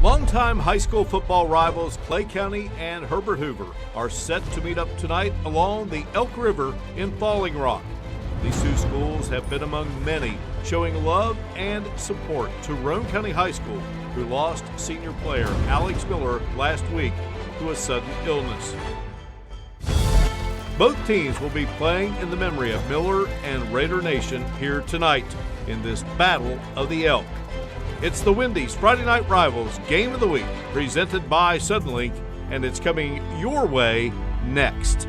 Longtime high school football rivals Clay County and Herbert Hoover are set to meet up tonight along the Elk River in Falling Rock. These two schools have been among many showing love and support to Roane County High School, who lost senior player Alex Miller last week to a sudden illness. Both teams will be playing in the memory of Miller and Raider Nation here tonight in this Battle of the Elk. It's the Wendy's Friday Night Rivals Game of the Week, presented by Suddenlink, and it's coming your way next.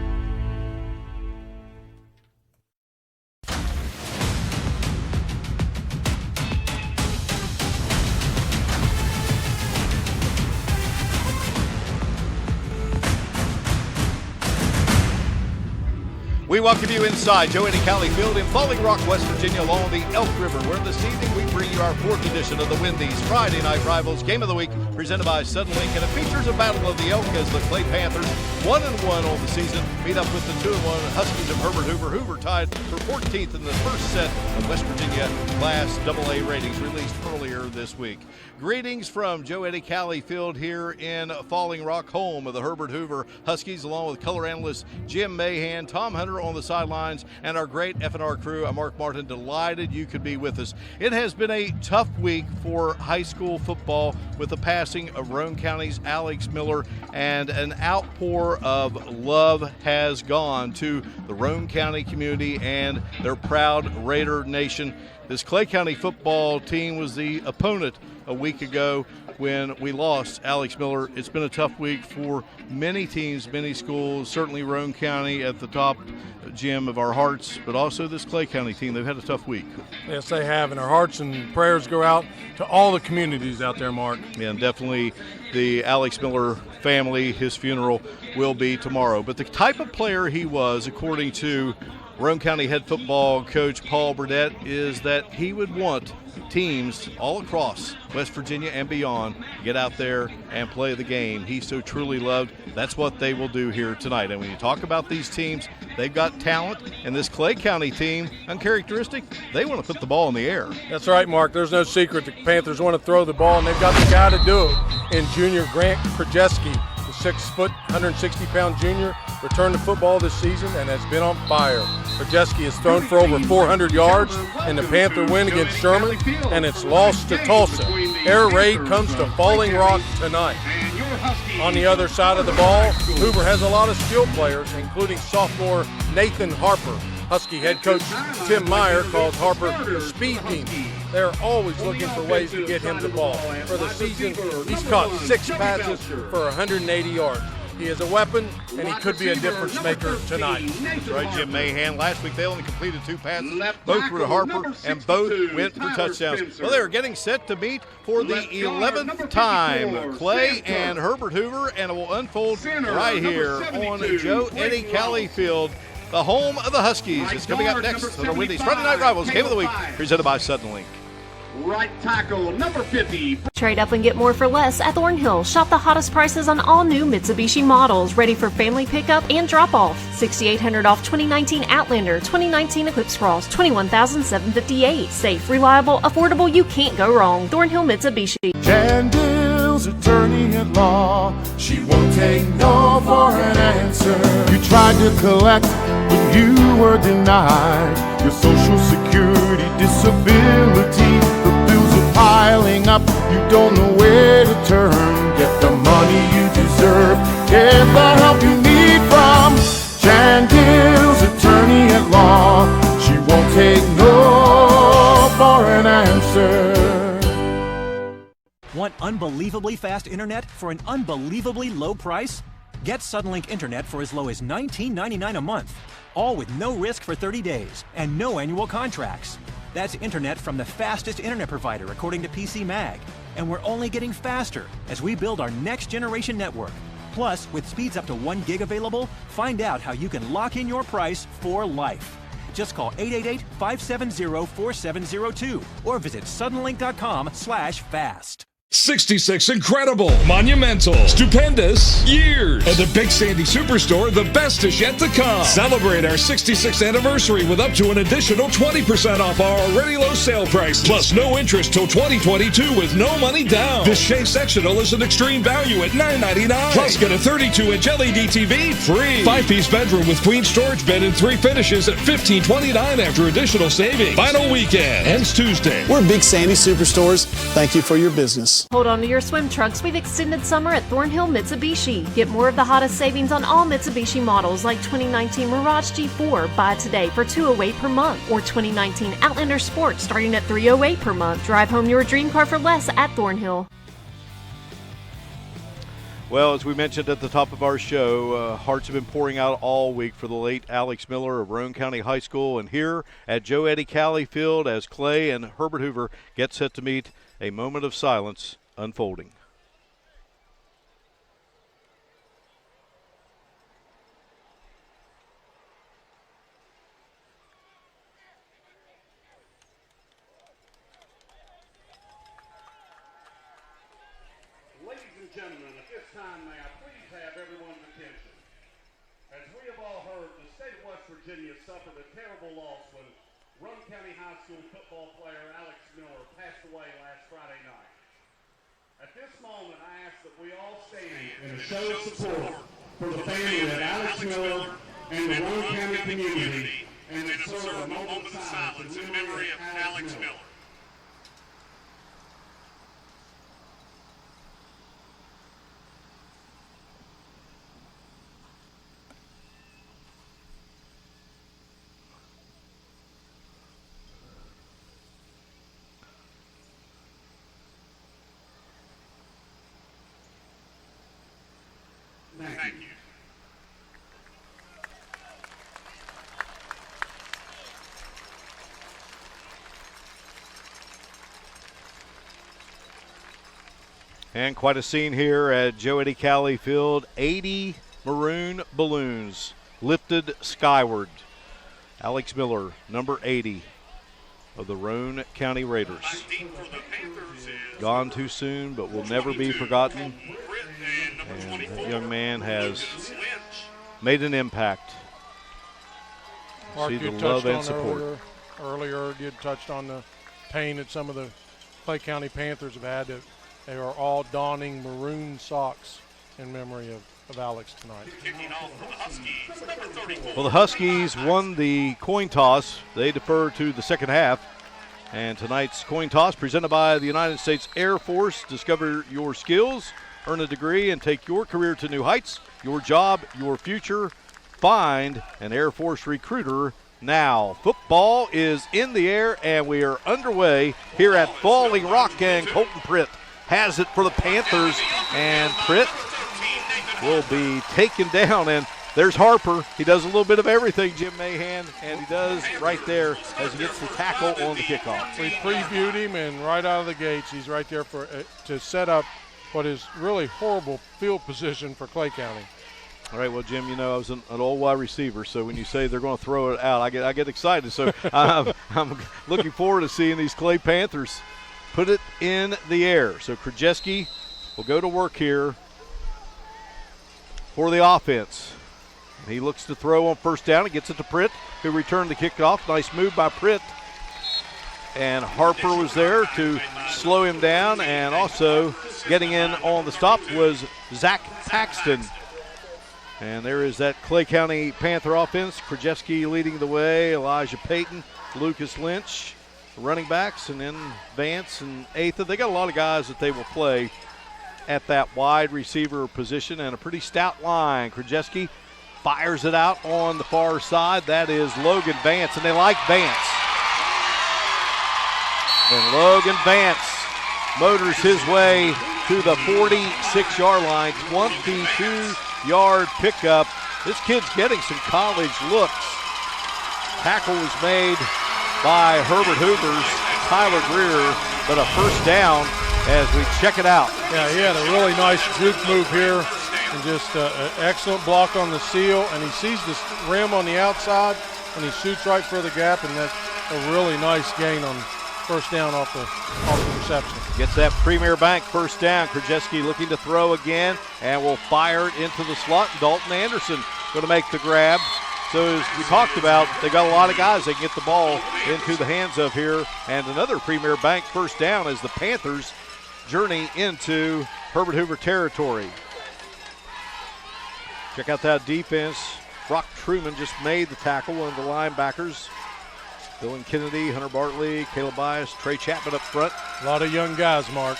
We welcome you inside Joe Eddie Cali Field in Falling Rock, West Virginia, along the Elk River, where this evening we bring you our fourth edition of the Wendy's Friday Night Rivals Game of the Week, presented by Suddenlink, and it features a battle of the Elk as the Clay Panthers, 1-1 on the season, meet up with the 2-1 Huskies of Herbert Hoover. Hoover tied for 14th in the first set of West Virginia Class AA ratings released earlier this week. Greetings from Joe Eddie Cali Field here in Falling Rock, home of the Herbert Hoover Huskies, along with color analyst Jim Mahan, Tom Hunter on the sidelines, and our great F&R crew. I'm Mark Martin, delighted you could be with us. It has been a tough week for high school football with the passing of Roane County's Alex Miller, and an outpour of love has gone to the Roane County community and their proud Raider Nation. This Clay County football team was the opponent a week ago when we lost Alex Miller. It's been a tough week for many teams, many schools, certainly Roane County at the top, Jim, of our hearts, but also this Clay County team. They've had a tough week. Yes, they have, and our hearts and prayers go out to all the communities out there, Mark. Yeah, and definitely the Alex Miller family, his funeral will be tomorrow. But the type of player he was, according to Roane County head football coach Paul Burdett, is that he would want teams all across West Virginia and beyond get out there and play the game he so truly loved. That's what they will do here tonight. And when you talk about these teams, they've got talent, and this Clay County team, uncharacteristic, they want to put the ball in the air. That's right, Mark. There's no secret. The Panthers want to throw the ball, and they've got the guy to do it in junior Grant Krajewski, the 6-foot, 160-pound junior, returned to football this season and has been on fire. Krajewski has thrown for over 400 yards in the Panther win against Sherman, and it's lost to Tulsa. Air raid comes to Falling Rock tonight. On the other side of the ball, Hoover has a lot of skilled players, including sophomore Nathan Harper. Husky head coach Tim Meyer calls Harper the speed demon. They're always looking for ways to get him the ball. For the season, he's caught 6 passes for 180 yards. He is a weapon, and he could be a difference maker tonight. That's right, Jim Mahan. Last week they only completed 2 passes. Both were to Harper, and both went for touchdowns. Well, they're getting set to meet for the 11th time. Clay and Herbert Hoover, and it will unfold right here on Joe Eddie Cali Field, the home of the Huskies. It's coming up next on the Wendy's Friday Night Rivals Game of the Week, presented by Suddenlink. Right tackle, number 50. Trade up and get more for less at Thornhill. Shop the hottest prices on all new Mitsubishi models, ready for family pickup and drop-off. $6,800 off 2019 Outlander, 2019 Eclipse Cross, $21,758. Safe, reliable, affordable, you can't go wrong. Thornhill Mitsubishi. Jan Dill's attorney at law. She won't take no for an answer. You tried to collect, but you were denied your Social Security disability. Piling up, you don't know where to turn. Get the money you deserve, get the help you need from Jan Dill's attorney at law. She won't take no for an answer. Want unbelievably fast internet for an unbelievably low price? Get Suddenlink internet for as low as $19.99 a month, all with no risk for 30 days and no annual contracts. That's internet from the fastest internet provider, according to PC Mag. And we're only getting faster as we build our next generation network. Plus, with speeds up to 1 gig available, find out how you can lock in your price for life. Just call 888-570-4702 or visit suddenlink.com/fast. 66 incredible, monumental, stupendous years. At the Big Sandy Superstore, the best is yet to come. Celebrate our 66th anniversary with up to an additional 20% off our already low sale prices. Plus no interest till 2022 with no money down. This Shea sectional is an extreme value at $9.99. Plus get a 32-inch LED TV free. 5-piece bedroom with queen storage bed and 3 finishes at $15.29 after additional savings. Final weekend ends Tuesday. We're Big Sandy Superstores. Thank you for your business. Hold on to your swim trunks. We've extended summer at Thornhill Mitsubishi. Get more of the hottest savings on all Mitsubishi models like 2019 Mirage G4. Buy today for $208 per month. Or 2019 Outlander Sport starting at $308 per month. Drive home your dream car for less at Thornhill. Well, as we mentioned at the top of our show, hearts have been pouring out all week for the late Alex Miller of Roane County High School. And here at Joe Eddie Cali Field, as Clay and Herbert Hoover get set to meet, a moment of silence unfolding. Ladies and gentlemen, at this time may I please have everyone's attention. As we have all heard, the state of West Virginia suffered a terrible loss when Roane County High School football player Alex Miller passed away last Friday night. At this moment, I ask that we all stand in a show of support for the family of Alex Miller and the Roane County community, and observe a moment of silence in memory of Alex Miller. Thank you. And quite a scene here at Joe Eddie Cali Field. 80 maroon balloons lifted skyward. Alex Miller, number 80 of the Roane County Raiders. Gone too soon, but will never be forgotten. And that young man has made an impact. Mark, See the you love touched and on support. earlier, you touched on the pain that some of the Clay County Panthers have had. They are all donning maroon socks in memory of Alex tonight. Well, the Huskies won the coin toss. They defer to the second half. And tonight's coin toss presented by the United States Air Force. Discover your skills, earn a degree, and take your career to new heights. Your job, your future. Find an Air Force recruiter now. Football is in the air, and we are underway here at Falling Rock, and Colton Pritt has it for the Panthers, and Pritt will be taken down. And there's Harper. He does a little bit of everything, Jim Mahan, and he does right there as he gets the tackle on the kickoff. We previewed him, and right out of the gates, he's right there to set up what is really horrible field position for Clay County. All right, well, Jim, you know, I was an old wide receiver, so when you say they're going to throw it out, I get excited. So I'm looking forward to seeing these Clay Panthers put it in the air. So Krajewski will go to work here for the offense. He looks to throw on first down and gets it to Pritt, who returned the kickoff. Nice move by Pritt. And Harper was there to slow him down, and also getting in on the stop was Zach Paxton. And there is that Clay County Panther offense. Krajewski leading the way, Elijah Payton, Lucas Lynch, running backs, and then Vance and Atha. They got a lot of guys that they will play at that wide receiver position, and a pretty stout line. Krajewski fires it out on the far side. That is Logan Vance, and they like Vance. And Logan Vance motors his way to the 46-yard line, 22-yard pickup. This kid's getting some college looks. Tackle was made by Herbert Hoover's Tyler Greer, but a first down as we check it out. Yeah, he had a really nice juke move here, and just an excellent block on the seal, and he sees this rim on the outside, and he shoots right for the gap, and that's a really nice gain on first down off the reception. Gets that Premier Bank first down. Krajewski looking to throw again and will fire it into the slot. Dalton Anderson going to make the grab. So as we talked about, they got a lot of guys they can get the ball into the hands of here. And another Premier Bank first down as the Panthers journey into Herbert Hoover territory. Check out that defense. Brock Truman just made the tackle, one of the linebackers. Dylan Kennedy, Hunter Bartley, Caleb Bias, Trey Chapman up front. A lot of young guys, Mark.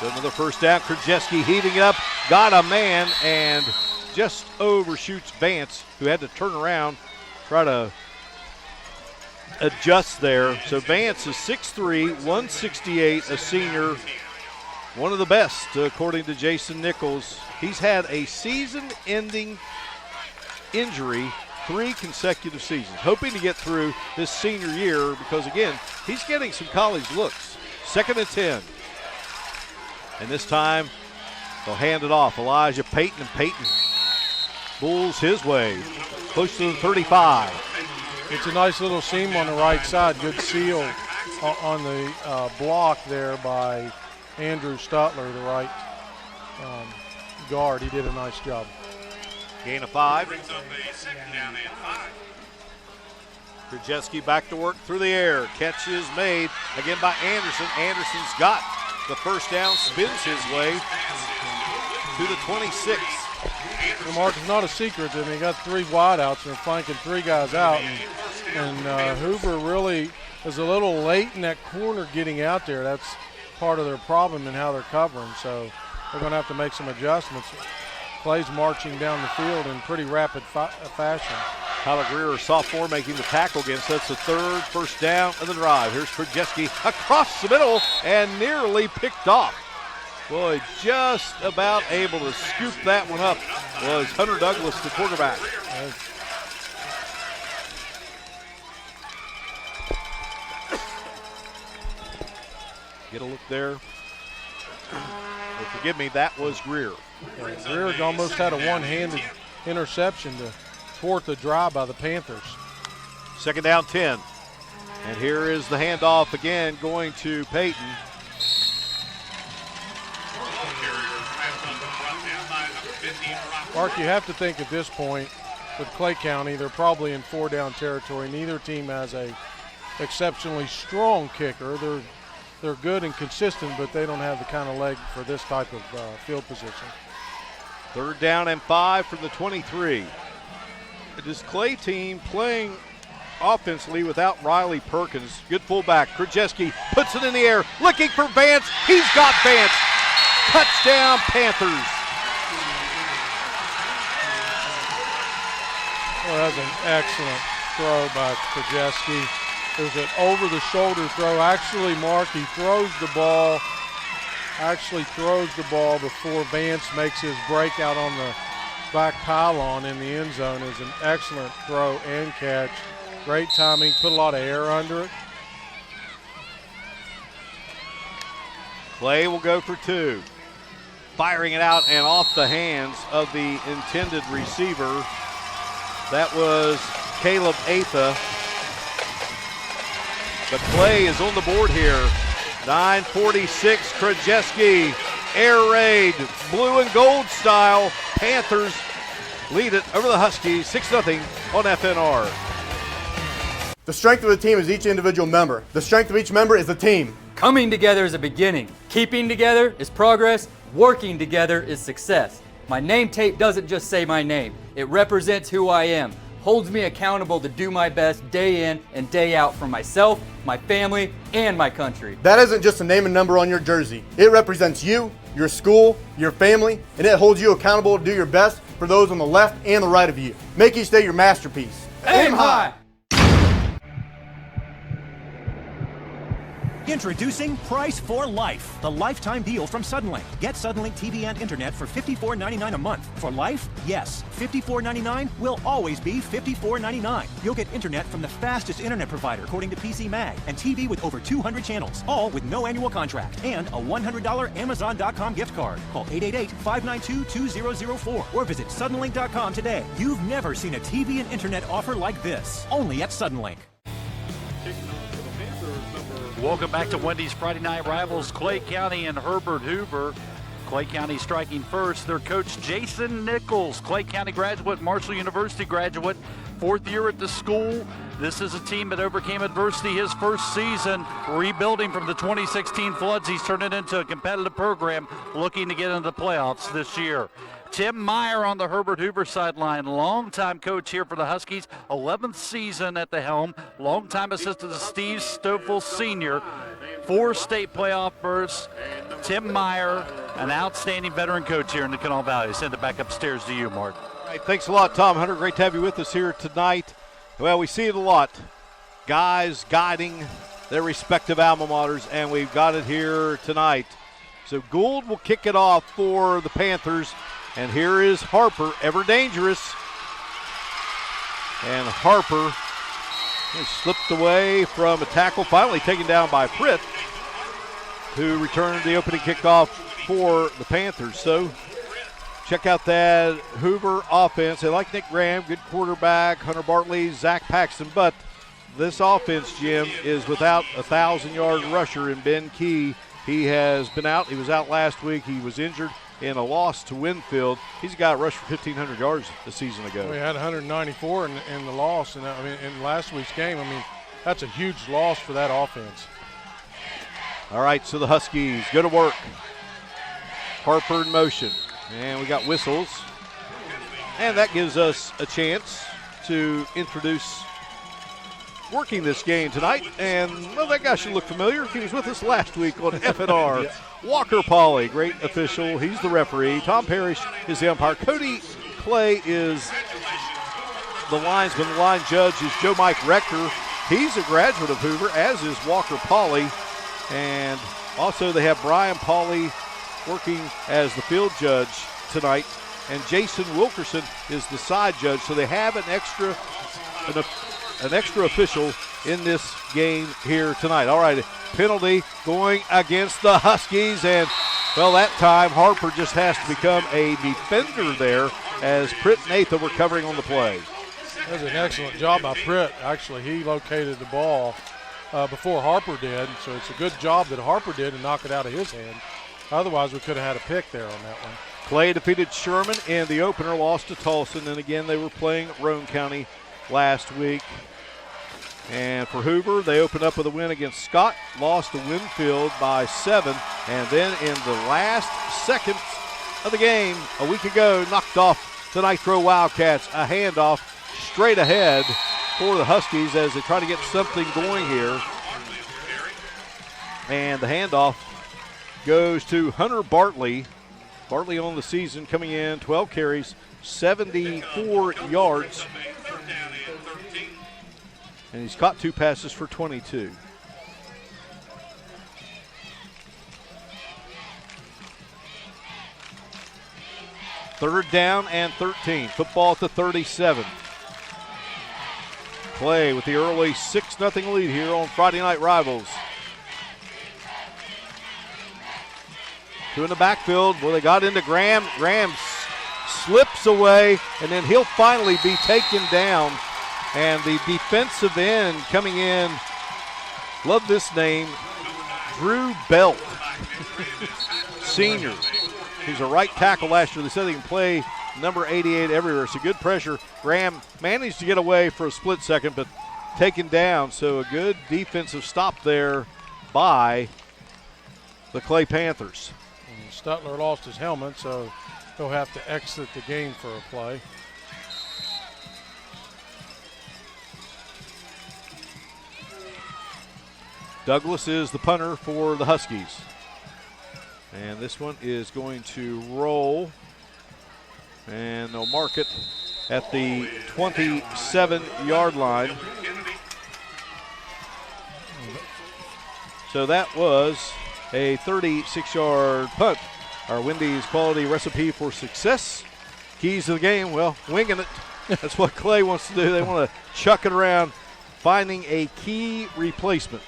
So another first down. Krajewski heaving it up, got a man, and just overshoots Vance, who had to turn around, try to adjust there. So Vance is 6'3", 168, a senior, one of the best, according to Jason Nichols. He's had a season-ending injury 3 consecutive seasons, hoping to get through this senior year because, again, he's getting some college looks. 2nd and 10. And this time, they'll hand it off. Elijah Payton, and Payton bulls his way, close to the 35. It's a nice little seam on the right side. Good seal on the block there by Andrew Stutler, the right guard. He did a nice job. Gain of 5. Krajewski back to work through the air. Catch is made again by Anderson. Anderson's got the first down, spins his way to the 26. Well, Mark, it's not a secret that they got 3 wideouts and they're flanking 3 guys out. And Hoover really is a little late in that corner getting out there. That's part of their problem in how they're covering. So they're going to have to make some adjustments. Clay's marching down the field in pretty rapid fashion. Tyler Greer, a sophomore, making the tackle again. So that's the 3rd first down of the drive. Here's Krajewski across the middle and nearly picked off. Boy, just about able to scoop that one up was Hunter Douglas, the quarterback. Get a look there. Oh, forgive me, that was Greer. Greer almost had a one-handed interception to thwart the drive by the Panthers. 2nd down, 10. And here is the handoff again going to Payton. Mark, you have to think at this point with Clay County, they're probably in 4-down territory. Neither team has a exceptionally strong kicker. They're good and consistent, but they don't have the kind of leg for this type of field position. 3rd down and 5 from the 23. This Clay team playing offensively without Riley Perkins. Good fullback. Krajewski puts it in the air, looking for Vance. He's got Vance. Touchdown, Panthers. Well, that's an excellent throw by Krajewski. There's an over-the-shoulder throw. Actually, Mark, he throws the ball before Vance makes his breakout on the back pylon in the end zone. Is an excellent throw and catch. Great timing, put a lot of air under it. Clay will go for 2. Firing it out and off the hands of the intended receiver. That was Caleb Atha. But Clay is on the board here. 9:46, Krajewski, air raid, blue and gold style. Panthers lead it over the Huskies, 6-0 on FNR. The strength of the team is each individual member. The strength of each member is the team. Coming together is a beginning. Keeping together is progress. Working together is success. My name tape doesn't just say my name. It represents who I am. Holds me accountable to do my best day in and day out for myself, my family, and my country. That isn't just a name and number on your jersey. It represents you, your school, your family, and it holds you accountable to do your best for those on the left and the right of you. Make each day your masterpiece. Aim high! Introducing Price for Life, the lifetime deal from Suddenlink. Get Suddenlink TV and internet for $54.99 a month. For life? Yes. $54.99 will always be $54.99. You'll get internet from the fastest internet provider, according to PC Mag, and TV with over 200 channels, all with no annual contract, and a $100 Amazon.com gift card. Call 888-592-2004 or visit Suddenlink.com today. You've never seen a TV and internet offer like this. Only at Suddenlink. Welcome back to Wendy's Friday Night Rivals, Clay County and Herbert Hoover. Clay County striking first. Their coach, Jason Nichols, Clay County graduate, Marshall University graduate, 4th year at the school. This is a team that overcame adversity his first season, rebuilding from the 2016 floods. He's turned it into a competitive program, looking to get into the playoffs this year. Tim Meyer on the Herbert Hoover sideline, longtime coach here for the Huskies, 11th season at the helm, longtime assistant to Steve Stoffel Sr., 4 state playoff berths. Tim Meyer, an outstanding veteran coach here in the Kanawha Valley. Send it back upstairs to you, Mark. All right, thanks a lot, Tom Hunter. Great to have you with us here tonight. Well, we see it a lot. Guys guiding their respective alma maters, and we've got it here tonight. So Gould will kick it off for the Panthers. And here is Harper, ever dangerous. And Harper slipped away from a tackle, finally taken down by Pritt, who returned the opening kickoff for the Panthers. So check out that Hoover offense. They like Nick Graham, good quarterback, Hunter Bartley, Zach Paxton. But this offense, Jim, is without a 1,000-yard rusher in Ben Key. He has been out. He was out last week. He was injured in a loss to Winfield. He's a guy that rushed for 1,500 yards a season ago. We had 194 in the loss, and in last week's game. That's a huge loss for that offense. All right, so the Huskies go to work. Harper in motion, and we got whistles, and that gives us a chance to introduce working this game tonight. And well, that guy should look familiar. He was with us last week on FNR. Yeah. Walker Pauley, great official. He's the referee. Tom Parrish is the umpire. Cody Clay is the linesman. The line judge is Joe Mike Rector. He's a graduate of Hoover, as is Walker Pauley. And also they have Brian Pauley working as the field judge tonight. And Jason Wilkerson is the side judge. So they have an extra official in this game here tonight. All right, penalty going against the Huskies, and well, that time Harper just has to become a defender there as Pritt and Nathan were covering on the play. That was an excellent job by Pritt. Actually, he located the ball before Harper did, so it's a good job that Harper did to knock it out of his hand. Otherwise, we could have had a pick there on that one. Clay defeated Sherman in the opener, lost to Tolson, and again they were playing Roane County last week. And for Hoover, they opened up with a win against Scott, lost to Winfield by 7, and then in the last seconds of the game a week ago knocked off the Nitro Wildcats. A handoff straight ahead for the Huskies as they try to get something going here. And the handoff goes to Hunter Bartley. Bartley on the season coming in, 12 carries, 74 yards. And he's caught 2 passes for 22. Third down and 13. Football at the 37. Clay with the early 6-0 lead here on Friday Night Rivals. 2 in the backfield. Well, they got into Graham. Graham slips away, and then he'll finally be taken down. And the defensive end coming in, love this name, Drew Belt, senior. He's a right tackle last year. They said he can play number 88 everywhere. So good pressure. Graham managed to get away for a split second, but taken down. So a good defensive stop there by the Clay Panthers. And Stutler lost his helmet, so he'll have to exit the game for a play. Douglas is the punter for the Huskies. And this one is going to roll. And they'll mark it at the 27-yard line. So that was a 36-yard punt. Our Wendy's quality recipe for success. Keys to the game, well, winging it. That's what Clay wants to do. They want to chuck it around, finding a key replacement.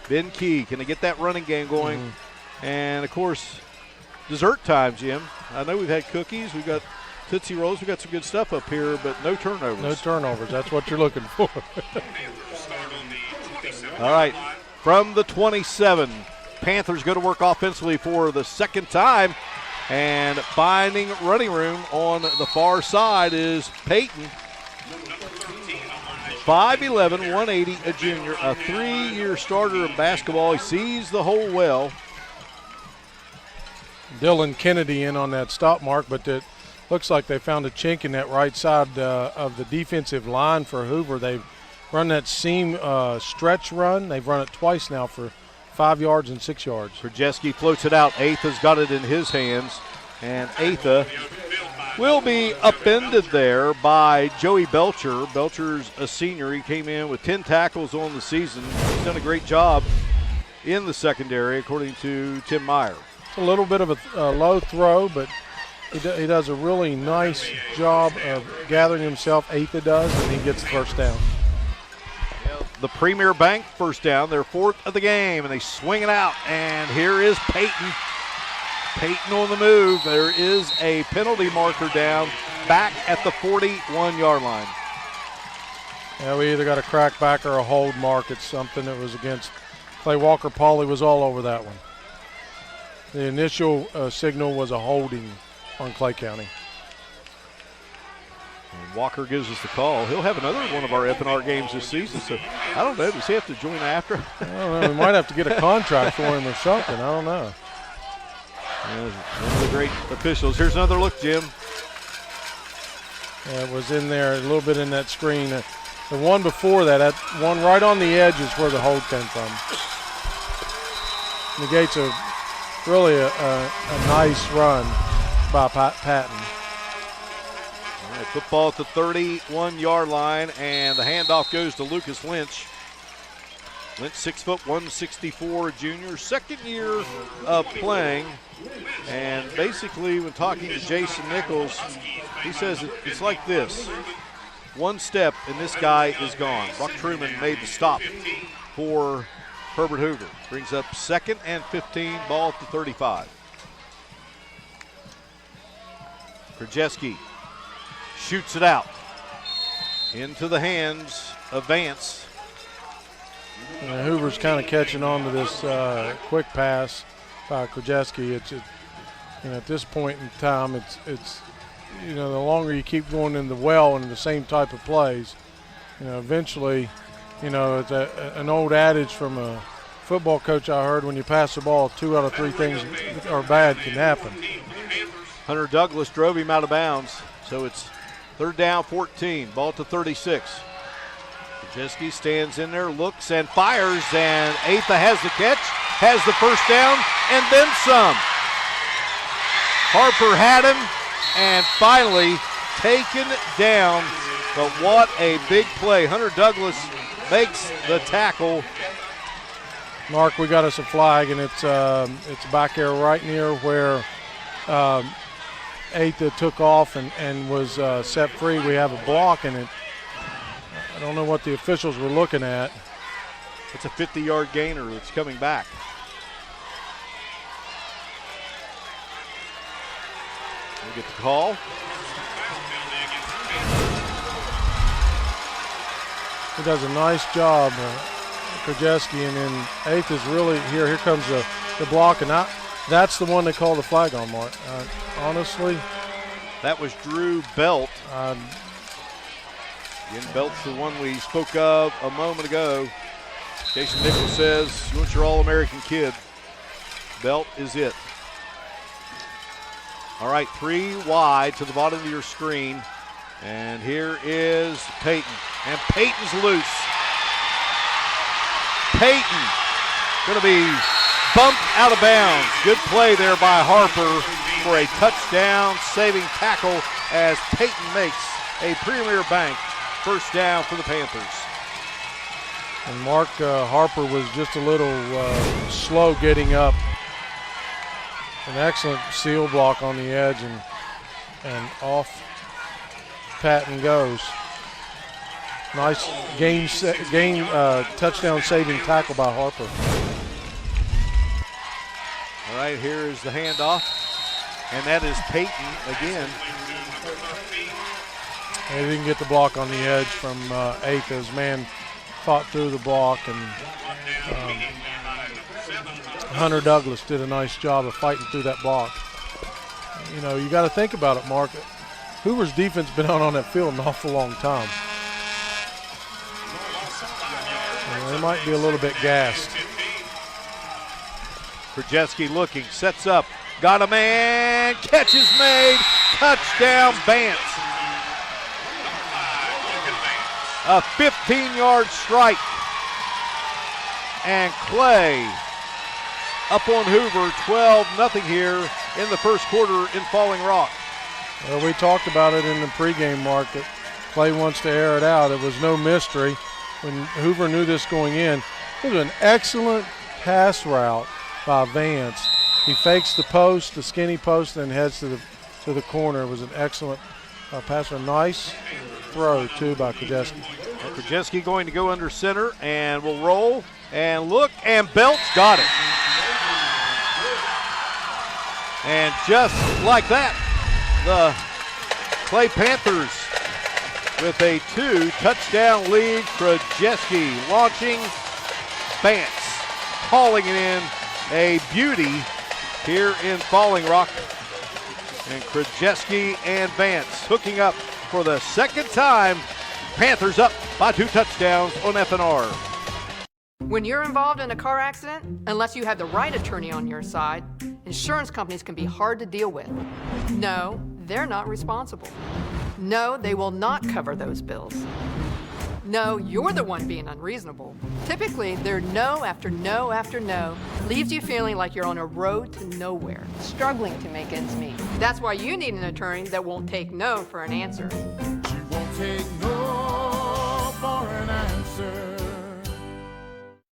Ben Key, can they get that running game going? Mm-hmm. And, of course, dessert time, Jim. I know we've had cookies. We've got Tootsie Rolls. We've got some good stuff up here, but no turnovers. No turnovers. That's what you're looking for. All right, from the 27, Panthers go to work offensively for the second time. And finding running room on the far side is Peyton. 5'11", 180, a junior, a 3-year starter in basketball. He sees the hole well. Dylan Kennedy in on that stop mark, but it looks like they found a chink in that right side of the defensive line for Hoover. They've run that seam stretch run. They've run it twice now for 5 yards and 6 yards. Krajewski floats it out. Atha's got it in his hands, and Atha will be upended there by Joey Belcher. Belcher's a senior. He came in with 10 tackles on the season. He's done a great job in the secondary, according to Tim Meyer. It's a little bit of a low throw, but he does a really nice job of gathering himself. Atha does, and he gets the first down. The Premier Bank first down, their 4th of the game, and they swing it out. And here is Peyton. Peyton on the move. There is a penalty marker down back at the 41-yard line. Yeah, we either got a crackback or a hold mark. It's something that was against Clay Walker. Pauly was all over that one. The initial signal was a holding on Clay County. And Walker gives us the call. He'll have another one of our F&R games this season. So I don't know. Does he have to join after? I don't know. We might have to get a contract for him or something. I don't know. Yeah, one of the great officials. Here's another look, Jim. Yeah, it was in there a little bit in that screen. The one before that one right on the edge is where the hold came from. Negates really a nice run by Patton. All right, football at the 31-yard line, and the handoff goes to Lucas Lynch. Lynch, 6 foot, 164, junior, second year of playing. And basically, when talking to Jason Nichols, he says it's like this. One step, and this guy is gone. Buck Truman made the stop for Herbert Hoover. Brings up 2nd and 15, ball at the 35. Krajewski shoots it out into the hands of Vance. And Hoover's kind of catching on to this quick pass by Krajewski. It's at this point in time, it's the longer you keep going in the well and the same type of plays, eventually, it's an old adage from a football coach I heard: when you pass the ball, 2 out of 3 things are bad can happen. Hunter Douglas drove him out of bounds, so it's 3rd down, 14, ball to 36. Krajewski stands in there, looks, and fires, and Atha has the catch, has the first down, and then some. Harper had him, and finally taken down, but what a big play. Hunter Douglas makes the tackle. Mark, we got us a flag, and it's back there right near where Atha took off and was set free. We have a block in it. I don't know what the officials were looking at. It's a 50-yard gainer that's coming back. We get the call. He does a nice job, Krajewski, and then Atha's really here. Here comes the block, and that's the one they call the flag on, Mark. Honestly, that was Drew Belt. Again, Belt's the one we spoke of a moment ago. Jason Nichols says, you want your All-American kid. Belt is it. All right, 3 wide to the bottom of your screen. And here is Peyton. And Peyton's loose. Peyton going to be bumped out of bounds. Good play there by Harper for a touchdown-saving tackle as Peyton makes a Premier Bank first down for the Panthers. And Mark Harper was just a little slow getting up. An excellent seal block on the edge, and off Patton goes. Nice touchdown saving tackle by Harper. All right, here is the handoff, and that is Peyton again. They didn't get the block on the edge from Atha's man. Fought through the block, and Hunter Douglas did a nice job of fighting through that block. You know, you got to think about it, Mark. Hoover's defense been out on that field an awful long time. And they might be a little bit gassed. Krajewski looking, sets up, got a man, catch is made, touchdown Vance. A 15-yard strike. And Clay up on Hoover, 12-0 here in the first quarter in Falling Rock. Well, we talked about it in the pregame, Mark, that Clay wants to air it out. It was no mystery when Hoover knew this going in. It was an excellent pass route by Vance. He fakes the post, the skinny post, and heads to the corner. It was an excellent pass route. Nice throw, too, by Krajewski. Krajewski going to go under center and will roll and look, and Belts got it. And just like that, the Clay Panthers with a 2-touchdown lead. Krajewski launching, Vance hauling it in, a beauty here in Falling Rock. And Krajewski and Vance hooking up for the second time. Panthers up by 2 touchdowns on FNR. When you're involved in a car accident, unless you have the right attorney on your side, insurance companies can be hard to deal with. No, they're not responsible. No, they will not cover those bills. No, you're the one being unreasonable. Typically, their no after no after no leaves you feeling like you're on a road to nowhere, struggling to make ends meet. That's why you need an attorney that won't take no for an answer. She won't take no for an answer.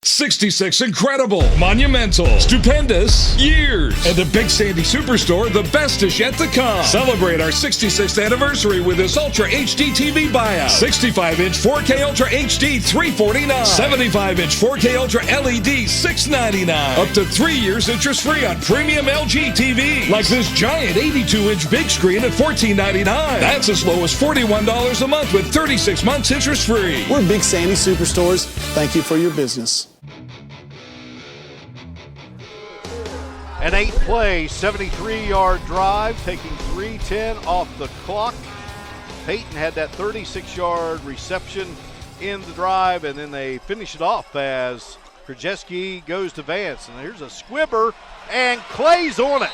66 incredible, monumental, stupendous years. At the Big Sandy Superstore, the best is yet to come. Celebrate our 66th anniversary with this Ultra HD TV buyout. 65-inch 4K Ultra HD, $349. 75-inch 4K Ultra LED, $699. Up to 3 years interest-free on premium LG TV. Like this giant 82-inch big screen at $14.99. That's as low as $41 a month with 36 months interest-free. We're Big Sandy Superstores. Thank you for your business. An 8-play, 73-yard drive, taking 3:10 off the clock. Peyton had that 36-yard reception in the drive, and then they finish it off as Krajewski goes to Vance. And here's a squibber, and Clay's on it.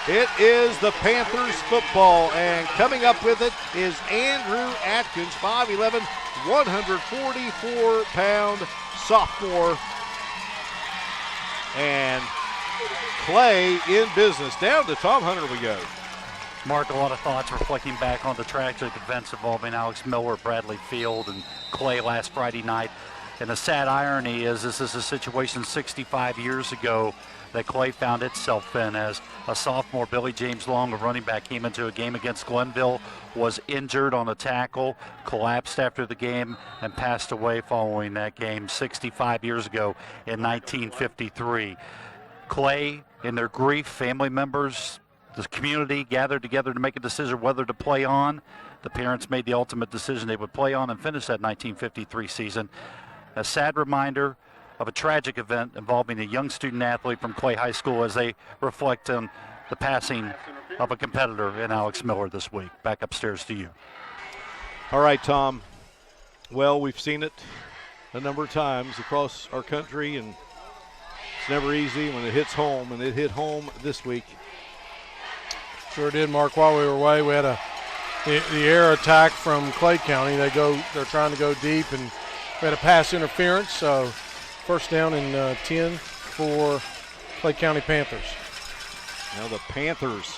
It is the Panthers football, and coming up with it is Andrew Atkins, 5'11", 144-pound sophomore. And Clay in business. Down to Tom Hunter we go. Mark, a lot of thoughts reflecting back on the tragic events involving Alex Miller, Bradley Field, and Clay last Friday night. And the sad irony is this is a situation 65 years ago that Clay found itself in as a sophomore. Billy James Long, a running back, came into a game against Glenville, was injured on a tackle, collapsed after the game, and passed away following that game 65 years ago in 1953. Clay, in their grief, family members, the community gathered together to make a decision whether to play on. The parents made the ultimate decision they would play on and finish that 1953 season. A sad reminder of a tragic event involving a young student athlete from Clay High School as they reflect on the passing of a competitor in Alex Miller this week. Back upstairs to you. All right, Tom. Well, we've seen it a number of times across our country, and it's never easy when it hits home, and it hit home this week. Sure did, Mark. While we were away, we had the air attack from Clay County. They're trying to go deep, and we had a pass interference, so first down and 10 for Clay County Panthers. Now the Panthers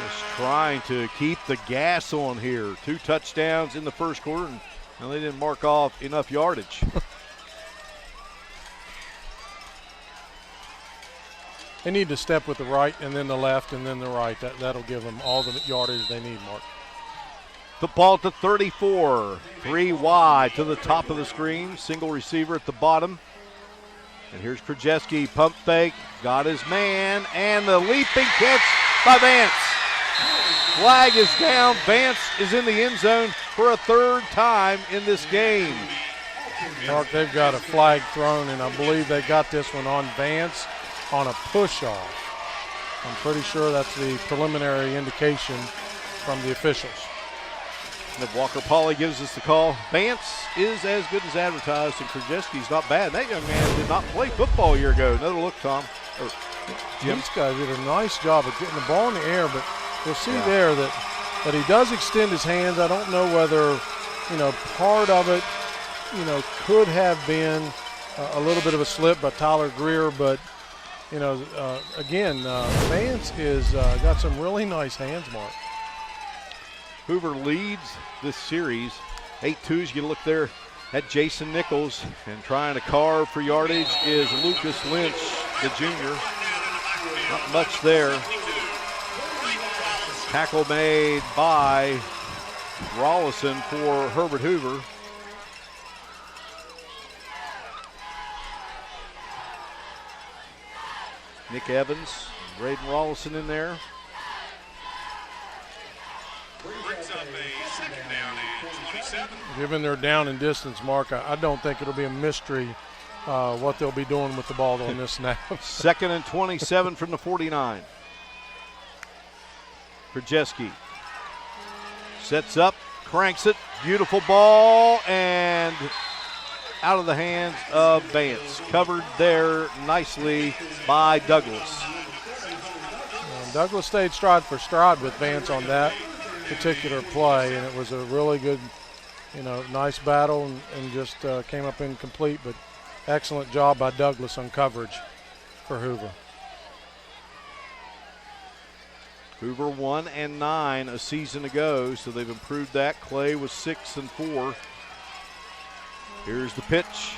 Just trying to keep the gas on here. 2 touchdowns in the first quarter, and they didn't mark off enough yardage. They need to step with the right and then the left and then the right. That'll give them all the yardage they need, Mark. The ball to 34. 3 wide to the top of the screen. Single receiver at the bottom. And here's Krajewski. Pump fake. Got his man. And the leaping catch by Vance. Flag is down. Vance is in the end zone for a 3rd time in this game. Mark, they've got a flag thrown, and I believe they got this one on Vance on a push-off. I'm pretty sure that's the preliminary indication from the officials. And if Walker Pauly gives us the call, Vance is as good as advertised, and Krajewski's not bad. That young man did not play football a year ago. Another look, Tom. Jim. These guys did a nice job of getting the ball in the air, but you'll see there that he does extend his hands. I don't know whether, part of it, could have been a little bit of a slip by Tyler Greer, but, again, Vance is got some really nice hands, Mark. Hoover leads this series. 8-2s, you look there at Jason Nichols, and trying to carve for yardage is Lucas Lynch, the junior. Not much there. Tackle made by Rollison for Herbert Hoover. Nick Evans, Braden Rollison in there. Given their down and distance, Mark, I don't think it'll be a mystery what they'll be doing with the ball on this snap. 2nd and 27 from the 49. Krajewski sets up, cranks it, beautiful ball, and out of the hands of Vance. Covered there nicely by Douglas. Douglas stayed stride for stride with Vance on that particular play, and it was a really good, nice battle, and just came up incomplete, but excellent job by Douglas on coverage for Hoover. Hoover 1-9 a season ago, so they've improved that. Clay was 6-4. Here's the pitch,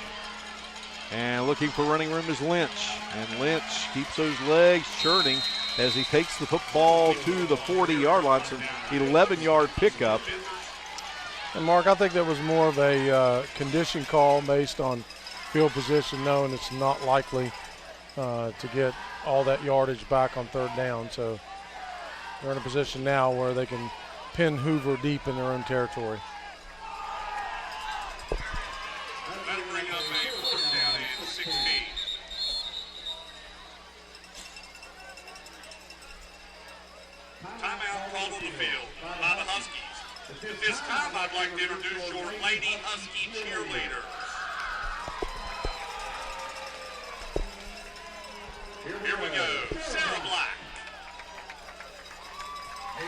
and looking for running room is Lynch, and Lynch keeps those legs churning as he takes the football to the 40-yard line. So 11-yard pickup. And Mark, I think that was more of a condition call based on field position, knowing it's not likely to get all that yardage back on 3rd down. So they're in a position now where they can pin Hoover deep in their own territory. That'll bring up a 4th down and 16. Timeout called on the field by the Huskies. At this time, I'd like to introduce your Lady Husky cheerleaders. Here we go. Sarah Black.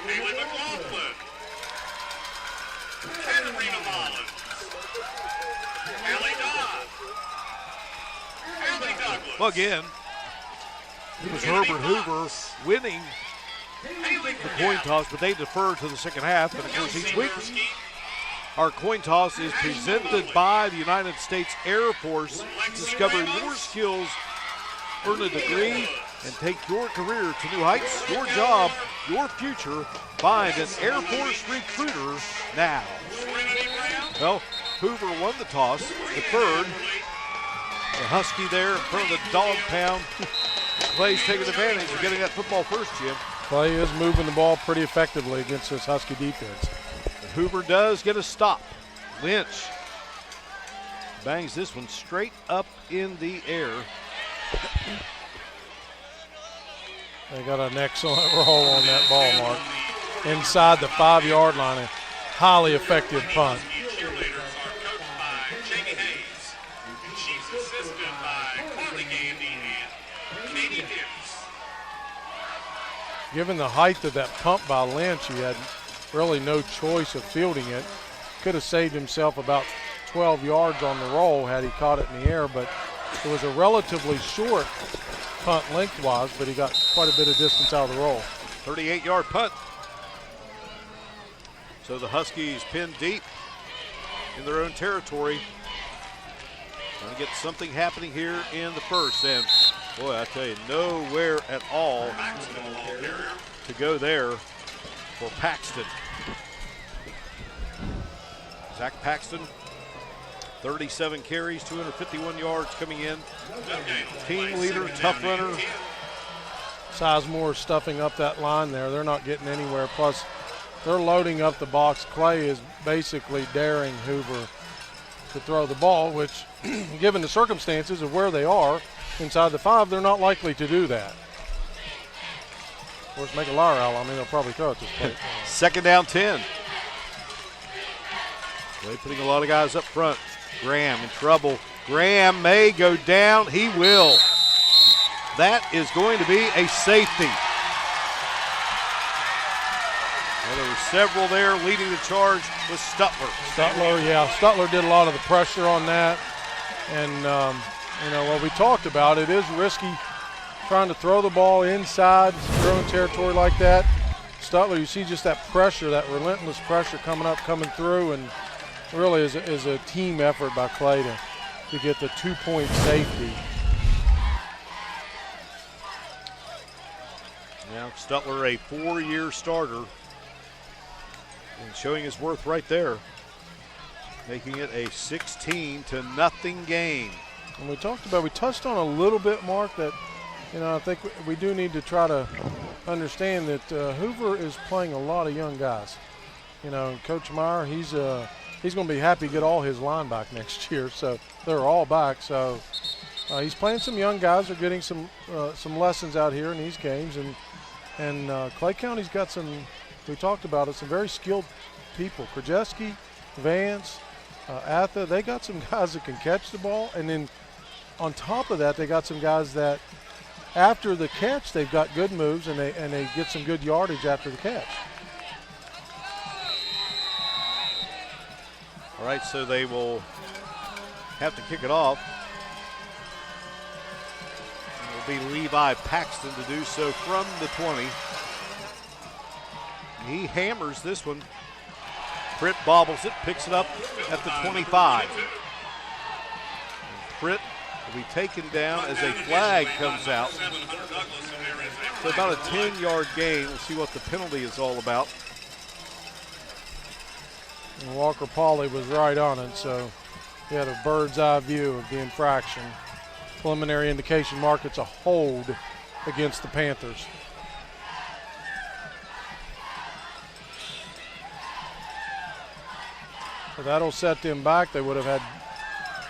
Haley McLaughlin. Katarina Mullins. Ellie Dodd. Ellie Douglas. Well, again, it was Herbert Hoover winning the coin toss, but they defer to the second half. And of course, each week our coin toss is presented by the United States Air Force. Discover your skills, earn a degree, and take your career to new heights. Your job, your future. Find an Air Force recruiter now. Well, Hoover won the toss, deferred. The Husky there in front of the dog pound. Clay's taking advantage of getting that football first, Jim. Clay is moving the ball pretty effectively against this Husky defense. And Hoover does get a stop. Lynch bangs this one straight up in the air. They got an excellent roll on that ball, Mark. Inside the 5-yard line, a highly effective punt. Given the height of that pump by Lynch, he had really no choice of fielding it. Could have saved himself about 12 yards on the roll had he caught it in the air, but it was a relatively short punt lengthwise, but he got quite a bit of distance out of the roll. 38-yard punt. So the Huskies pinned deep in their own territory. Trying to get something happening here in the first. And boy, I tell you, nowhere at all to go there for Paxton. Zach Paxton, 37 carries, 251 yards coming in. Team leader, tough runner. Sizemore stuffing up that line there. They're not getting anywhere. Plus, they're loading up the box. Clay is basically daring Hoover to throw the ball, which, given the circumstances of where they are inside the 5, they're not likely to do that. Of course, make a liar out. I mean, they'll probably throw it this point. Second down 10. They're putting a lot of guys up front. Graham in trouble. Graham may go down. He will. That is going to be a safety. Well, there were several there. Leading the charge was Stutler. Stutler did a lot of the pressure on that. And, what we talked about, it is risky trying to throw the ball inside your own territory like that. Stutler, you see just that pressure, that relentless pressure coming through, and really is a team effort by Clay to get the 2-point safety. Now Stutler, a 4-year starter, and showing his worth right there, making it a 16-0 game. And we touched on a little bit, Mark, that I think we do need to try to understand that Hoover is playing a lot of young guys. Coach Meyer, he's going to be happy to get all his line back next year, so they're all back. So he's playing some young guys. They're getting some lessons out here in these games, and Clay County's got some. We talked about it. Some very skilled people. Krajewski, Vance, Atha. They got some guys that can catch the ball, and then on top of that, they got some guys that after the catch, they've got good moves, and they get some good yardage after the catch. All right, so they will have to kick it off. It will be Levi Paxton to do so from the 20. He hammers this one. Pritt bobbles it, picks it up at the 25. And Pritt will be taken down as a flag comes out. So about a 10-yard gain. We'll see what the penalty is all about. And Walker Pauley was right on it, so he had a bird's eye view of the infraction. Preliminary indication, Mark, it's a hold against the Panthers. So that'll set them back. They would have had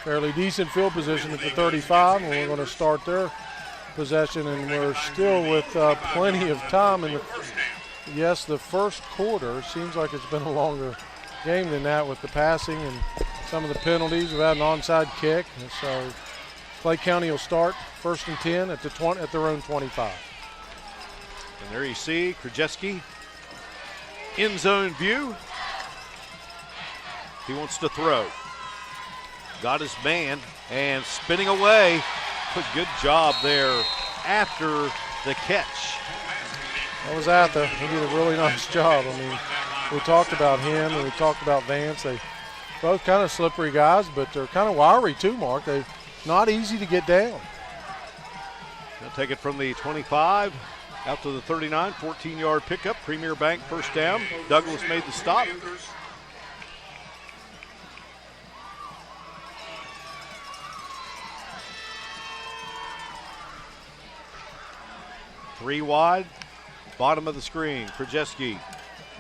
fairly decent field position at the 35, and we're going to start their possession, and we're still with plenty of time in the first quarter. Seems like it's been a longer game than that with the passing and some of the penalties. We've had an onside kick, and so Clay County will start 1st and 10 at their own 25. And there you see Krajewski, end zone view. He wants to throw. Got his man and spinning away. Good job there after the catch. That was Atha. He did a really nice job. I mean, we talked about him and we talked about Vance. They both kind of slippery guys, but they're kind of wiry too, Mark. They're not easy to get down. They'll take it from the 25 out to the 39. 14-yard pickup. Premier Bank first down. Douglas made the stop. Three wide, bottom of the screen. Krajewski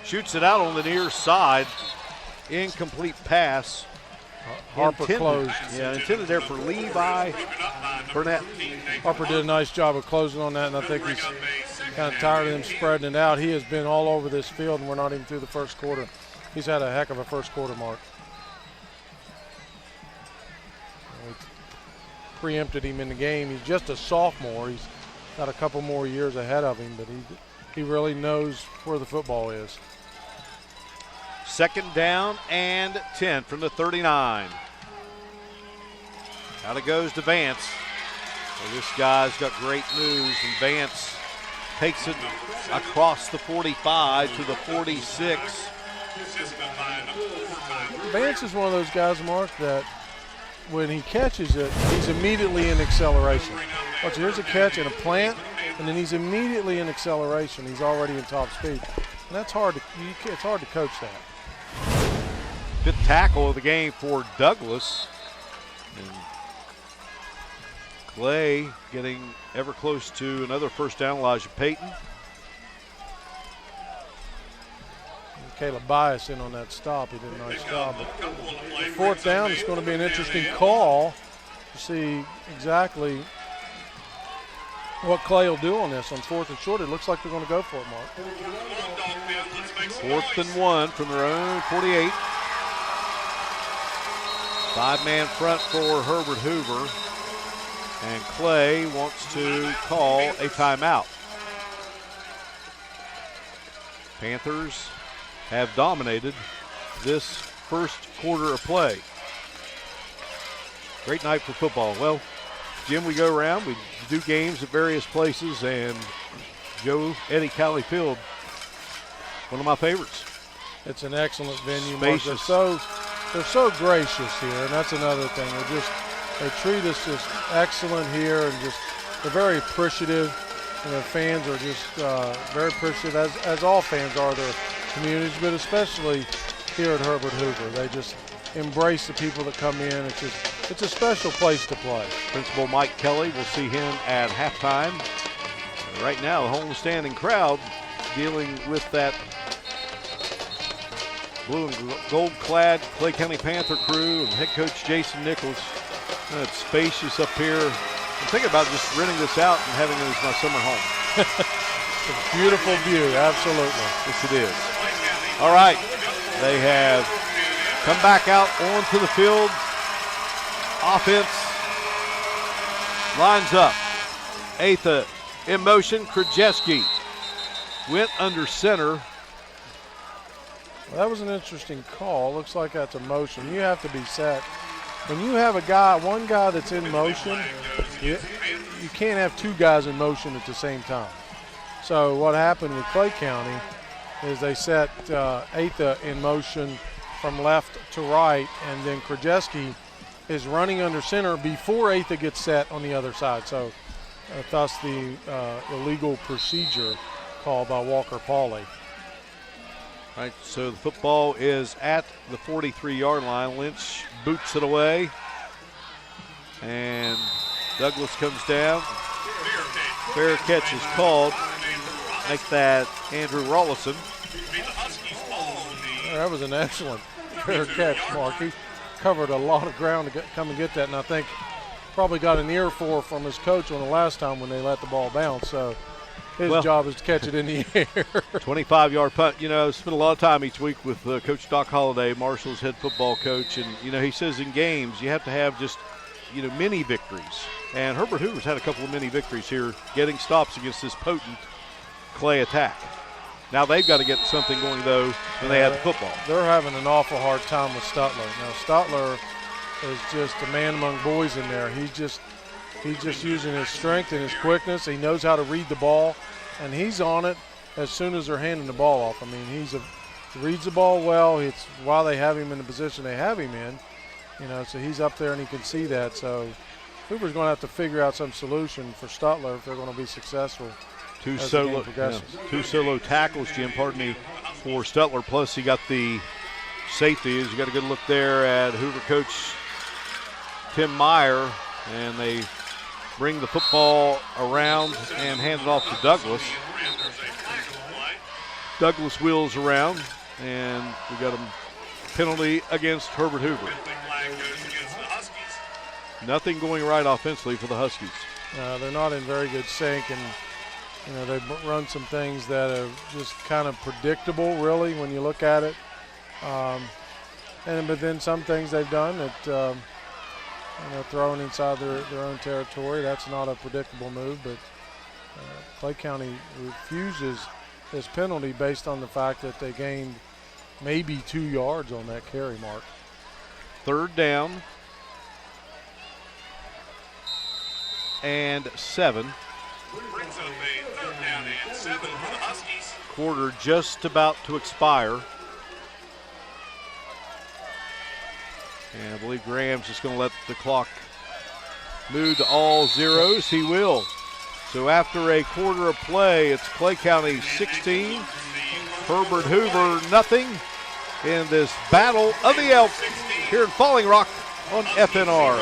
shoots it out on the near side. Incomplete pass. Harper closed. Yeah, intended there for Levi Burnett. Harper did a nice job of closing on that, and I think he's kind of tired of them spreading it out. He has been all over this field, and we're not even through the first quarter. He's had a heck of a first quarter, Mark. We preempted him in the game. He's just a sophomore. He's got a couple more years ahead of him, but he really knows where the football is. Second down and 10 from the 39. Out it goes to Vance. Well, this guy's got great moves, and Vance takes it across the 45 to the 46. Vance is one of those guys, Mark, that when he catches it, he's immediately in acceleration. Watch, here's a catch and a plant, and then he's immediately in acceleration. He's already in top speed. And that's hard it's hard to coach that. Fifth tackle of the game for Douglas. And Clay getting ever close to another first down, Elijah Payton. Caleb Bias in on that stop. He did a nice job. But fourth down, it's going to be an interesting call to see exactly what Clay will do on this. On 4th and short, it looks like they're going to go for it, Mark. 4th and 1 from their own 48. 5-man front for Herbert Hoover. And Clay wants to call a timeout. Panthers have dominated this first quarter of play. Great night for football. Well, Jim, we go around, we do games at various places, and Eddie Cali Field, one of my favorites. It's an excellent venue. Spacious. Mark. They're so gracious here, and that's another thing. They treat us just excellent here, and they're very appreciative. And the fans are just very appreciative, as all fans are their communities, but especially here at Herbert Hoover. They just embrace the people that come in. It's a special place to play. Principal Mike Kelly, we'll see him at halftime. Right now, the homestanding crowd dealing with that blue and gold-clad Clay County Panther crew and head coach Jason Nichols. It's spacious up here. I'm thinking about just renting this out and having it as my summer home. It's a beautiful view, absolutely. Yes, it is. All right, they have come back out onto the field. Offense lines up. Atha in motion. Krajewski went under center. Well, that was an interesting call. Looks like that's a motion. You have to be set. When you have one guy that's in motion, you can't have two guys in motion at the same time. So what happened with Clay County is they set Atha in motion from left to right, and then Krajewski is running under center before Atha gets set on the other side. So thus the illegal procedure called by Walker Pauley. All right, so the football is at the 43-yard line. Lynch boots it away. And Douglas comes down. Fair catch is called. Make that Andrew Rollison. That was an excellent fair catch, Mark. He covered a lot of ground to come and get that, and I think probably got an earful from his coach on the last time when they let the ball bounce. So his job is to catch it in the air. 25-yard punt. You know, spent a lot of time each week with Coach Doc Holliday, Marshall's head football coach, and, you know, he says in games you have to have just, you know, mini victories. And Herbert Hoover's had a couple of mini victories here, getting stops against this potent Clay attack. Now they've got to get something going, though, when they have the football. They're having an awful hard time with Stutler. Now, Stutler is just a man among boys in there. He's just using his strength and his quickness. He knows how to read the ball, and he's on it as soon as they're handing the ball off. I mean, he reads the ball well. It's why they have him in the position they have him in. You know, so he's up there and he can see that. So Hoover's going to have to figure out some solution for Stutler if they're going to be successful. Two solo tackles, Jim, pardon me, for Stutler. Plus he got the safeties. You got a good look there at Hoover coach Tim Meyer, and they bring the football around and hand it off to Douglas. Douglas wheels around, and we got a penalty against Herbert Hoover. Nothing going right offensively for the Huskies. They're not in very good sync, and you know, they've run some things that are just kind of predictable, really, when you look at it. But then some things they've done that, you know, throwing inside their own territory, that's not a predictable move. But Clay County refuses this penalty based on the fact that they gained maybe 2 yards on that carry, Mark. Third down and 7. Brings up a 3rd down and 7 for the Huskies. Quarter just about to expire. And I believe Graham's just going to let the clock move to all zeros. He will. So after a quarter of play, it's Clay County 16, Herbert Hoover nothing in this Battle of the Elk here in Falling Rock on FNR.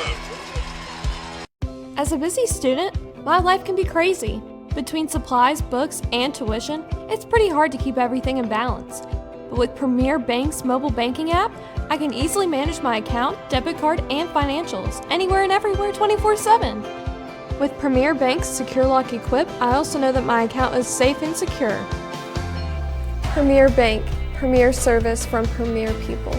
As a busy student, my life can be crazy. Between supplies, books, and tuition, it's pretty hard to keep everything in balance. But with Premier Bank's mobile banking app, I can easily manage my account, debit card, and financials anywhere and everywhere 24/7. With Premier Bank's Secure Lock Equip, I also know that my account is safe and secure. Premier Bank, premier service from premier people.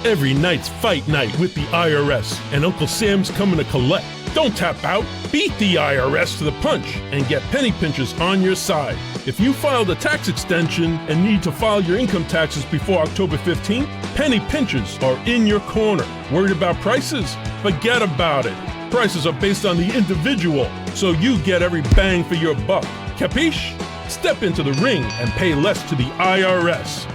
Every night's fight night with the IRS, and Uncle Sam's coming to collect. Don't tap out. Beat the IRS to the punch and get penny pinchers on your side. If you filed a tax extension and need to file your income taxes before October 15th, penny pinchers are in your corner. Worried about prices? Forget about it. Prices are based on the individual, so you get every bang for your buck. Capiche? Step into the ring and pay less to the IRS.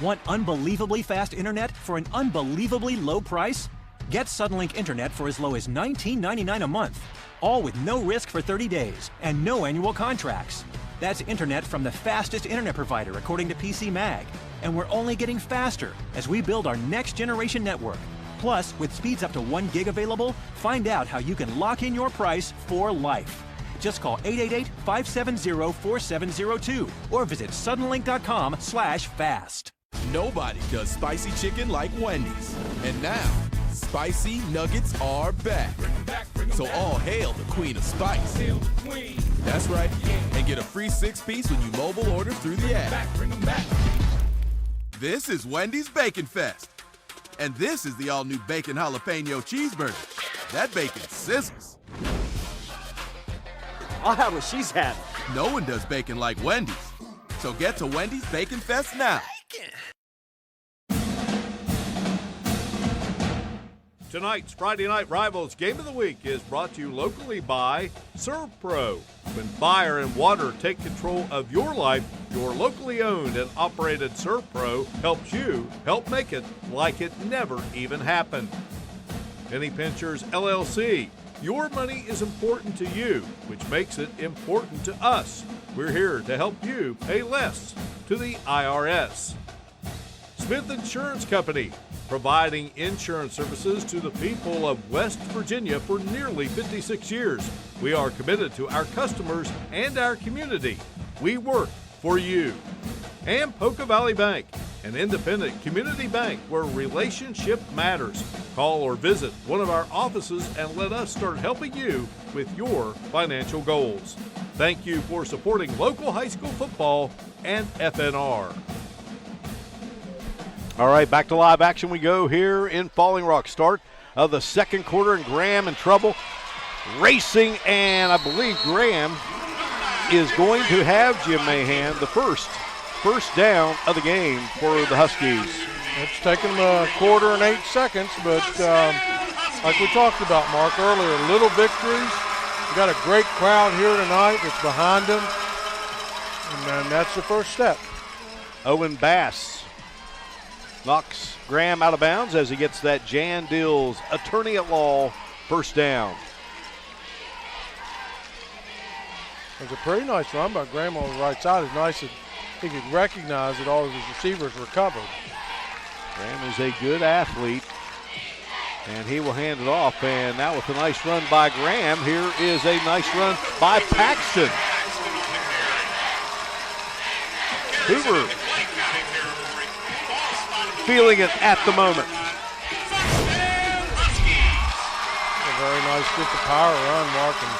Want unbelievably fast internet for an unbelievably low price? Get Suddenlink Internet for as low as $19.99 a month, all with no risk for 30 days and no annual contracts. That's internet from the fastest internet provider according to PC Mag, and we're only getting faster as we build our next generation network. Plus, with speeds up to 1 gig available, find out how you can lock in your price for life. Just call 888-570-4702 or visit suddenlink.com/fast. Nobody does spicy chicken like Wendy's. And now, spicy nuggets are back. So all hail the queen of spice. That's right. And get a free 6-piece when you mobile order through the app. This is Wendy's Bacon Fest. And this is the all-new Bacon Jalapeno Cheeseburger. That bacon sizzles. I'll have what she's having. No one does bacon like Wendy's. So get to Wendy's Bacon Fest now. Tonight's Friday Night Rivals Game of the Week is brought to you locally by ServPro. When fire and water take control of your life, your locally owned and operated ServPro helps you help make it like it never even happened. Penny Pinchers LLC. Your money is important to you, which makes it important to us. We're here to help you pay less to the IRS. Smith Insurance Company, providing insurance services to the people of West Virginia for nearly 56 years. We are committed to our customers and our community. We work for you. And Poca Valley Bank, an independent community bank where relationship matters. Call or visit one of our offices and let us start helping you with your financial goals. Thank you for supporting local high school football and FNR. All right, back to live action we go here in Falling Rock. Start of the second quarter, and Graham in trouble. Racing, and I believe Graham is going to have Jim Mahan the first down of the game for the Huskies. It's taken them a quarter and 8 seconds, but like we talked about, Mark, earlier, little victories. We got a great crowd here tonight that's behind them, and then that's the first step. Owen Bass knocks Graham out of bounds as he gets that Jan Dills attorney at law first down. It was a pretty nice run by Graham on the right side. It's nice that he could recognize that all of his receivers were covered. Graham is a good athlete, and he will hand it off. And now with a nice run by Graham, here is a nice run by Paxton. Hoover feeling it at the moment. A very nice, just a power run, Mark, and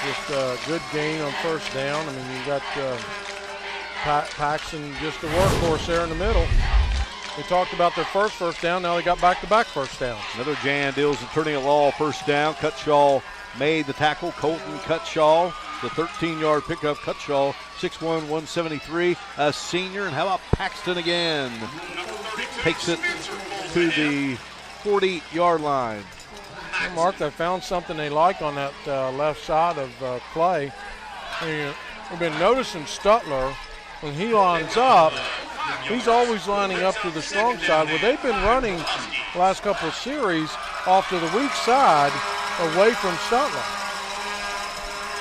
just a good gain on first down. I mean, you got Paxton just a workhorse there in the middle. We talked about their first down. Now they got back-to-back first downs. Another Jan Dills attorney at law first down. Cutshaw made the tackle. Colton Cutshaw, the 13-yard pickup. Cutshaw, 6'1", 173, a senior. And how about Paxton again? Takes it to the 40-yard line. Well, Mark, they found something they like on that left side of Clay. We've been noticing Stutler, when he lines up, he's always lining up to the strong side. Well, they've been running the last couple of series off to the weak side away from Stutler.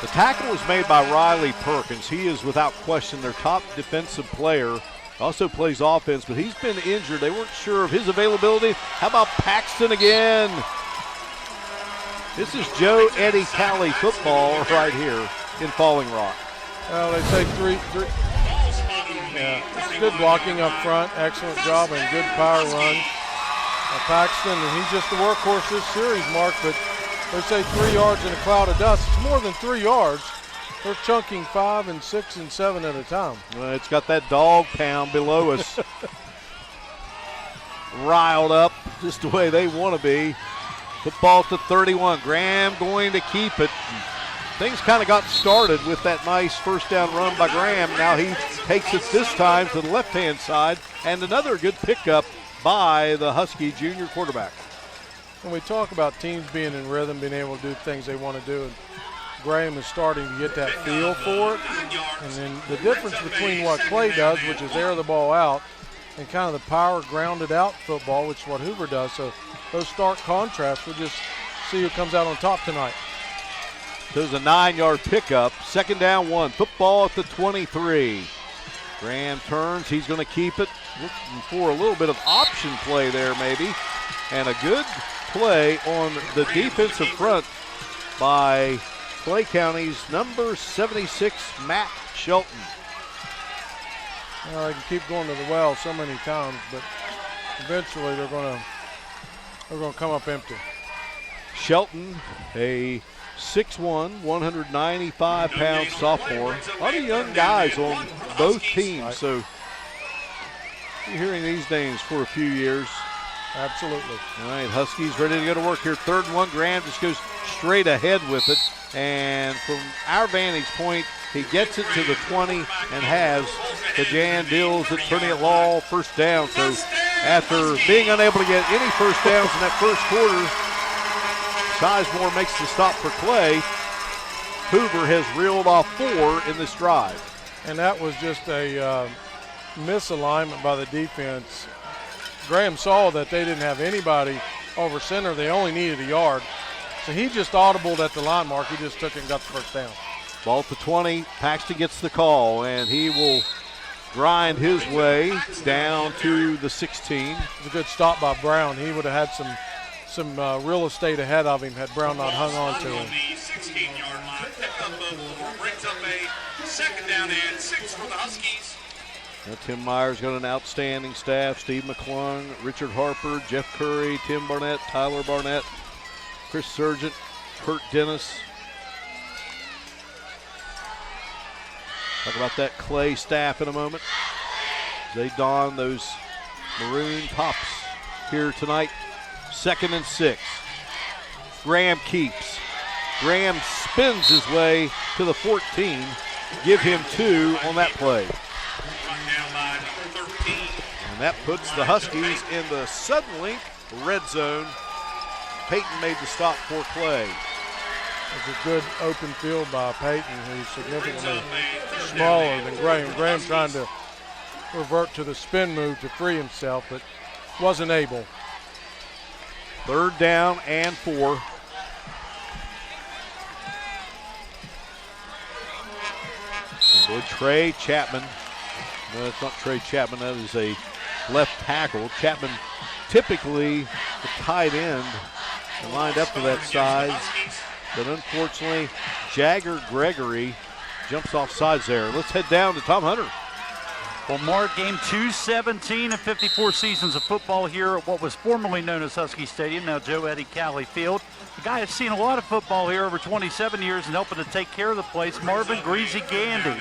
The tackle was made by Riley Perkins. He is without question their top defensive player. Also plays offense, but he's been injured. They weren't sure of his availability. How about Paxton again? This is Joe Eddie Cali football right here in Falling Rock. Well, they say three. Yeah, it's good blocking up front. Excellent job and good power run. Paxton, and he's just the workhorse this series, Mark, but they say 3 yards in a cloud of dust. It's more than 3 yards. They're chunking 5 and 6 and 7 at a time. Well, it's got that dog pound below us. Riled up just the way they want to be. Football to 31. Graham going to keep it. Things kind of got started with that nice first down run by Graham. Now he takes it this time to the left-hand side, and another good pickup by the Husky junior quarterback. When we talk about teams being in rhythm, being able to do things they want to do, and Graham is starting to get that feel for it. And then the difference between what Clay does, which is air the ball out, and kind of the power grounded out football, which is what Hoover does. So those stark contrasts, we'll just see who comes out on top tonight. There's a 9-yard pickup. Second down 1. Football at the 23. Graham turns. He's going to keep it. Looking for a little bit of option play there maybe. And a good play on the defensive front by Clay County's number 76, Matt Shelton. Well, they can keep going to the well so many times, but eventually they're going to come up empty. Shelton, a 6'1", 195-pound sophomore. A lot of young guys on both teams, right. So you're hearing these names for a few years. Absolutely. All right, Huskies ready to go to work here. 3rd and 1. Graham just goes straight ahead with it. And from our vantage point, he gets it to the 20 and has the Jan Dills at Trinity Law first down. So after being unable to get any first downs in that first quarter, Sizemore makes the stop for Clay. Hoover has reeled off 4 in this drive. And that was just a misalignment by the defense. Graham saw that they didn't have anybody over center. They only needed a yard. So he just audibled at the line mark. He just took it and got the first down. Ball at the 20. Paxton gets the call, and he will grind his way down to the 16. It was a good stop by Brown. He would have had some real estate ahead of him had Brown not hung on to him. The 16-yard line, pickup of 4, brings up a 2nd down and 6 for the Huskies. Now, Tim Myers got an outstanding staff. Steve McClung, Richard Harper, Jeff Curry, Tim Barnett, Tyler Barnett, Chris Sargent, Kurt Dennis. Talk about that Clay staff in a moment. They don those maroon tops here tonight. 2nd and 6. Graham keeps. Graham spins his way to the 14. Give him 2 on that play. And that puts the Huskies in the Suddenlink red zone. Peyton made the stop for Clay. It's a good open field by Peyton, who's significantly smaller than Graham. Graham trying to revert to the spin move to free himself, but wasn't able. 3rd down and 4. So Trey Chapman. No, that's not Trey Chapman. That is a left tackle. Chapman typically the tight end and lined up to that size. But unfortunately, Jagger Gregory jumps off sides there. Let's head down to Tom Hunter. Well, Mark, game 217 of 54 seasons of football here at what was formerly known as Husky Stadium, now Joe Eddie Cali Field. The guy has seen a lot of football here over 27 years and helping to take care of the place, Marvin Greasy Gandy.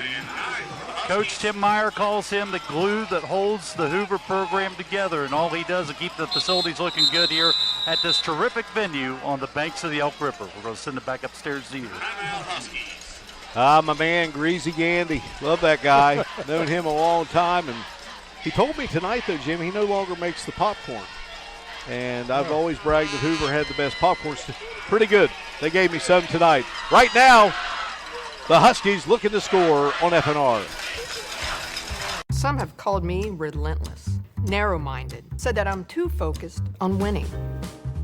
Coach Tim Meyer calls him the glue that holds the Hoover program together, and all he does is keep the facilities looking good here at this terrific venue on the banks of the Elk River. We're going to send it back upstairs to you. My man, Greasy Gandy. Love that guy. Known him a long time. And he told me tonight, though, Jim, he no longer makes the popcorn. And I've always bragged that Hoover had the best popcorn. Pretty good. They gave me some tonight. Right now, the Huskies looking to score on FNR. Some have called me relentless, narrow-minded, said that I'm too focused on winning.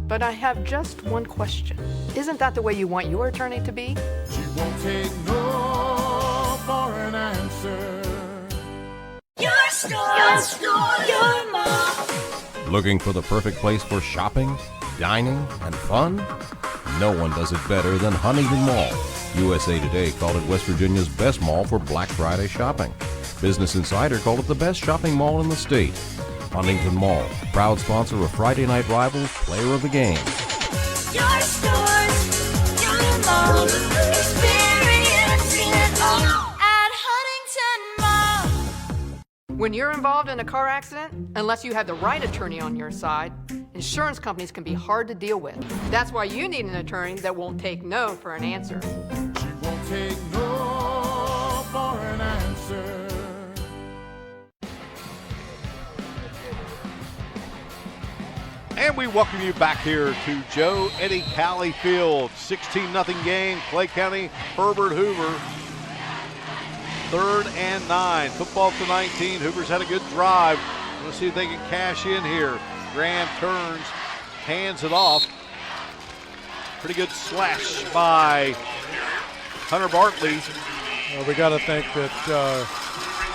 But I have just one question. Isn't that the way you want your attorney to be? She won't take no for an answer. Your store, your mall. Looking for the perfect place for shopping, dining, and fun? No one does it better than Huntington Mall. USA Today called it West Virginia's best mall for Black Friday shopping. Business Insider called it the best shopping mall in the state. Huntington Mall, proud sponsor of Friday Night Rivals Player of the Game. Your stores, your mall. Experiencing it all at Huntington Mall. When you're involved in a car accident, unless you have the right attorney on your side, insurance companies can be hard to deal with. That's why you need an attorney that won't take no for an answer. She won't take no for an answer. And we welcome you back here to Joe Eddie Cali Field. 16-0 game, Clay County, Herbert Hoover. 3rd and 9. Football to 19. Hoover's had a good drive. Let's see if they can cash in here. Graham turns, hands it off. Pretty good slash by Hunter Bartley. Well, we got to think that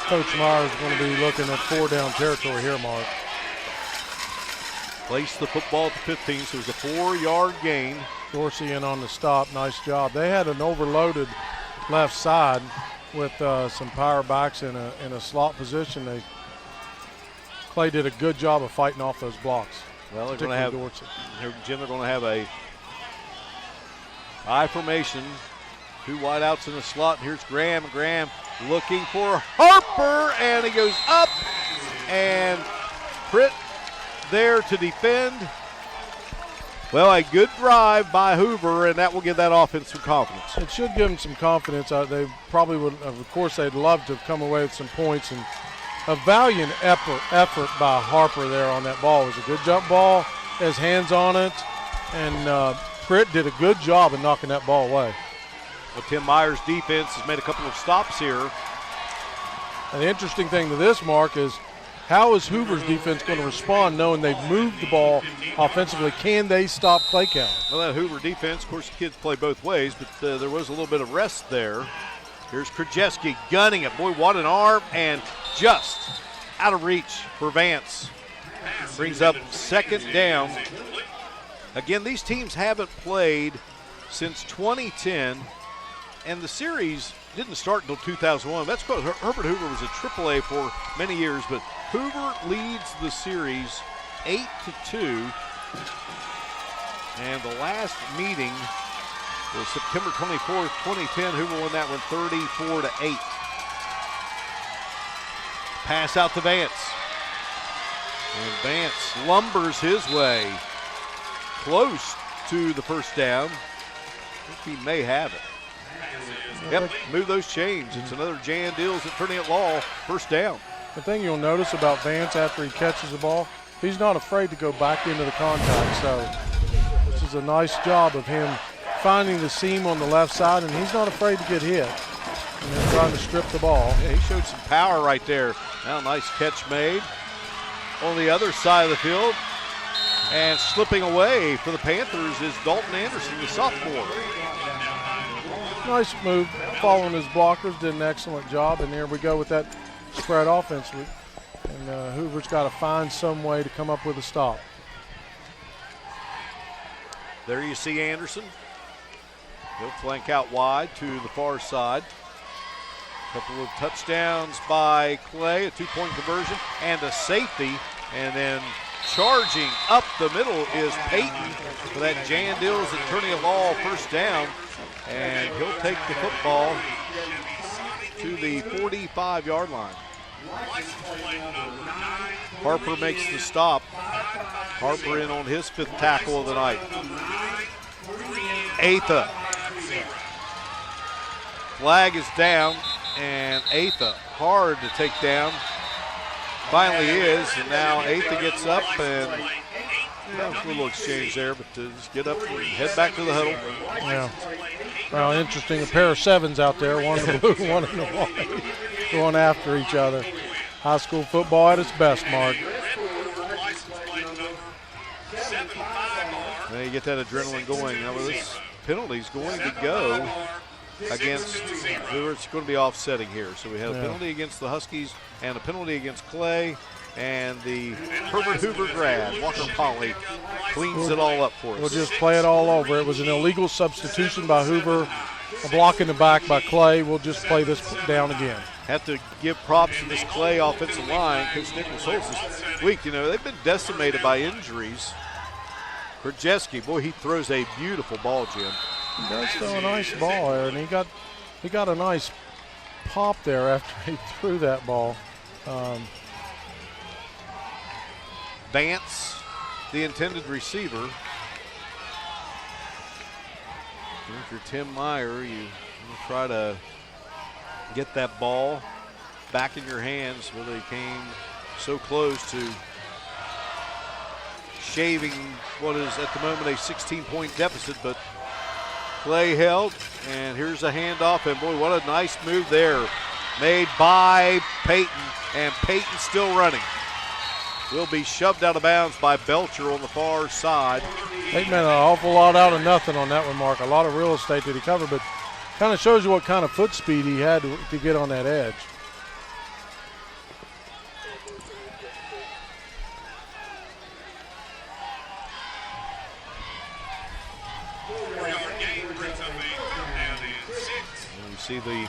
Coach Meyer is going to be looking at 4-down territory here, Mark. Placed the football at the 15, so it was a 4-yard gain. Dorsey in on the stop. Nice job. They had an overloaded left side with some power backs in a slot position. Clay did a good job of fighting off those blocks. Well, they're going to have Dorsey. Jim. They're going to have a I formation, 2 wideouts in the slot. Here's Graham. Graham looking for Harper, and he goes up, and Pritt there to defend. Well, a good drive by Hoover, and that will give that offense some confidence. It should give them some confidence. They probably would, of course, they'd love to come away with some points. And a valiant effort by Harper there on that ball. It was a good jump ball, has hands on it, and Pritt did a good job of knocking that ball away. Well, Tim Meyer's defense has made a couple of stops here. And the interesting thing to this, Mark, is how is Hoover's defense going to respond knowing they've moved the ball offensively? Can they stop Clay County? Well, that Hoover defense, of course, the kids play both ways, but there was a little bit of rest there. Here's Krajewski gunning it. Boy, what an arm, and just out of reach for Vance. Brings up 2nd down. Again, these teams haven't played since 2010, and the series didn't start until 2001. That's because Herbert Hoover was a AAA for many years, but Hoover leads the series 8-2. And the last meeting was September 24th, 2010. Hoover won that one 34-8. Pass out to Vance. And Vance lumbers his way close to the first down. I think he may have it. Yep, move those chains. It's another Jan Dills at Trinity Law, first down. The thing you'll notice about Vance after he catches the ball, he's not afraid to go back into the contact. So this is a nice job of him finding the seam on the left side, and he's not afraid to get hit and then trying to strip the ball. Yeah, he showed some power right there. Now nice catch made on the other side of the field. And slipping away for the Panthers is Dalton Anderson, the sophomore. Nice move, following his blockers, did an excellent job, and there we go with that spread offense. And Hoover's got to find some way to come up with a stop. There you see Anderson. He'll flank out wide to the far side. Couple of touchdowns by Clay, a 2-point conversion, and a safety. And then charging up the middle is Peyton for that Jan Dills at Trinity Law first down. And he'll take the football to the 45-yard line. Harper makes the stop. Harper in on his 5th tackle of the night. Atha. Flag is down, and Atha hard to take down. Finally is, and now Atha gets up and Yeah, a little exchange there, but just get up and head back to the huddle. Yeah. Well, interesting. A pair of 7s out there, one in the blue, one in the white, going after each other. High school football at its best, Mark. Now you get that adrenaline going. Now this penalty's going to go against Hoover. It's going to be offsetting here. So we have a penalty against the Huskies and a penalty against Clay. And the Herbert Hoover grad, Walker Polly, cleans it all up for us. We'll just play it all over. It was an illegal substitution by Hoover, a block in the back by Clay. We'll just play this down again. Have to give props to this Clay offensive line. Coach Nichols holds this week. You know, they've been decimated by injuries. Krajewski, boy, he throws a beautiful ball, Jim. He does throw a nice ball there, and he got a nice pop there after he threw that ball. Vance, the intended receiver. If you're Tim Meyer, you try to get that ball back in your hands where they came so close to shaving what is at the moment a 16-point deficit, but Clay held, and here's a handoff, and boy, what a nice move there made by Peyton, and Peyton still running. Will be shoved out of bounds by Belcher on the far side. They made an awful lot out of nothing on that one, Mark. A lot of real estate did he cover, but kind of shows you what kind of foot speed he had to get on that edge. And you see the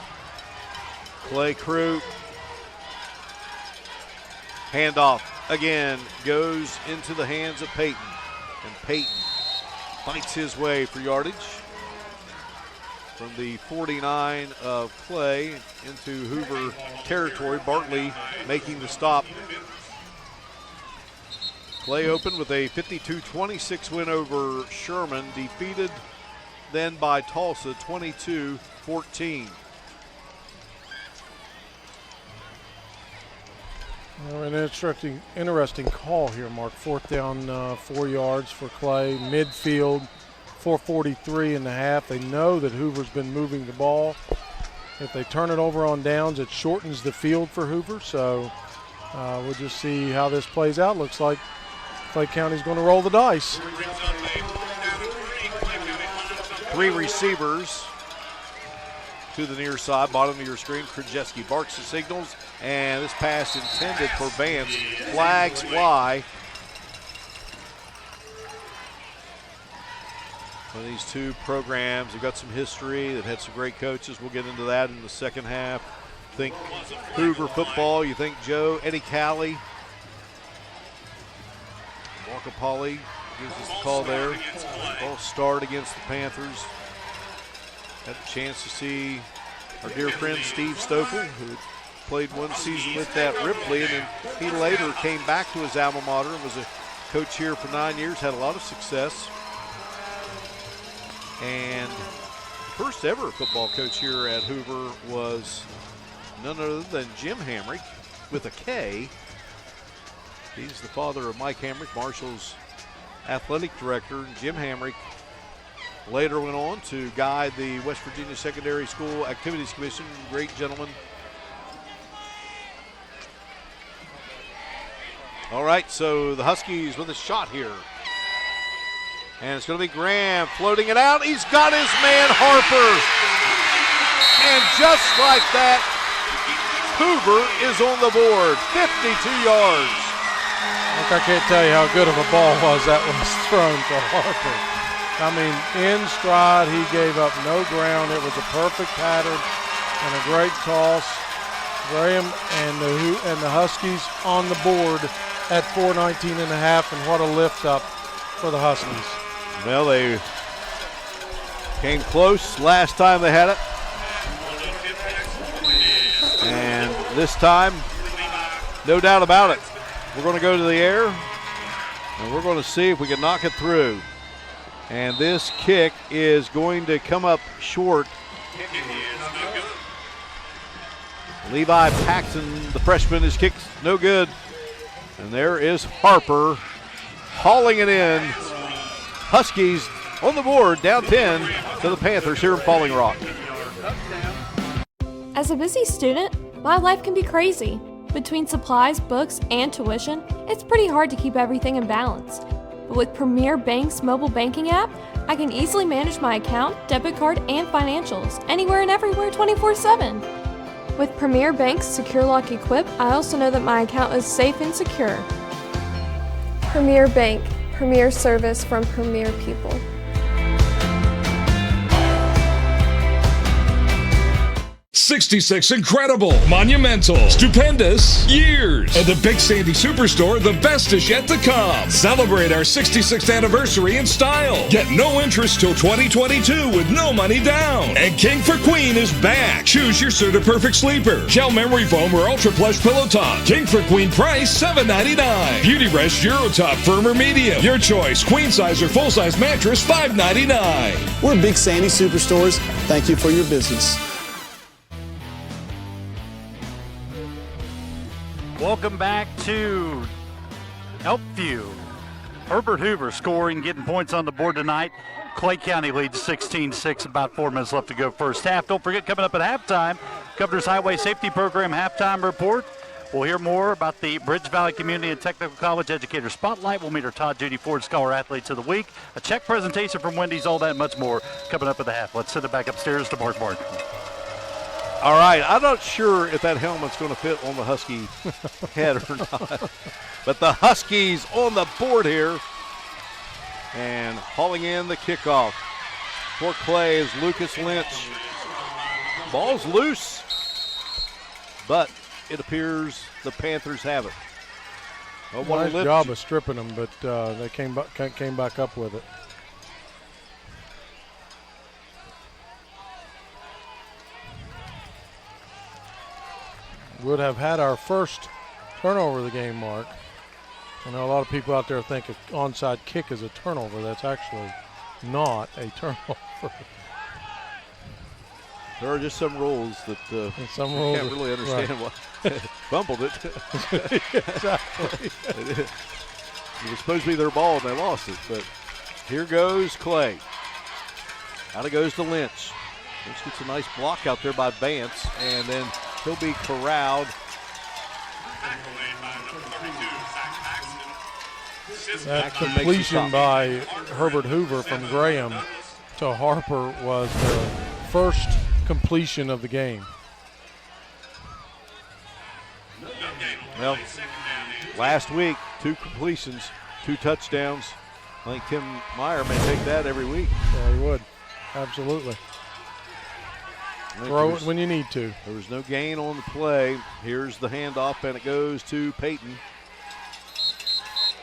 Clay crew. Handoff again goes into the hands of Peyton, and Peyton fights his way for yardage from the 49 of Clay into Hoover territory. Bartley making the stop. Clay opened with a 52-26 win over Sherman, defeated then by Tulsa 22-14. An interesting call here, Mark. 4th down, 4 yards for Clay. Midfield, 4:43 in the half. They know that Hoover's been moving the ball. If they turn it over on downs, it shortens the field for Hoover. So we'll just see how this plays out. Looks like Clay County's going to roll the dice. 3 receivers to the near side, bottom of your screen. Krajewski barks the signals, and this pass intended for Vance. Flags fly. Well, these two programs have got some history. They've had some great coaches. We'll get into that in the second half. Think Hoover football. You think Joe, Eddie Calley. Walker Polly gives us the call there. Ball start against the Panthers. Had a chance to see our dear friend Steve Stoffel, who played one season with at Ripley, and then he later came back to his alma mater and was a coach here for 9 years, had a lot of success. And first ever football coach here at Hoover was none other than Jim Hamrick with a K. He's the father of Mike Hamrick, Marshall's athletic director. Jim Hamrick later went on to guide the West Virginia Secondary School Activities Commission. Great gentleman. All right, so the Huskies with a shot here. And it's going to be Graham floating it out. He's got his man Harper. And just like that, Hoover is on the board, 52 yards. Look, I can't tell you how good of a ball that was thrown to Harper. I mean, in stride, he gave up no ground. It was a perfect pattern and a great toss. Graham and the Huskies on the board at 4:19 and a half, and what a lift up for the Huskies. Well, they came close last time they had it. And this time, no doubt about it, we're going to go to the air, and we're going to see if we can knock it through. And this kick is going to come up short. Levi Paxton, the freshman, his kick's no good. And there is Harper hauling it in. Huskies on the board, down 10 to the Panthers here in Falling Rock. As a busy student, my life can be crazy. Between supplies, books, and tuition, it's pretty hard to keep everything in balance. But with Premier Bank's mobile banking app, I can easily manage my account, debit card, and financials anywhere and everywhere 24/7. With Premier Bank's Secure Lock Equip, I also know that my account is safe and secure. Premier Bank, premier service from premier people. 66 incredible, monumental, stupendous years. At the Big Sandy Superstore, the best is yet to come. Celebrate our 66th anniversary in style. Get no interest till 2022 with no money down. And King for Queen is back. Choose your Serta Perfect Sleeper, gel memory foam or ultra plush pillow top. King for Queen price $7.99. Beauty Rest Euro Top firm or medium. Your choice, queen size or full size mattress $5.99. We're Big Sandy Superstores. Thank you for your business. Welcome back to Elkview. Herbert Hoover scoring, getting points on the board tonight. Clay County leads 16-6, about 4 minutes left to go first half. Don't forget, coming up at halftime, Governor's Highway Safety Program halftime report. We'll hear more about the Bridge Valley Community and Technical College Educator Spotlight. We'll meet our Todd Judy Ford Scholar Athletes of the Week, a check presentation from Wendy's, all that and much more coming up at the half. Let's send it back upstairs to Mark Martin. All right, I'm not sure if that helmet's going to fit on the Husky head or not. But the Huskies on the board here and hauling in the kickoff. For Clay is Lucas Lynch. Ball's loose, but it appears the Panthers have it. Nice job of stripping them, but they came back up with it. Would have had our first turnover of the game, Mark. I know a lot of people out there think an onside kick is a turnover. That's actually not a turnover. There are just some rules that some rules can't really understand. Right. What fumbled it. Exactly. It was supposed to be their ball and they lost it. But here goes Clay. Out it goes to Lynch. Lynch gets a nice block out there by Vance, and then he'll be corralled. That completion by Herbert Hoover from Graham to Harper was the first completion of the game. Well, last week, 2 completions, 2 touchdowns. I think Tim Meyer may take that every week. Yeah, he would. Absolutely. Throw it when you need to. There was no gain on the play. Here's the handoff, and it goes to Peyton.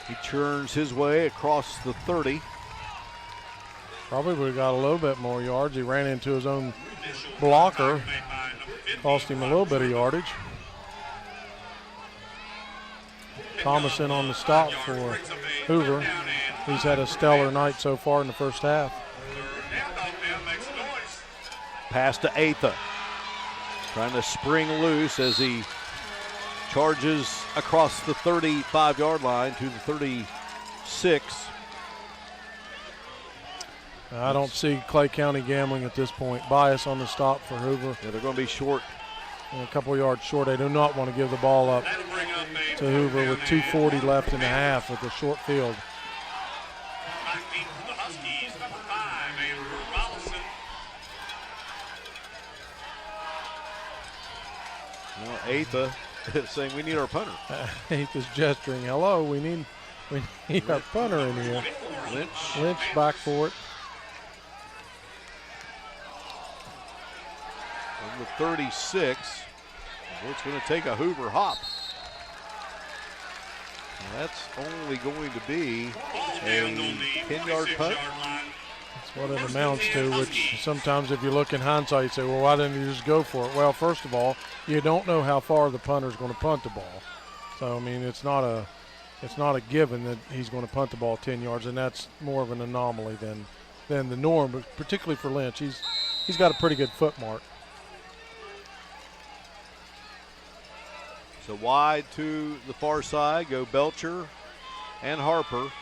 He churns his way across the 30. Probably would have got a little bit more yards. He ran into his own blocker. Cost him a little bit of yardage. Thomason on the stop for Hoover. He's had a stellar night so far in the first half. Pass to Atha. Trying to spring loose as he charges across the 35-yard line to the 36. I don't see Clay County gambling at this point. Bias on the stop for Hoover. Yeah, they're going to be short. And a couple yards short. They do not want to give the ball up to Hoover with 2:40 left in the half with the short field. Well, Atha saying we need our punter. Atha's gesturing. Hello, we need our punter in here. Lynch back for it. On the 36. It's going to take a Hoover hop. And that's only going to be a 10-yard punt. That's what it amounts to, which sometimes if you look in hindsight, you say, well, why didn't you just go for it? Well, first of all, you don't know how far the punter's going to punt the ball. So, I mean, it's not a given that he's going to punt the ball 10 yards, and that's more of an anomaly than the norm, but particularly for Lynch. He's got a pretty good foot mark. So wide to the far side go Belcher and Harper.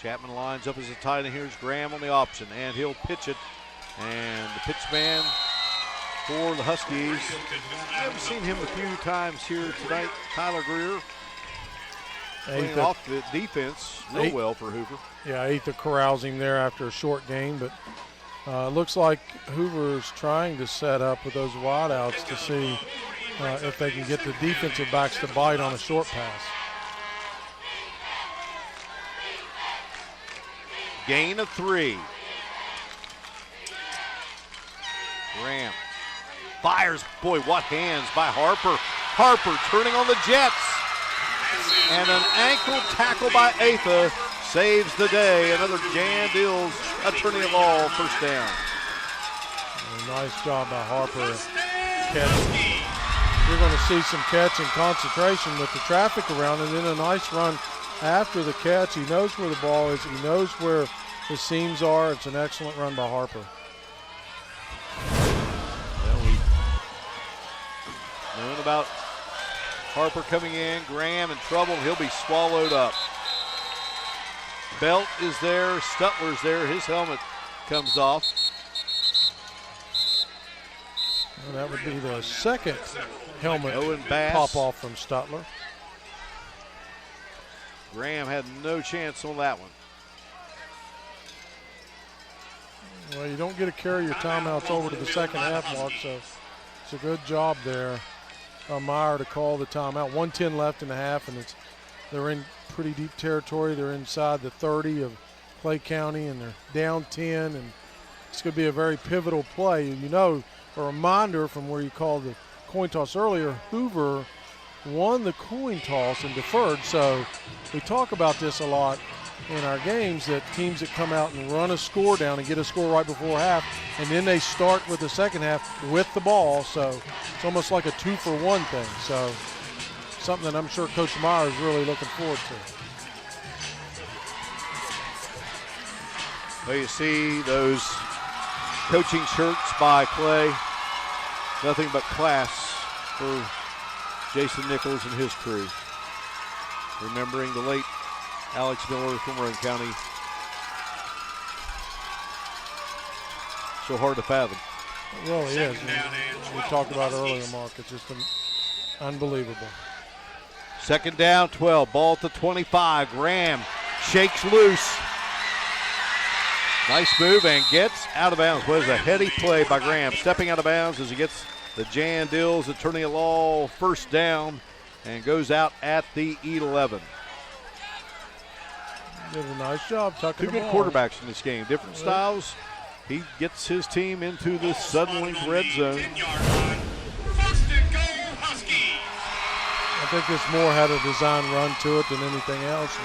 Chapman lines up as a tight end. Here's Graham on the option, and he'll pitch it. And the pitch man for the Huskies. I haven't seen him a few times here tonight. Tyler Greer playing off the defense real well for Hoover. Yeah, Ether corrals him there after a short game, but looks like Hoover's trying to set up with those wideouts to see if they can get the defensive backs to bite on a short pass. Gain of 3. Graham fires. Boy, what hands by Harper. Harper turning on the Jets. And an ankle tackle by Atha saves the day. Another Jan Dills attorney at law first down. Nice job by Harper catching. You're going to see some catch and concentration with the traffic around, and then a nice run after the catch. He knows where the ball is. He knows where the seams are. It's an excellent run by Harper. Knowing about Harper coming in, Graham in trouble, he'll be swallowed up. Belt is there, Stutler's there, his helmet comes off. Well, that would be the second helmet pop off from Stutler. Graham had no chance on that one. Well, you don't get to carry your timeouts over to the second half, Mark, so it's a good job there. Meyer to call the timeout. 1:10 left in the half, and they're in pretty deep territory. They're inside the 30 of Clay County, and they're down 10, and it's going to be a very pivotal play. You know, a reminder from where you called the coin toss earlier, Hoover won the coin toss and deferred, so we talk about this a lot in our games, that teams that come out and run a score down and get a score right before half, and then they start with the second half with the ball, so it's almost like a 2-for-1 thing. So something that I'm sure Coach Meyer is really looking forward to. Well, you see those coaching shirts by Clay. Nothing but class for Jason Nichols and his crew. Remembering the late Alex Miller from Roane County. So hard to fathom. It really is. We talked about earlier, Mark. It's just unbelievable. Second down, 12. Ball at the 25. Graham shakes loose. Nice move and gets out of bounds. What is a heady play by Graham. Stepping out of bounds as he gets the Jan Dills attorney at law first down and goes out at the 11. Did a nice job tucking Two good quarterbacks in this game. Different styles. He gets his team into the Suddenlink red zone. I think this more had a design run to it than anything else.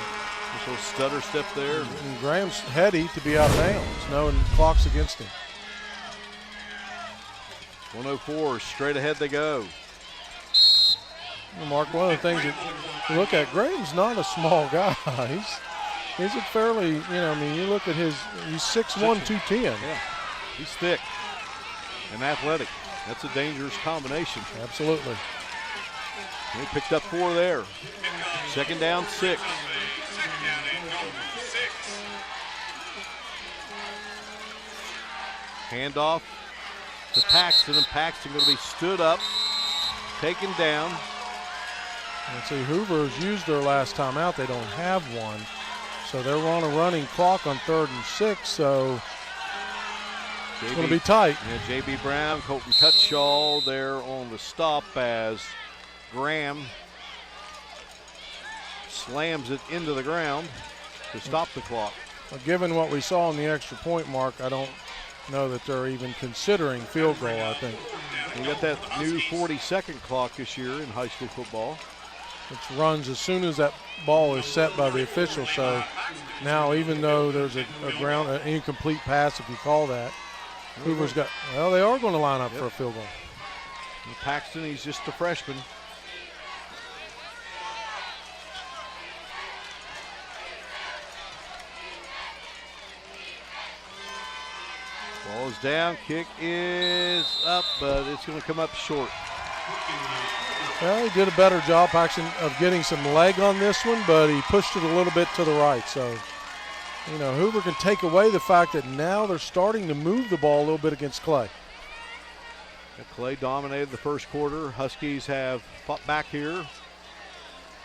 Just a little stutter step there. And Graham's heady to be out of bounds, knowing the clock's against him. 104, straight ahead they go. Well, Mark, one of the things that you look at, Graham's not a small guy. He's a fairly, you look at he's 6'1", 210. Yeah, he's thick and athletic. That's a dangerous combination. Absolutely. He picked up 4 there. Second down, 6. Handoff to Paxton, and Paxton going to be stood up, taken down. And see, Hoover's used their last time out. They don't have one. So they're on a running clock on 3rd and 6, so it's going to be tight. Yeah, J.B. Brown, Colton Cutshaw there on the stop as Graham slams it into the ground to stop the clock. Well, given what we saw in the extra point, Mark, I don't know that they're even considering field goal, I think. We got that new 40-second clock this year in high school football. Which runs as soon as that ball is set by the official. So now, even though there's an incomplete pass, if you call that, Hoover's got, well, they are going to line up for a field goal. And Paxton, he's just a freshman. Ball is down, kick is up, but it's going to come up short. Well, he did a better job, Paxton, of getting some leg on this one, but he pushed it a little bit to the right. So you know, Hoover can take away the fact that now they're starting to move the ball a little bit against Clay. Clay dominated the first quarter. Huskies have fought back here.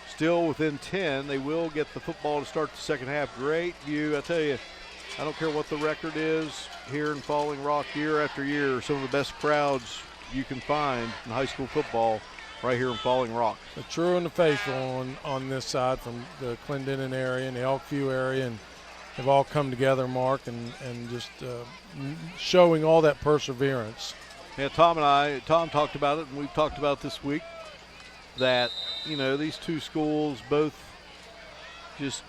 Still within 10. They will get the football to start the second half. Great view. I tell you, I don't care what the record is here in Falling Rock year after year. Some of the best crowds you can find in high school football right here in Falling Rock. The true and the faithful on this side from the Clendenin area and the Elkview area, and have all come together, Mark, and just showing all that perseverance. Yeah, Tom talked about it, and we've talked about it this week, that, you know, these two schools both just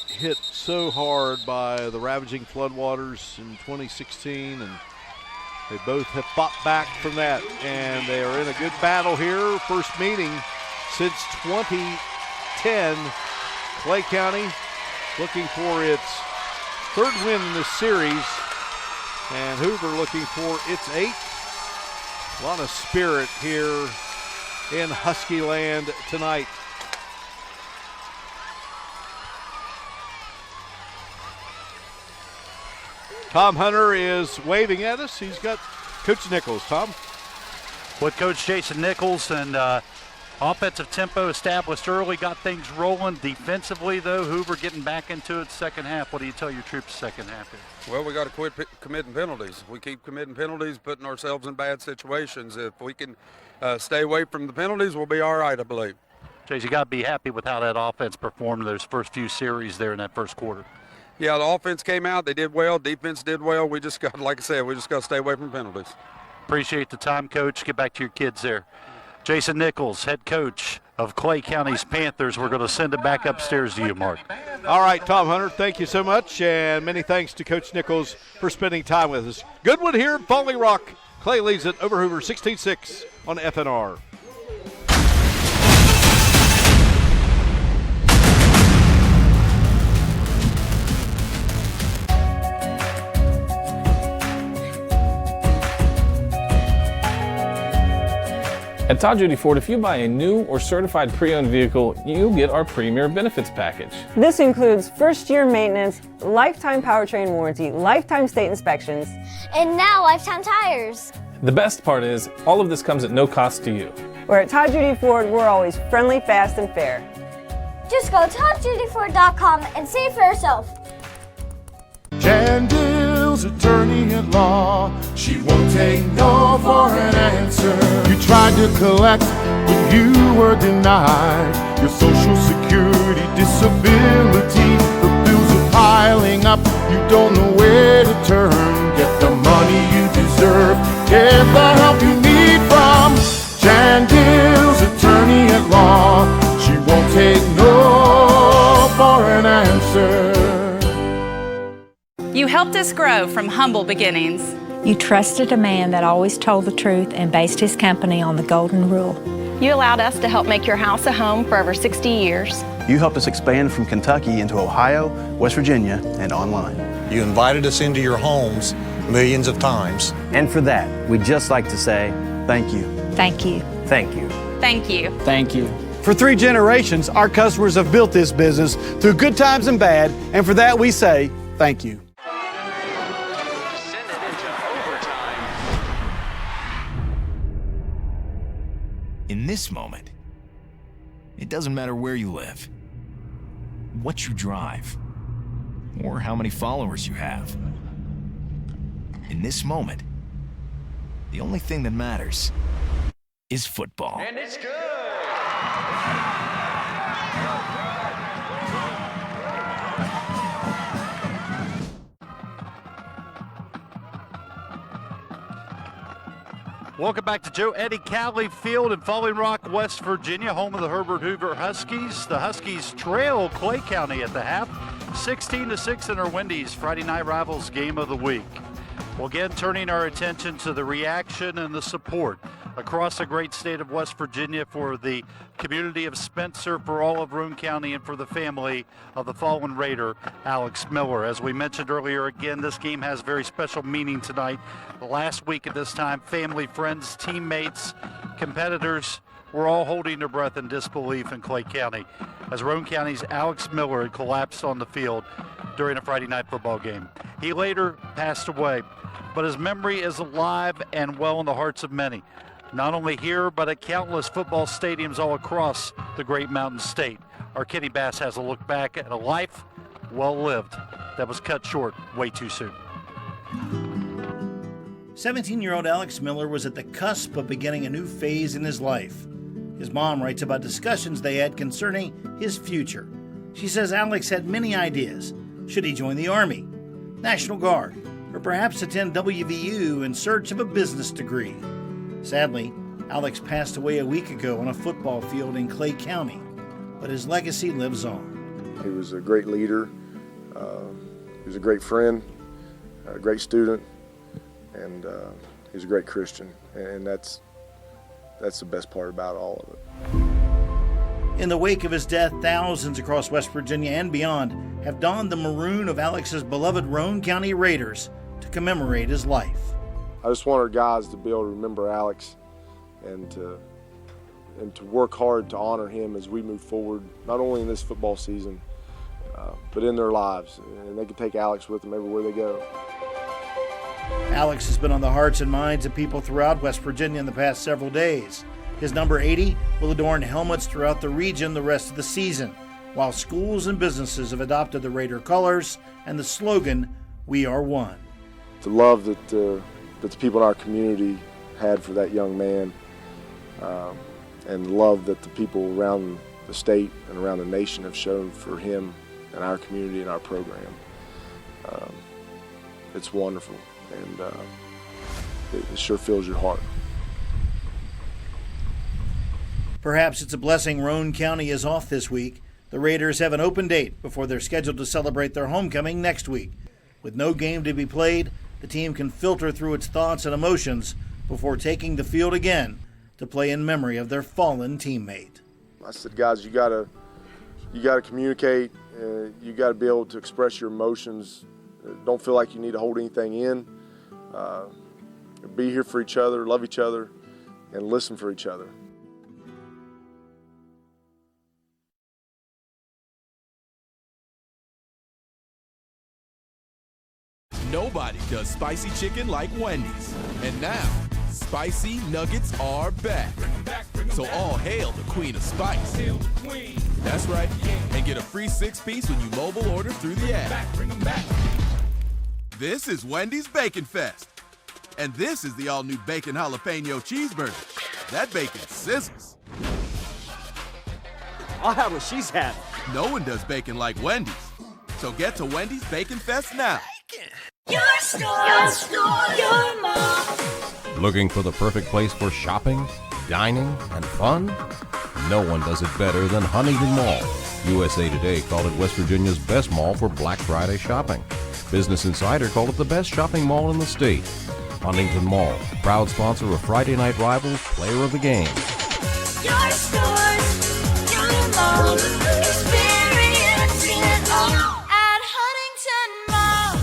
hit so hard by the ravaging floodwaters in 2016, and they both have fought back from that, and they are in a good battle here. First meeting since 2010. Clay County looking for its third win in this series, and Hoover looking for its 8th. A lot of spirit here in Husky land tonight. Tom Hunter is waving at us. He's got Coach Nichols. Tom? With Coach Jason Nichols, and offensive tempo established early, got things rolling. Defensively, though, Hoover getting back into it second half. What do you tell your troops second half here? Well, we got to quit committing penalties. We keep committing penalties, putting ourselves in bad situations. If we can stay away from the penalties, we'll be all right, I believe. Chase, you got to be happy with how that offense performed those first few series there in that first quarter. Yeah, the offense came out. They did well. Defense did well. We just got, like I said, we just got to stay away from penalties. Appreciate the time, Coach. Get back to your kids there. Jason Nichols, head coach of Clay County's Panthers. We're going to send it back upstairs to you, Mark. All right, Tom Hunter, thank you so much, and many thanks to Coach Nichols for spending time with us. Good one here in Falling Rock. Clay leads it over Hoover 16-6 on FNR. At Todd Judy Ford, if you buy a new or certified pre-owned vehicle, you get our premier benefits package. This includes first-year maintenance, lifetime powertrain warranty, lifetime state inspections, and now lifetime tires. The best part is, all of this comes at no cost to you. Where at Todd Judy Ford, we're always friendly, fast, and fair. Just go to ToddJudyFord.com and see it for yourself. Jan Dill's attorney at law. She won't take no for an answer. You tried to collect, but you were denied your Social Security disability. The bills are piling up, you don't know where to turn. Get the money you deserve, get the help you need from Jan Dill's attorney at law. She won't take no for an answer. You helped us grow from humble beginnings. You trusted a man that always told the truth and based his company on the golden rule. You allowed us to help make your house a home for over 60 years. You helped us expand from Kentucky into Ohio, West Virginia, and online. You invited us into your homes millions of times. And for that, we'd just like to say thank you. Thank you. Thank you. Thank you. Thank you. For 3 generations, our customers have built this business through good times and bad, and for that we say thank you. In this moment, it doesn't matter where you live, what you drive, or how many followers you have. In this moment, the only thing that matters is football. And it's good. Welcome back to Joe Eddie Cowley Field in Falling Rock, West Virginia, home of the Herbert Hoover Huskies. The Huskies trail Clay County at the half, 16-6 in our Wendy's Friday Night Rivals game of the week. Well, again, turning our attention to the reaction and the support across the great state of West Virginia for the community of Spencer, for all of Roane County, and for the family of the fallen Raider, Alex Miller. As we mentioned earlier, again, this game has very special meaning tonight. Last week at this time, family, friends, teammates, competitors were all holding their breath in disbelief in Clay County as Roane County's Alex Miller had collapsed on the field. during a Friday night football game. He later passed away, but his memory is alive and well in the hearts of many, not only here, but at countless football stadiums all across the Great Mountain State. Our Kenny Bass has a look back at a life well lived that was cut short way too soon. 17-year-old Alex Miller was at the cusp of beginning a new phase in his life. His mom writes about discussions they had concerning his future. She says Alex had many ideas. Should he join the Army, National Guard, or perhaps attend WVU in search of a business degree? Sadly, Alex passed away a week ago on a football field in Clay County, but his legacy lives on. He was a great leader. He was a great friend, a great student, and he was a great Christian, and that's the best part about all of it. In the wake of his death, thousands across West Virginia and beyond have donned the maroon of Alex's beloved Roane County Raiders to commemorate his life. I just want our guys to be able to remember Alex and to work hard to honor him as we move forward, not only in this football season, but in their lives. And they can take Alex with them everywhere they go. Alex has been on the hearts and minds of people throughout West Virginia in the past several days. His number 80 will adorn helmets throughout the region the rest of the season, while schools and businesses have adopted the Raider colors and the slogan, "We are one." The love that the people in our community had for that young man, and the love that the people around the state and around the nation have shown for him and our community and our program. It's wonderful, and it sure fills your heart. Perhaps it's a blessing Roane County is off this week. The Raiders have an open date before they're scheduled to celebrate their homecoming next week. With no game to be played, the team can filter through its thoughts and emotions before taking the field again to play in memory of their fallen teammate. I said, guys, you gotta communicate. You gotta be able to express your emotions. Don't feel like you need to hold anything in. Be here for each other, love each other, and listen for each other. Nobody does spicy chicken like Wendy's. And now, spicy nuggets are back. So all hail the Queen of Spice. That's right. And get a free 6-piece when you mobile order through the app. This is Wendy's Bacon Fest. And this is the all-new Bacon Jalapeno Cheeseburger. That bacon sizzles. I'll have what she's having. No one does bacon like Wendy's. So get to Wendy's Bacon Fest now. Your store, your mall. Looking for the perfect place for shopping, dining, and fun? No one does it better than Huntington Mall. USA Today called it West Virginia's best mall for Black Friday shopping. Business Insider called it the best shopping mall in the state. Huntington Mall, proud sponsor of Friday Night Rivals Player of the Game. Your stores, your mall. Experiencing it all at Huntington Mall.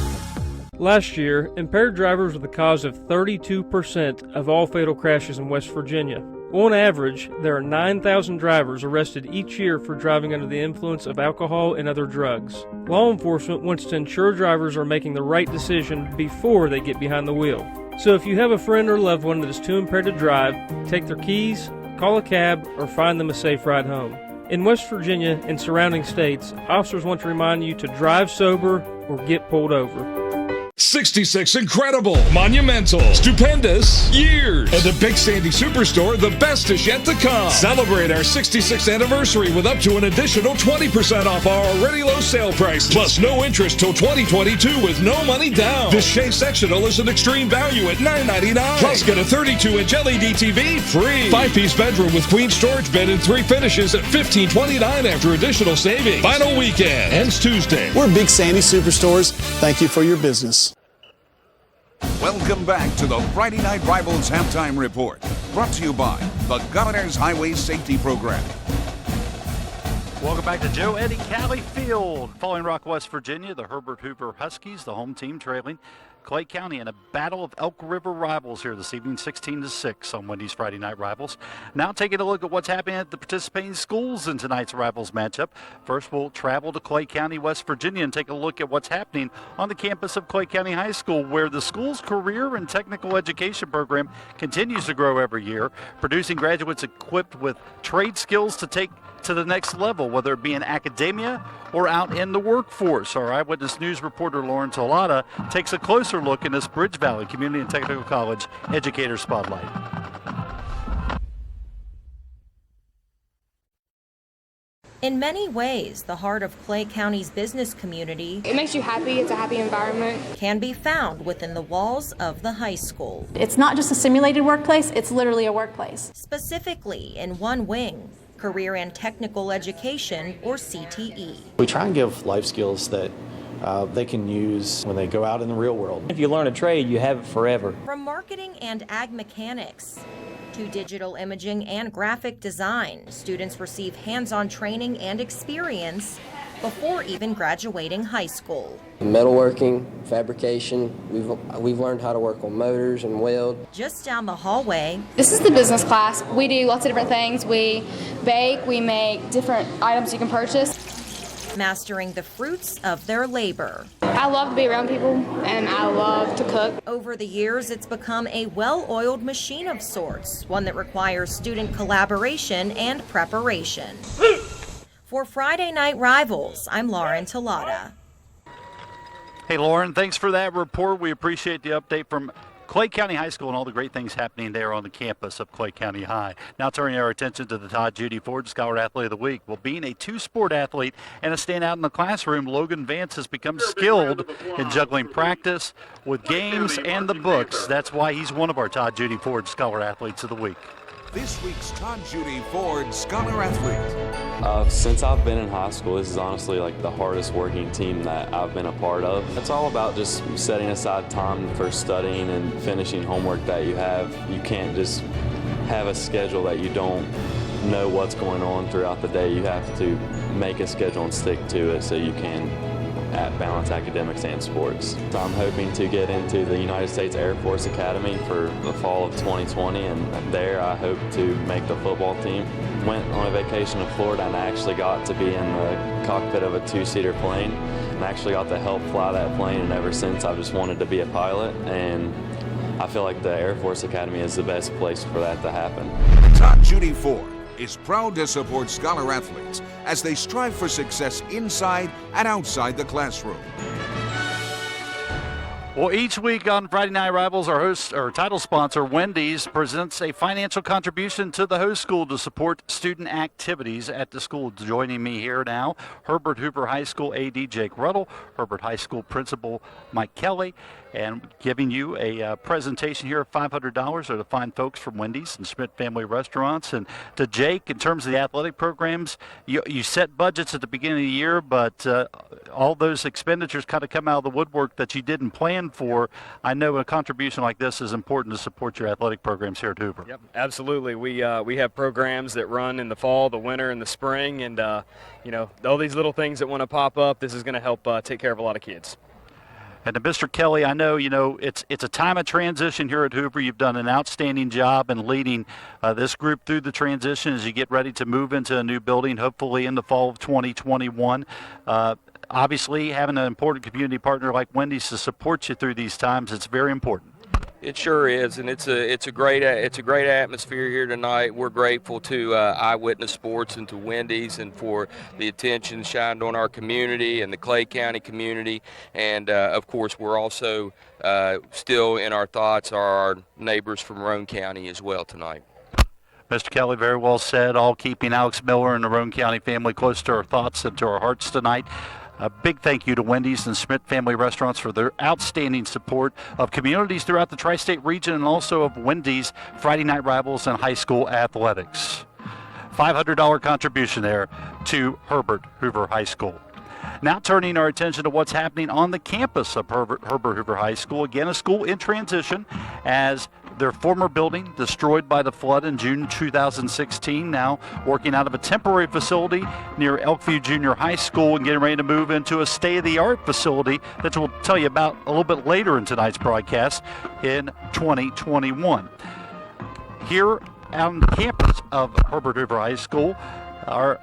Last year, impaired drivers were the cause of 32% of all fatal crashes in West Virginia. On average, there are 9,000 drivers arrested each year for driving under the influence of alcohol and other drugs. Law enforcement wants to ensure drivers are making the right decision before they get behind the wheel. So if you have a friend or loved one that is too impaired to drive, take their keys, call a cab, or find them a safe ride home. In West Virginia and surrounding states, officers want to remind you to drive sober or get pulled over. 66 incredible, monumental, stupendous years. At the Big Sandy Superstore, the best is yet to come. Celebrate our 66th anniversary with up to an additional 20% off our already low sale prices. Plus no interest till 2022 with no money down. This Shea sectional is an extreme value at $9.99. Plus get a 32-inch LED TV free. 5-piece bedroom with queen storage bed and 3 finishes at $15.29 after additional savings. Final weekend ends Tuesday. We're Big Sandy Superstores. Thank you for your business. Welcome back to the Friday Night Rivals Halftime Report, brought to you by the Governor's Highway Safety Program. Welcome back to Joe Eddie Cali Field, Falling Rock, West Virginia. The Herbert Hoover Huskies, the home team, trailing Clay County in a battle of Elk River rivals here this evening, 16-6 on Wendy's Friday Night Rivals. Now taking a look at what's happening at the participating schools in tonight's Rivals matchup. First, we'll travel to Clay County, West Virginia, and take a look at what's happening on the campus of Clay County High School, where the school's career and technical education program continues to grow every year, producing graduates equipped with trade skills to take to the next level, whether it be in academia or out in the workforce. Our Eyewitness News reporter Lauren Tolada takes a closer look in this Bridge Valley Community and Technical College Educator Spotlight. In many ways, the heart of Clay County's business community, it makes you happy, it's a happy environment, can be found within the walls of the high school. It's not just a simulated workplace, it's literally a workplace. Specifically in one wing, Career and Technical Education, or CTE. We try and give life skills that they can use when they go out in the real world. If you learn a trade, you have it forever. From marketing and ag mechanics to digital imaging and graphic design, students receive hands-on training and experience before even graduating high school. Metalworking, fabrication, we've learned how to work on motors and weld. Just down the hallway, this is the business class. We do lots of different things. We bake, we make different items you can purchase. Mastering the fruits of their labor. I love to be around people and I love to cook. Over the years, it's become a well-oiled machine of sorts, one that requires student collaboration and preparation. For Friday Night Rivals, I'm Lauren Tolada. Hey, Lauren, thanks for that report. We appreciate the update from Clay County High School and all the great things happening there on the campus of Clay County High. Now turning our attention to the Todd Judy Ford Scholar Athlete of the Week. Well, being a two-sport athlete and a standout in the classroom, Logan Vance has become skilled in juggling practice with games and the books. That's why he's one of our Todd Judy Ford Scholar Athletes of the Week. This week's Todd Judy Ford Scholar Athlete. Since I've been in high school, this is honestly like the hardest working team that I've been a part of. It's all about just setting aside time for studying and finishing homework that you have. You can't just have a schedule that you don't know what's going on throughout the day. You have to make a schedule and stick to it so you can balance academics and sports. So I'm hoping to get into the United States Air Force Academy for the fall of 2020, and there I hope to make the football team. Went on a vacation to Florida and I actually got to be in the cockpit of a two-seater plane and actually got to help fly that plane, and ever since I've just wanted to be a pilot, and I feel like the Air Force Academy is the best place for that to happen. Todd Judy Ford is proud to support scholar athletes as they strive for success inside and outside the classroom. Well, each week on Friday Night Rivals, our host or title sponsor, Wendy's, presents a financial contribution to the host school to support student activities at the school. Joining me here now, Herbert Hoover High School AD Jake Ruddle, Herbert High School Principal Mike Kelly, and giving you a presentation here of $500 to the fine folks from Wendy's and Schmidt Family Restaurants. And to Jake, in terms of the athletic programs, you set budgets at the beginning of the year, but all those expenditures kind of come out of the woodwork that you didn't plan for. I know a contribution like this is important to support your athletic programs here at Hoover. Yep, absolutely. We have programs that run in the fall, the winter, and the spring, and all these little things that want to pop up, this is going to help take care of a lot of kids. And to Mr. Kelly, I know, it's a time of transition here at Hoover. You've done an outstanding job in leading this group through the transition as you get ready to move into a new building, hopefully in the fall of 2021. Obviously, having an important community partner like Wendy's to support you through these times, it's very important. It sure is, and it's a great atmosphere here tonight. We're grateful to Eyewitness Sports and to Wendy's and for the attention shined on our community and the Clay County community. And of course, we're also still in our thoughts are our neighbors from Roane County as well tonight. Mr. Kelly, very well said. All keeping Alex Miller and the Roane County family close to our thoughts and to our hearts tonight. A big thank you to Wendy's and Schmidt Family Restaurants for their outstanding support of communities throughout the tri-state region and also of Wendy's Friday Night Rivals and high school athletics. $500 contribution there to Herbert Hoover High School. Now turning our attention to what's happening on the campus of Herbert Hoover High School. Again, a school in transition as Their former building destroyed by the flood in June 2016, now working out of a temporary facility near Elkview Junior High School and getting ready to move into a state-of-the-art facility that we'll tell you about a little bit later in tonight's broadcast in 2021. Here on the campus of Herbert Hoover High School are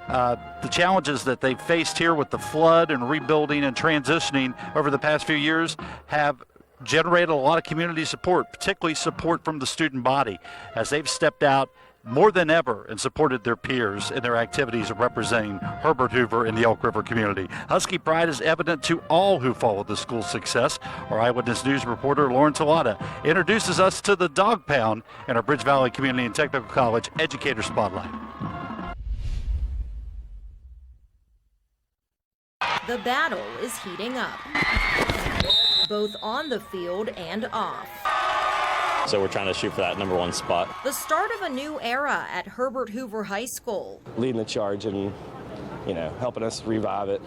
the challenges that they've faced here with the flood and rebuilding and transitioning over the past few years have generated a lot of community support, particularly support from the student body, as they've stepped out more than ever and supported their peers in their activities of representing Herbert Hoover in the Elk River community. Husky pride is evident to all who follow the school's success. Our Eyewitness News reporter, Lauren Tallada, introduces us to the Dog Pound in our Bridge Valley Community and Technical College Educator Spotlight. The battle is heating up, both on the field and off. So we're trying to shoot for that number one spot. The start of a new era at Herbert Hoover High School. Leading the charge and, helping us revive it.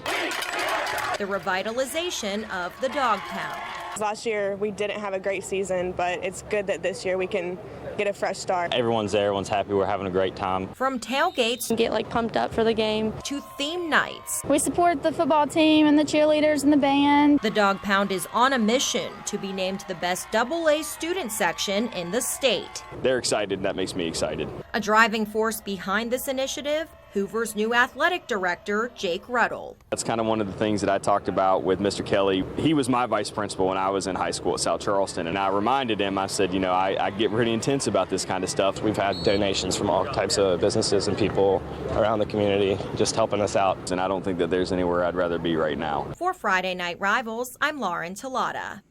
The revitalization of the Dog Pound. Last year we didn't have a great season, but it's good that this year we can get a fresh start. Everyone's there, everyone's happy, we're having a great time. From tailgates and get pumped up for the game to theme nights. We support the football team and the cheerleaders and the band. The Dog Pound is on a mission to be named the best AA student section in the state. They're excited, and that makes me excited. A driving force behind this initiative, Hoover's new athletic director, Jake Ruddle. That's kind of one of the things that I talked about with Mr. Kelly. He was my vice principal when I was in high school at South Charleston, and I reminded him, I said, I get pretty intense about this kind of stuff. We've had donations from all types of businesses and people around the community just helping us out. And I don't think that there's anywhere I'd rather be right now. For Friday Night Rivals, I'm Lauren Tallada.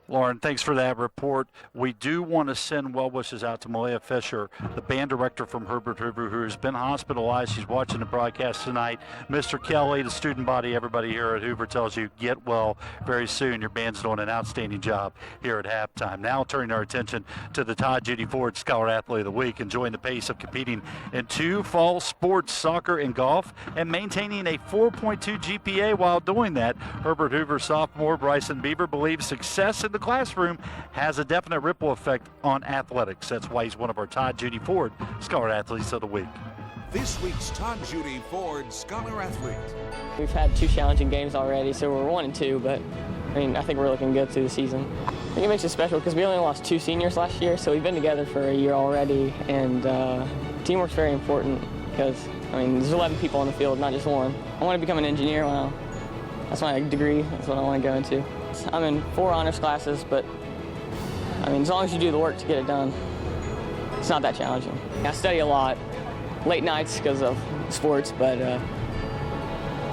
Lauren, thanks for that report. We do want to send well wishes out to Malia Fisher, the band director from Herbert Hoover, who has been hospitalized. She's watching the broadcast tonight. Mr. Kelly, the student body, everybody here at Hoover tells you, get well very soon. Your band's doing an outstanding job here at halftime. Now turning our attention to the Todd Judy Ford Scholar Athlete of the Week, enjoying the pace of competing in 2 fall sports, soccer and golf, and maintaining a 4.2 GPA while doing that. Herbert Hoover sophomore Bryson Beaver believes success in the classroom has a definite ripple effect on athletics. That's why he's one of our Todd Judy Ford Scholar Athletes of the Week. This week's Todd Judy Ford Scholar Athlete. We've had 2 challenging games already, so we're 1-2, but I think we're looking good through the season. I think it makes it special because we only lost 2 seniors last year, so we've been together for a year already, and teamwork's very important because, there's 11 people on the field, not just one. I want to become an engineer that's my degree, that's what I want to go into. I'm in 4 honors classes, but as long as you do the work to get it done, it's not that challenging. I study a lot, late nights because of sports, but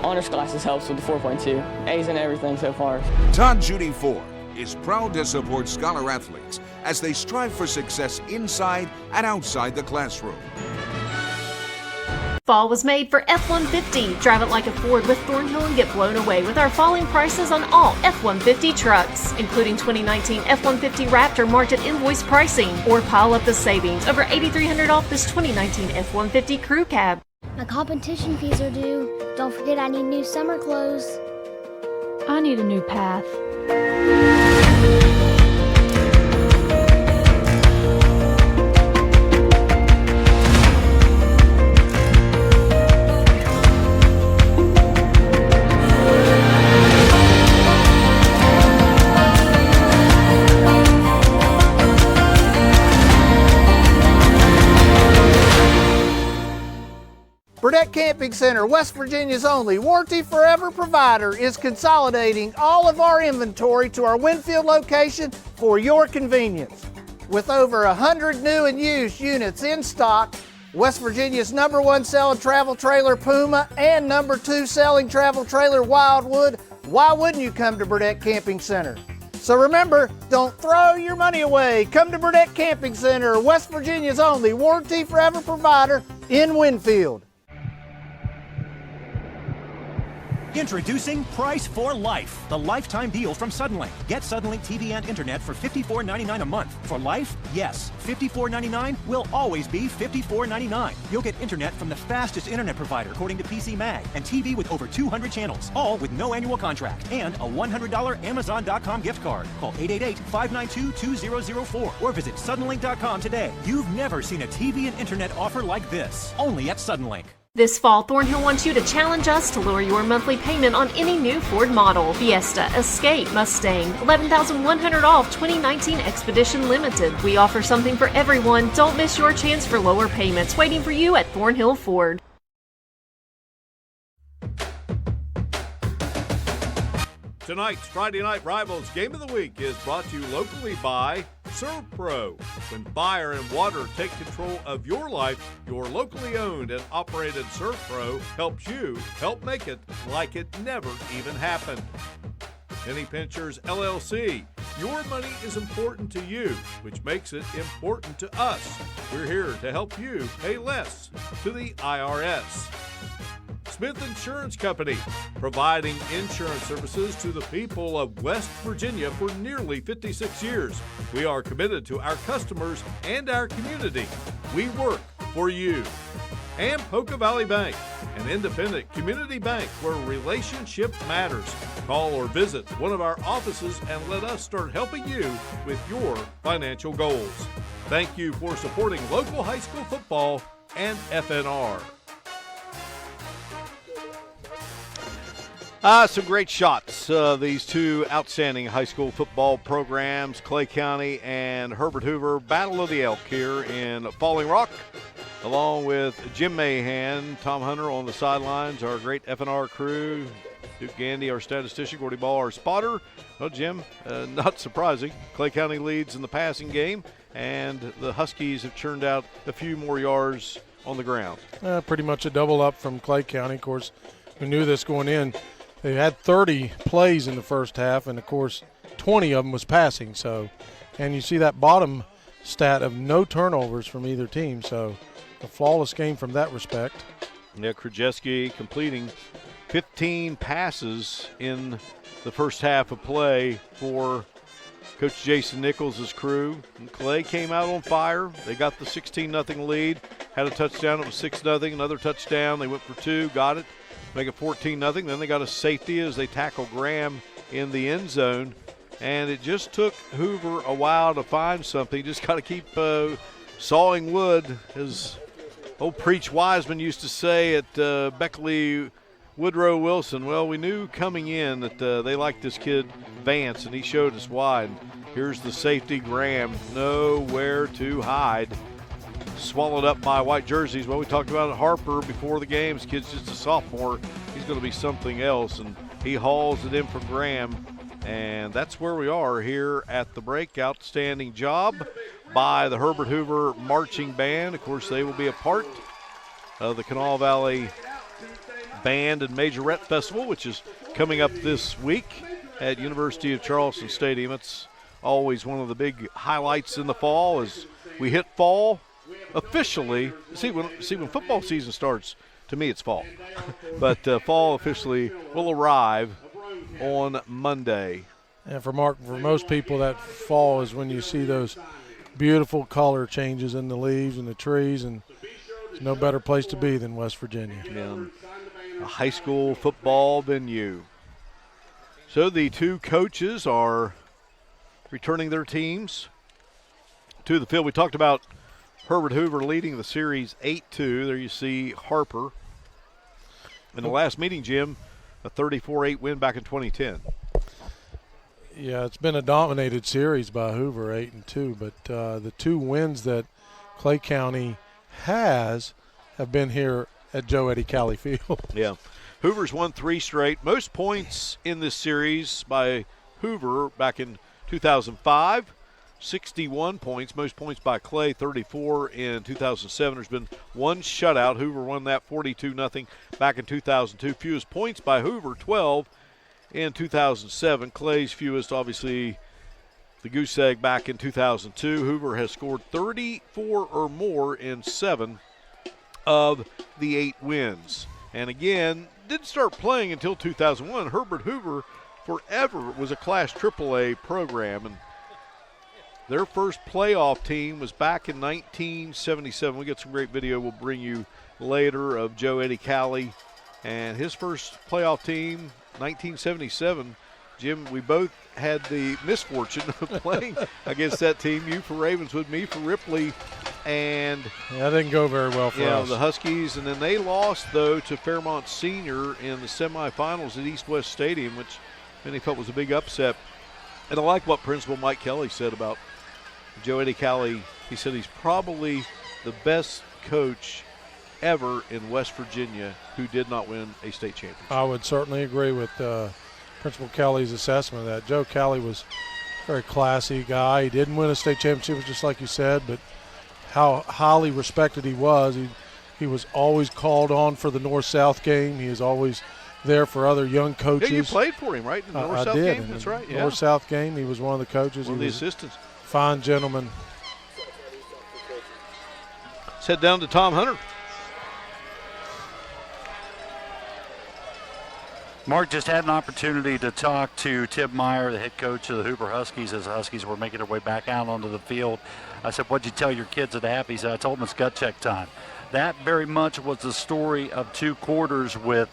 honors classes helps with the 4.2. A's in everything so far. Todd Judy Ford is proud to support scholar athletes as they strive for success inside and outside the classroom. Fall was made for F-150. Drive it like a Ford with Thornhill and get blown away with our falling prices on all F-150 trucks, including 2019 F-150 Raptor marked at invoice pricing, or pile up the savings, over $8,300 off this 2019 F-150 Crew Cab. My competition fees are due. Don't forget I need new summer clothes. I need a new path. Burdette Camping Center, West Virginia's only warranty forever provider, is consolidating all of our inventory to our Winfield location for your convenience. With over 100 new and used units in stock, West Virginia's #1 selling travel trailer Puma and #2 selling travel trailer Wildwood, why wouldn't you come to Burdette Camping Center? So remember, don't throw your money away. Come to Burdette Camping Center, West Virginia's only warranty forever provider in Winfield. Introducing Price for Life, the lifetime deal from Suddenlink. Get Suddenlink TV and internet for $54.99 a month. For life? Yes. $54.99 will always be $54.99. You'll get internet from the fastest internet provider, according to PC Mag, and TV with over 200 channels, all with no annual contract, and a $100 Amazon.com gift card. Call 888-592-2004 or visit Suddenlink.com today. You've never seen a TV and internet offer like this. Only at Suddenlink. This fall, Thornhill wants you to challenge us to lower your monthly payment on any new Ford model. Fiesta, Escape, Mustang, $11,100 off 2019 Expedition Limited. We offer something for everyone. Don't miss your chance for lower payments. Waiting for you at Thornhill Ford. Tonight's Friday Night Rivals Game of the Week is brought to you locally by ServPro. When fire and water take control of your life, your locally owned and operated ServPro helps you help make it like it never even happened. Penny Pinchers LLC. Your money is important to you, which makes it important to us. We're here to help you pay less to the IRS. Smith Insurance Company, providing insurance services to the people of West Virginia for nearly 56 years. We are committed to our customers and our community. We work for you. And Poca Valley Bank, an independent community bank where relationship matters. Call or visit one of our offices and let us start helping you with your financial goals. Thank you for supporting local high school football and FNR. Some great shots. These two outstanding high school football programs, Clay County and Herbert Hoover, Battle of the Elk here in Falling Rock, along with Jim Mahan, Tom Hunter on the sidelines, our great FNR crew, Duke Gandy, our statistician, Gordy Ball, our spotter. Well, Jim, not surprising, Clay County leads in the passing game, and the Huskies have churned out a few more yards on the ground. Pretty much a double up from Clay County. Of course, we knew this going in. They had 30 plays in the first half, and, of course, 20 of them was passing. So, and you see that bottom stat of no turnovers from either team. So a flawless game from that respect. Yeah, Krajewski completing 15 passes in the first half of play for Coach Jason Nichols' crew. And Clay came out on fire. They got the 16-0 lead, had a touchdown. It was 6-0, another touchdown. They went for two, got it. Make it 14-0. Then they got a safety as they tackle Graham in the end zone. And it just took Hoover a while to find something. Just got to keep sawing wood, as old Preach Wiseman used to say at Beckley Woodrow Wilson. Well, we knew coming in that they liked this kid Vance, and he showed us why. And here's the safety, Graham, nowhere to hide. Swallowed up by white jerseys. Well, we talked about it, Harper before the game. This kid's just a sophomore. He's going to be something else, and he hauls it in for Graham. And that's where we are here at the break. Outstanding job by the Herbert Hoover Marching Band. Of course, they will be a part of the Kanawha Valley Band and Majorette Festival, which is coming up this week at University of Charleston Stadium. It's always one of the big highlights in the fall as we hit fall. Officially, when football season starts, to me it's fall. But fall officially will arrive on Monday. And for most people, that fall is when you see those beautiful color changes in the leaves and the trees, and there's no better place to be than West Virginia. And a high school football venue. So the two coaches are returning their teams to the field. We talked about Herbert Hoover leading the series 8-2. There you see Harper. In the last meeting, Jim, a 34-8 win back in 2010. Yeah, it's been a dominated series by Hoover, 8-2. But the two wins that Clay County have been here at Joe Eddie Cali Field. Yeah. Hoover's won 3 straight. Most points in this series by Hoover back in 2005. 61 points, most points by Clay, 34 in 2007. There's been one shutout. Hoover won that 42-0 back in 2002. Fewest points by Hoover, 12 in 2007. Clay's fewest, obviously, the goose egg back in 2002. Hoover has scored 34 or more in 7 of the 8 wins. And again, didn't start playing until 2001. Herbert Hoover forever was a Class AAA program, and their first playoff team was back in 1977. We got some great video we'll bring you later of Joe Eddie Cali and his first playoff team, 1977. Jim, we both had the misfortune of playing against that team. You for Ravenswood, me for Ripley. And that didn't go very well for us. The Huskies. And then they lost, though, to Fairmont Senior in the semifinals at East West Stadium, which many felt was a big upset. And I like what Principal Mike Kelly said about Joe Eddie Cali. He said he's probably the best coach ever in West Virginia who did not win a state championship. I would certainly agree with Principal Kelly's assessment of that. Joe Cali was a very classy guy. He didn't win a state championship, just like you said, but how highly respected he was. He was always called on for the North-South game. He was always there for other young coaches. Yeah, you played for him, right? In the North-South game? That's right, yeah. North-South game, he was one of the coaches. One of the assistants. Fine gentleman. Let's head down to Tom Hunter. Mark just had an opportunity to talk to Tim Meyer, the head coach of the Hoover Huskies, as the Huskies were making their way back out onto the field. I said, what'd you tell your kids at half? He said, I told them it's gut check time. That very much was the story of 2 quarters, with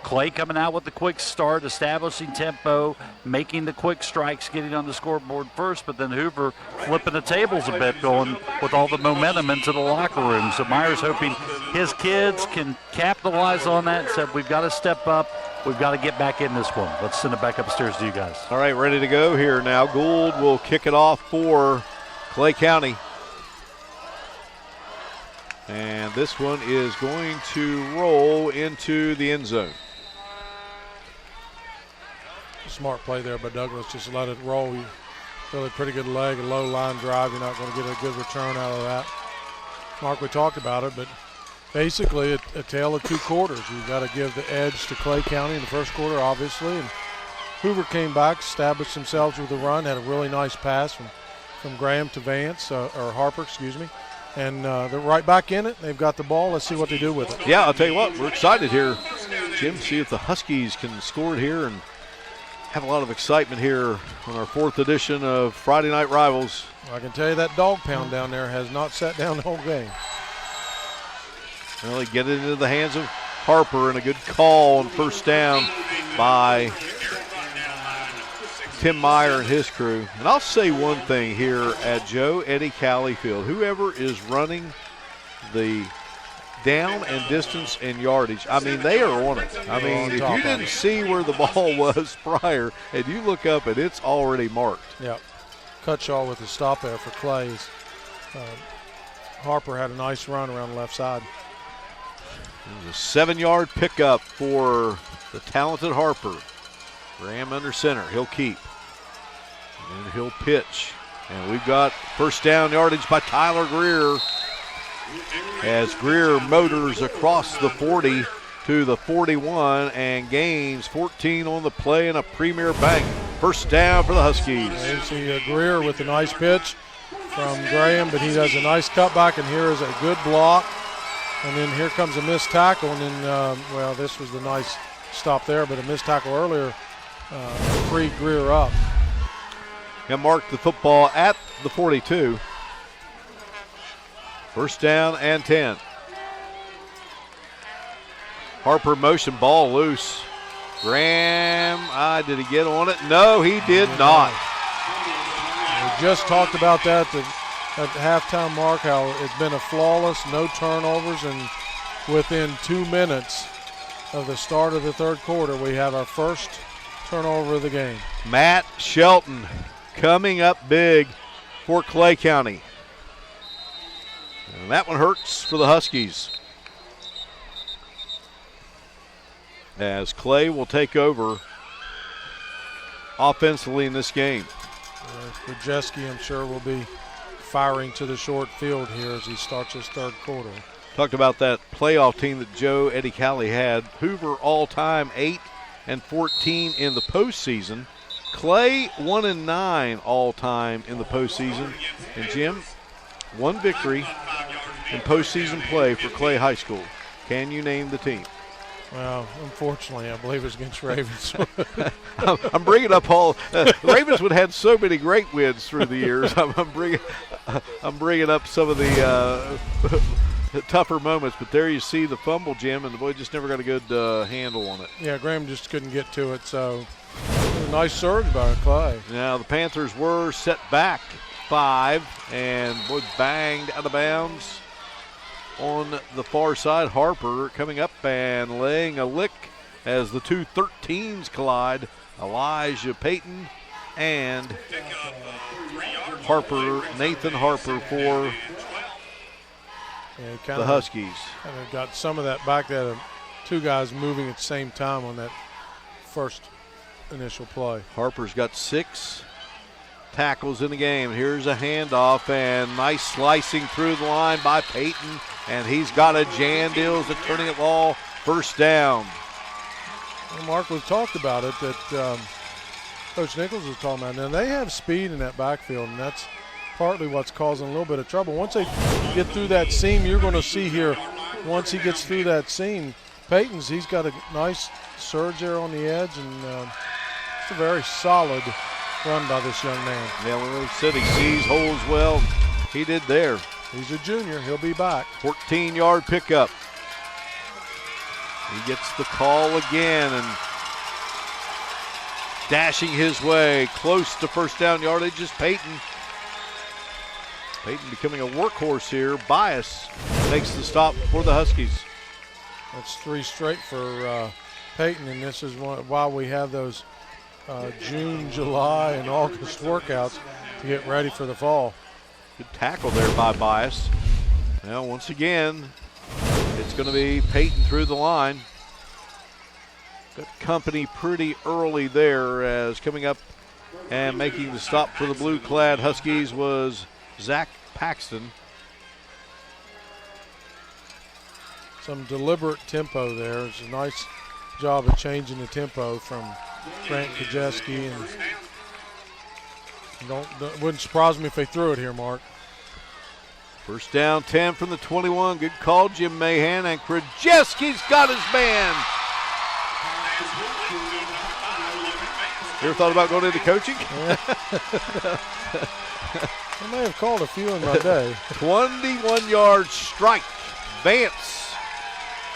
Clay coming out with the quick start, establishing tempo, making the quick strikes, getting on the scoreboard first, but then Hoover flipping the tables a bit, going with all the momentum into the locker room. So Meyer's hoping his kids can capitalize on that and said, we've got to step up. We've got to get back in this one. Let's send it back upstairs to you guys. All right, ready to go here now. Gould will kick it off for Clay County. And this one is going to roll into the end zone. Smart play there by Douglas. Just let it roll. Really pretty good leg, a low line drive. You're not going to get a good return out of that. Mark, we talked about it, but basically a tale of 2 quarters. You've got to give the edge to Clay County in the first quarter, obviously. And Hoover came back, established themselves with a run, had a really nice pass from Graham to Vance, or Harper, excuse me. And they're right back in it. They've got the ball. Let's see what they do with it. Yeah, I'll tell you what, we're excited here, Jim, see if the Huskies can score it here and have a lot of excitement here on our 4th edition of Friday Night Rivals. I can tell you that dog pound down there has not sat down the whole game. Really get it into the hands of Harper, and a good call on first down by Tim Meyer and his crew. And I'll say one thing here at Joe Eddie Cali Field. Whoever is running the down and distance and yardage, I mean, they are on it. I mean, if you didn't see where the ball was prior and you look up and it's already marked. Yeah. Cutshaw with the stop there for Clay's. Harper had a nice run around the left side. It was a 7-yard pickup for the talented Harper. Graham under center. He'll keep. And then he'll pitch. And we've got first down yardage by Tyler Greer, as Greer motors across the 40 to the 41 and gains 14 on the play and a premier bank. First down for the Huskies. You see Greer with a nice pitch from Graham, but he does a nice cutback, and here is a good block. And then here comes a missed tackle, and then, well, this was the nice stop there, but a missed tackle earlier freed Greer up. And marked the football at the 42. First down and 10. Harper motion, ball loose. Graham, did he get on it? No, he did not. We just talked about that at the halftime mark, how it's been a flawless, no turnovers, and within 2 minutes of the start of the 3rd quarter, we have our first turnover of the game. Matt Shelton coming up big for Clay County. And that one hurts for the Huskies, as Clay will take over offensively in this game. Krajewski, I'm sure, will be firing to the short field here as he starts his 3rd quarter. Talked about that playoff team that Joe Eddie Cali had. Hoover all-time 8-14 in the postseason. Clay 1-9 all-time in the postseason. And Jim, 1 victory in postseason play for Clay High School. Can you name the team? Well, unfortunately, I believe it's against Ravens. I'm bringing up all Ravenswood had so many great wins through the years. I'm bringing up some of the tougher moments, but there you see the fumble, Jim, and the boy just never got a good handle on it. Yeah, Graham just couldn't get to it, so it was a nice surge by Clay. Now the Panthers were set back 5 and boy banged out of bounds on the far side. Harper coming up and laying a lick as the two 13s collide. Elijah Payton and Harper, Nathan Harper for the Huskies. And they got some of that back there, two guys moving at the same time on that first initial play. Harper's got 6 tackles in the game. Here's a handoff and nice slicing through the line by Payton, and he's got a Jan Dills at turning it ball, first down. Well, Mark, we've talked about it that Coach Nichols was talking about. Now they have speed in that backfield, and that's partly what's causing a little bit of trouble. Once they get through that seam, you're going to see here, once he gets through that seam, he's got a nice surge there on the edge, and it's a very solid run by this young man. Yeah, when he said he sees holes well, he did there. He's a junior. He'll be back. 14-yard pickup. He gets the call again and dashing his way close to first down yardage is Payton. Payton becoming a workhorse here. Bias makes the stop for the Huskies. That's 3 straight for Payton, and this is why we have those June, July, and August workouts to get ready for the fall. Good tackle there by Bias. Now, once again, it's going to be Payton through the line. Got company pretty early there, as coming up and making the stop for the blue-clad Huskies was Zach Paxton. Some deliberate tempo there. It's a nice job of changing the tempo from Grant Krajewski, and wouldn't surprise me if they threw it here, Mark. First down 10 from the 21. Good call, Jim Mahan, and Krajewski's got his man. You ever thought about going into coaching? I may have called a few in my day. 21-yard strike. Vance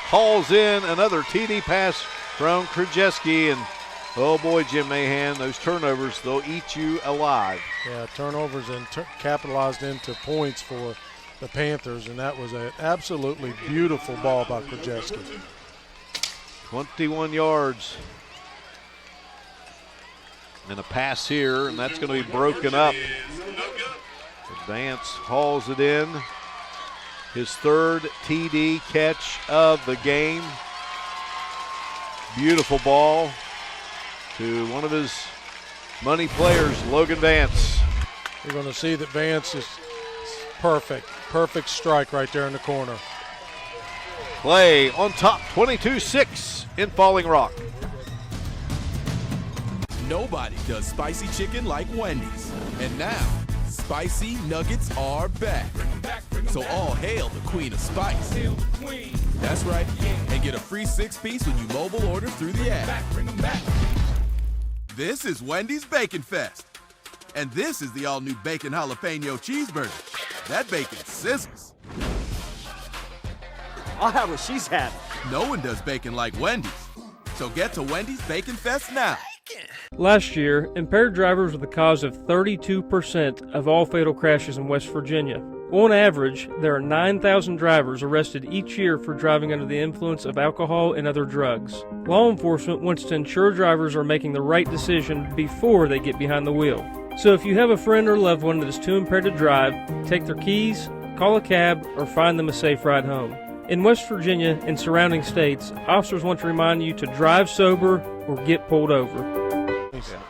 hauls in another TD pass from Krajewski, and oh boy, Jim Mahan, those turnovers, they'll eat you alive. Yeah, turnovers and capitalized into points for the Panthers, and that was an absolutely beautiful ball by Krajewski. 21 yards. And a pass here, and that's going to be broken up. Vance hauls it in. His 3rd TD catch of the game. Beautiful ball to one of his money players, Logan Vance. You're going to see that Vance is perfect. Perfect strike right there in the corner. Play on top, 22-6 in Falling Rock. Nobody does spicy chicken like Wendy's. And now, spicy nuggets are back. So all hail the queen of spice. That's right. And get a free 6-piece when you mobile order through the app. This is Wendy's Bacon Fest. And this is the all-new Bacon Jalapeno Cheeseburger. That bacon sizzles. I'll have what she's having. No one does bacon like Wendy's. So get to Wendy's Bacon Fest now. Last year, impaired drivers were the cause of 32% of all fatal crashes in West Virginia. On average, there are 9,000 drivers arrested each year for driving under the influence of alcohol and other drugs. Law enforcement wants to ensure drivers are making the right decision before they get behind the wheel. So if you have a friend or loved one that is too impaired to drive, take their keys, call a cab, or find them a safe ride home. In West Virginia and surrounding states, officers want to remind you to drive sober or get pulled over.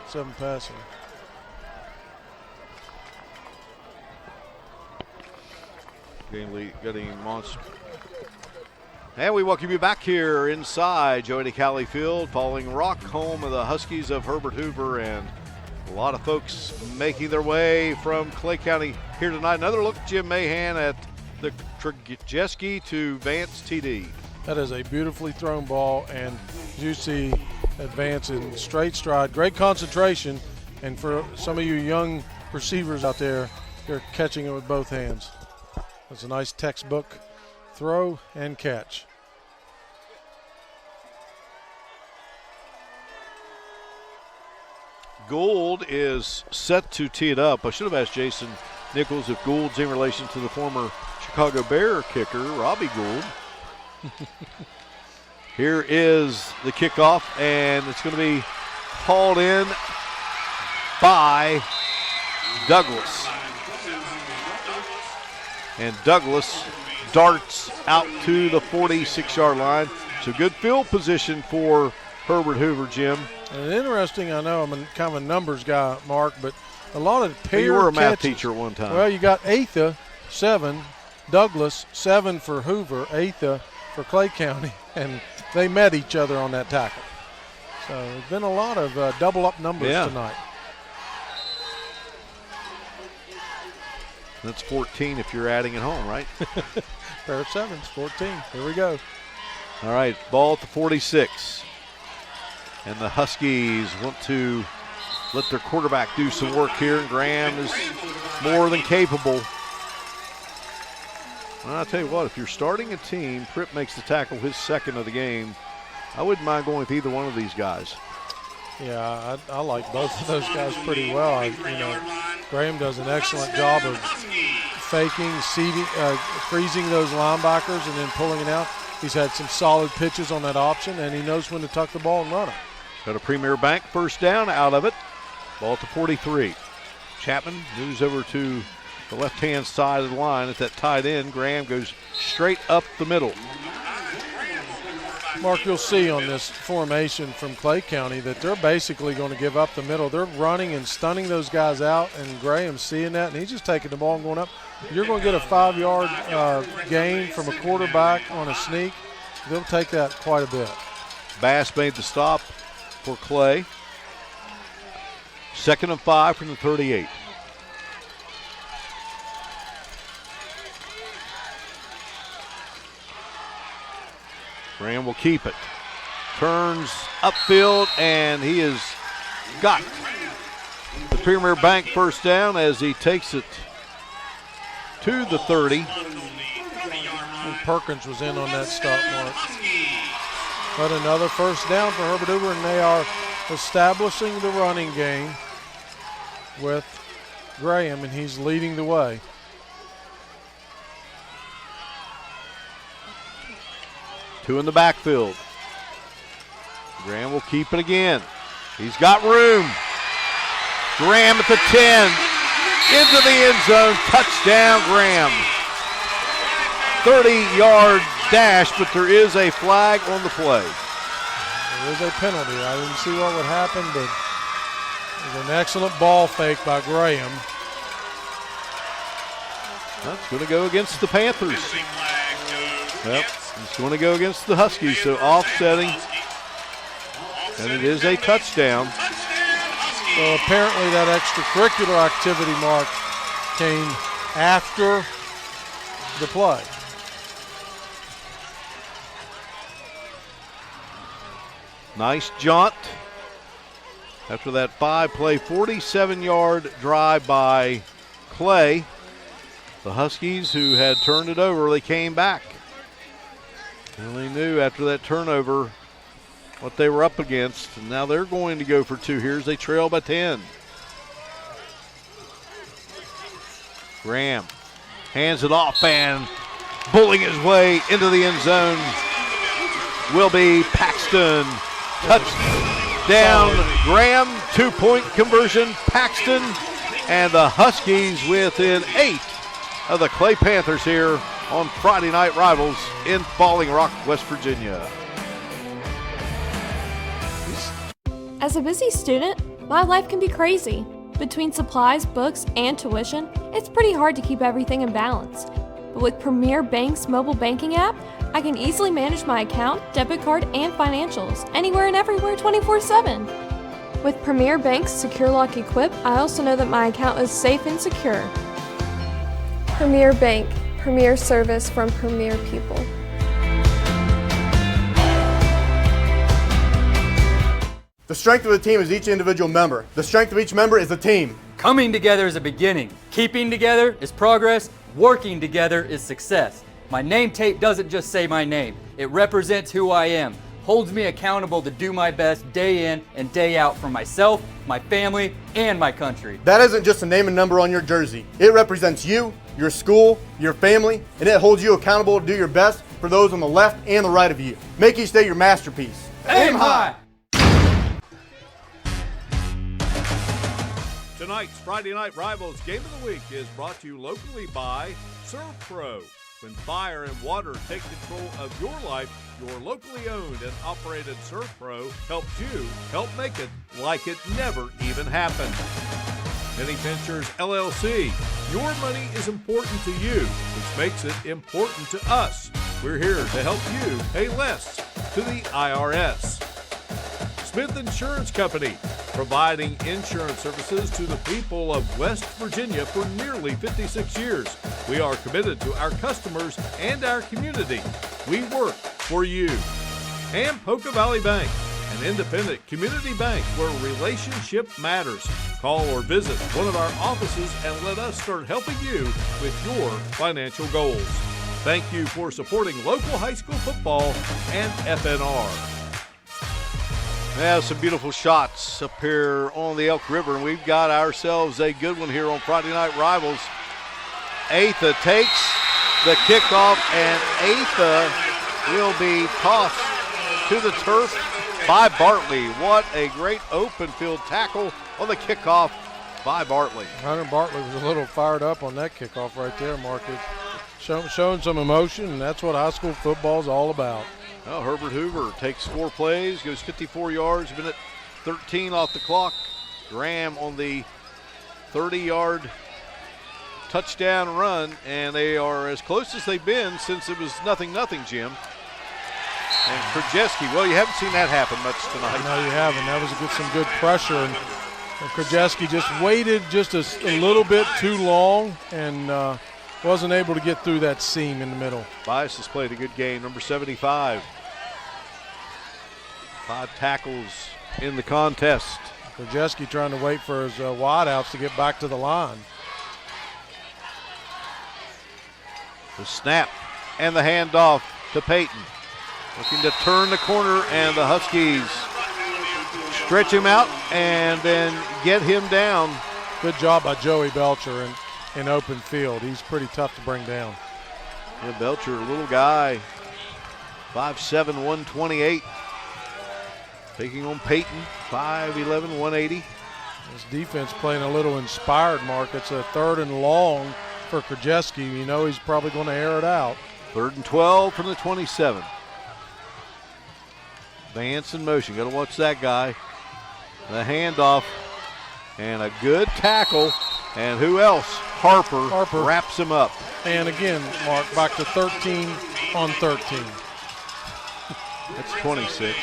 7 passing. Getting monster. And we welcome you back here inside Joey DeCali Field, Falling Rock, home of the Huskies of Herbert Hoover, and a lot of folks making their way from Clay County here tonight. Another look, Jim Mahan, at the Krajewski to Vance TD. That is a beautifully thrown ball, and you see advance in straight stride. Great concentration, and for some of you young receivers out there, you're catching it with both hands. That's a nice textbook throw and catch. Gould is set to tee it up. I should have asked Jason Nichols if Gould's in relation to the former Chicago Bear kicker, Robbie Gould. Here is the kickoff, and it's going to be hauled in by Douglas. And Douglas darts out to the 46-yard line. So good field position for Herbert Hoover, Jim. And interesting, I know I'm kind of a numbers guy, Mark, but a lot of pair you were a math catches. teacher at one time. Well, you got Atha, 7, Douglas, 7 for Hoover, Atha for Clay County, and they met each other on that tackle. So there's been a lot of double-up numbers tonight. That's 14 if you're adding it home, right? Pair of 7s, 14. Here we go. All right, ball at the 46. And the Huskies want to let their quarterback do some work here, and Graham is more than capable. Well, I'll tell you what, if you're starting a team, Pripp makes the tackle his second of the game. I wouldn't mind going with either one of these guys. Yeah, I like both of those guys pretty well. Graham does an excellent job of faking, freezing those linebackers and then pulling it out. He's had some solid pitches on that option, and he knows when to tuck the ball and run it. Got a Premier Bank first down out of it. Ball at the 43. Chapman moves over to the left-hand side of the line at that tight end. Graham goes straight up the middle. Mark, you'll see on this formation from Clay County that they're basically going to give up the middle. They're running and stunning those guys out, and Graham's seeing that, and he's just taking the ball and going up. You're going to get a 5-yard gain from a quarterback on a sneak. They'll take that quite a bit. Bass made the stop for Clay. 2nd and 5 from the 38. Graham will keep it. Turns upfield, and he has got the Premier Bank first down as he takes it to the 30. And Perkins was in on that stop, Mark. But another first down for Herbert Hoover, and they are establishing the running game with Graham, and he's leading the way. Two in the backfield. Graham will keep it again. He's got room. Graham at the 10. Into the end zone. Touchdown, Graham. 30-yard dash, but there is a flag on the play. There is a penalty. I didn't see what would happen, but it was an excellent ball fake by Graham. That's going to go against the Panthers. Yep. It's going to go against the Huskies, so offsetting, and it is a touchdown. So apparently that extracurricular activity, Mark, came after the play. Nice jaunt after that 5-play, 47-yard drive by Clay. The Huskies, who had turned it over, they came back. And they knew after that turnover what they were up against. And now they're going to go for 2 here as they trail by 10. Graham hands it off, and bulling his way into the end zone will be Paxton. Touchdown, Graham, 2-point conversion. Paxton and the Huskies within 8 of the Clay Panthers here on Friday Night Rivals in Falling Rock, West Virginia. As a busy student, my life can be crazy. Between supplies, books, and tuition, it's pretty hard to keep everything in balance. But with Premier Bank's mobile banking app, I can easily manage my account, debit card, and financials anywhere and everywhere 24/7. With Premier Bank's Secure Lock Equip, I also know that my account is safe and secure. Premier Bank, premier service from premier people. The strength of the team is each individual member. The strength of each member is the team. Coming together is a beginning. Keeping together is progress. Working together is success. My name tape doesn't just say my name. It represents who I am, holds me accountable to do my best day in and day out for myself, my family, and my country. That isn't just a name and number on your jersey. It represents you, your school, your family, and it holds you accountable to do your best for those on the left and the right of you. Make each day your masterpiece. Aim high! Tonight's Friday Night Rivals Game of the Week is brought to you locally by ServPro. When fire and water take control of your life, your locally owned and operated ServPro helps you help make it like it never even happened. Penny Pinchers LLC. Your money is important to you, which makes it important to us. We're here to help you pay less to the IRS. Smith Insurance Company, providing insurance services to the people of West Virginia for nearly 56 years. We are committed to our customers and our community. We work for you. And Poca Valley Bank, an independent community bank where relationship matters. Call or visit one of our offices and let us start helping you with your financial goals. Thank you for supporting local high school football and FNR. We have some beautiful shots up here on the Elk River, and we've got ourselves a good one here on Friday Night Rivals. Atha takes the kickoff, and Atha will be tossed to the turf by Bartley. What a great open field tackle on the kickoff by Bartley. Hunter Bartley was a little fired up on that kickoff right there, Marcus. Showing some emotion, and that's what high school football is all about. Well, Herbert Hoover takes 4 plays, goes 54 yards, minute 13 off the clock. Graham on the 30-yard touchdown run, and they are as close as they've been since it was 0-0, Jim. And Krajewski, well, you haven't seen that happen much tonight. No, you haven't. That was some good pressure, and Krajewski just waited just a little bit too long and wasn't able to get through that seam in the middle. Bias has played a good game, number 75. 5 tackles in the contest. Krajewski trying to wait for his wideouts to get back to the line. The snap and the handoff to Peyton. Looking to turn the corner, and the Huskies stretch him out and then get him down. Good job by Joey Belcher in open field. He's pretty tough to bring down. Yeah, Belcher, a little guy, 5'7", 128. Taking on Peyton, 5'11", 180. This defense playing a little inspired, Mark. It's a 3rd and long for Krajewski. You know he's probably going to air it out. 3rd and 12 from the 27. Vance in motion. Got to watch that guy. The handoff and a good tackle. And who else? Harper wraps him up. And again, Mark, back to 13 on 13. That's 26.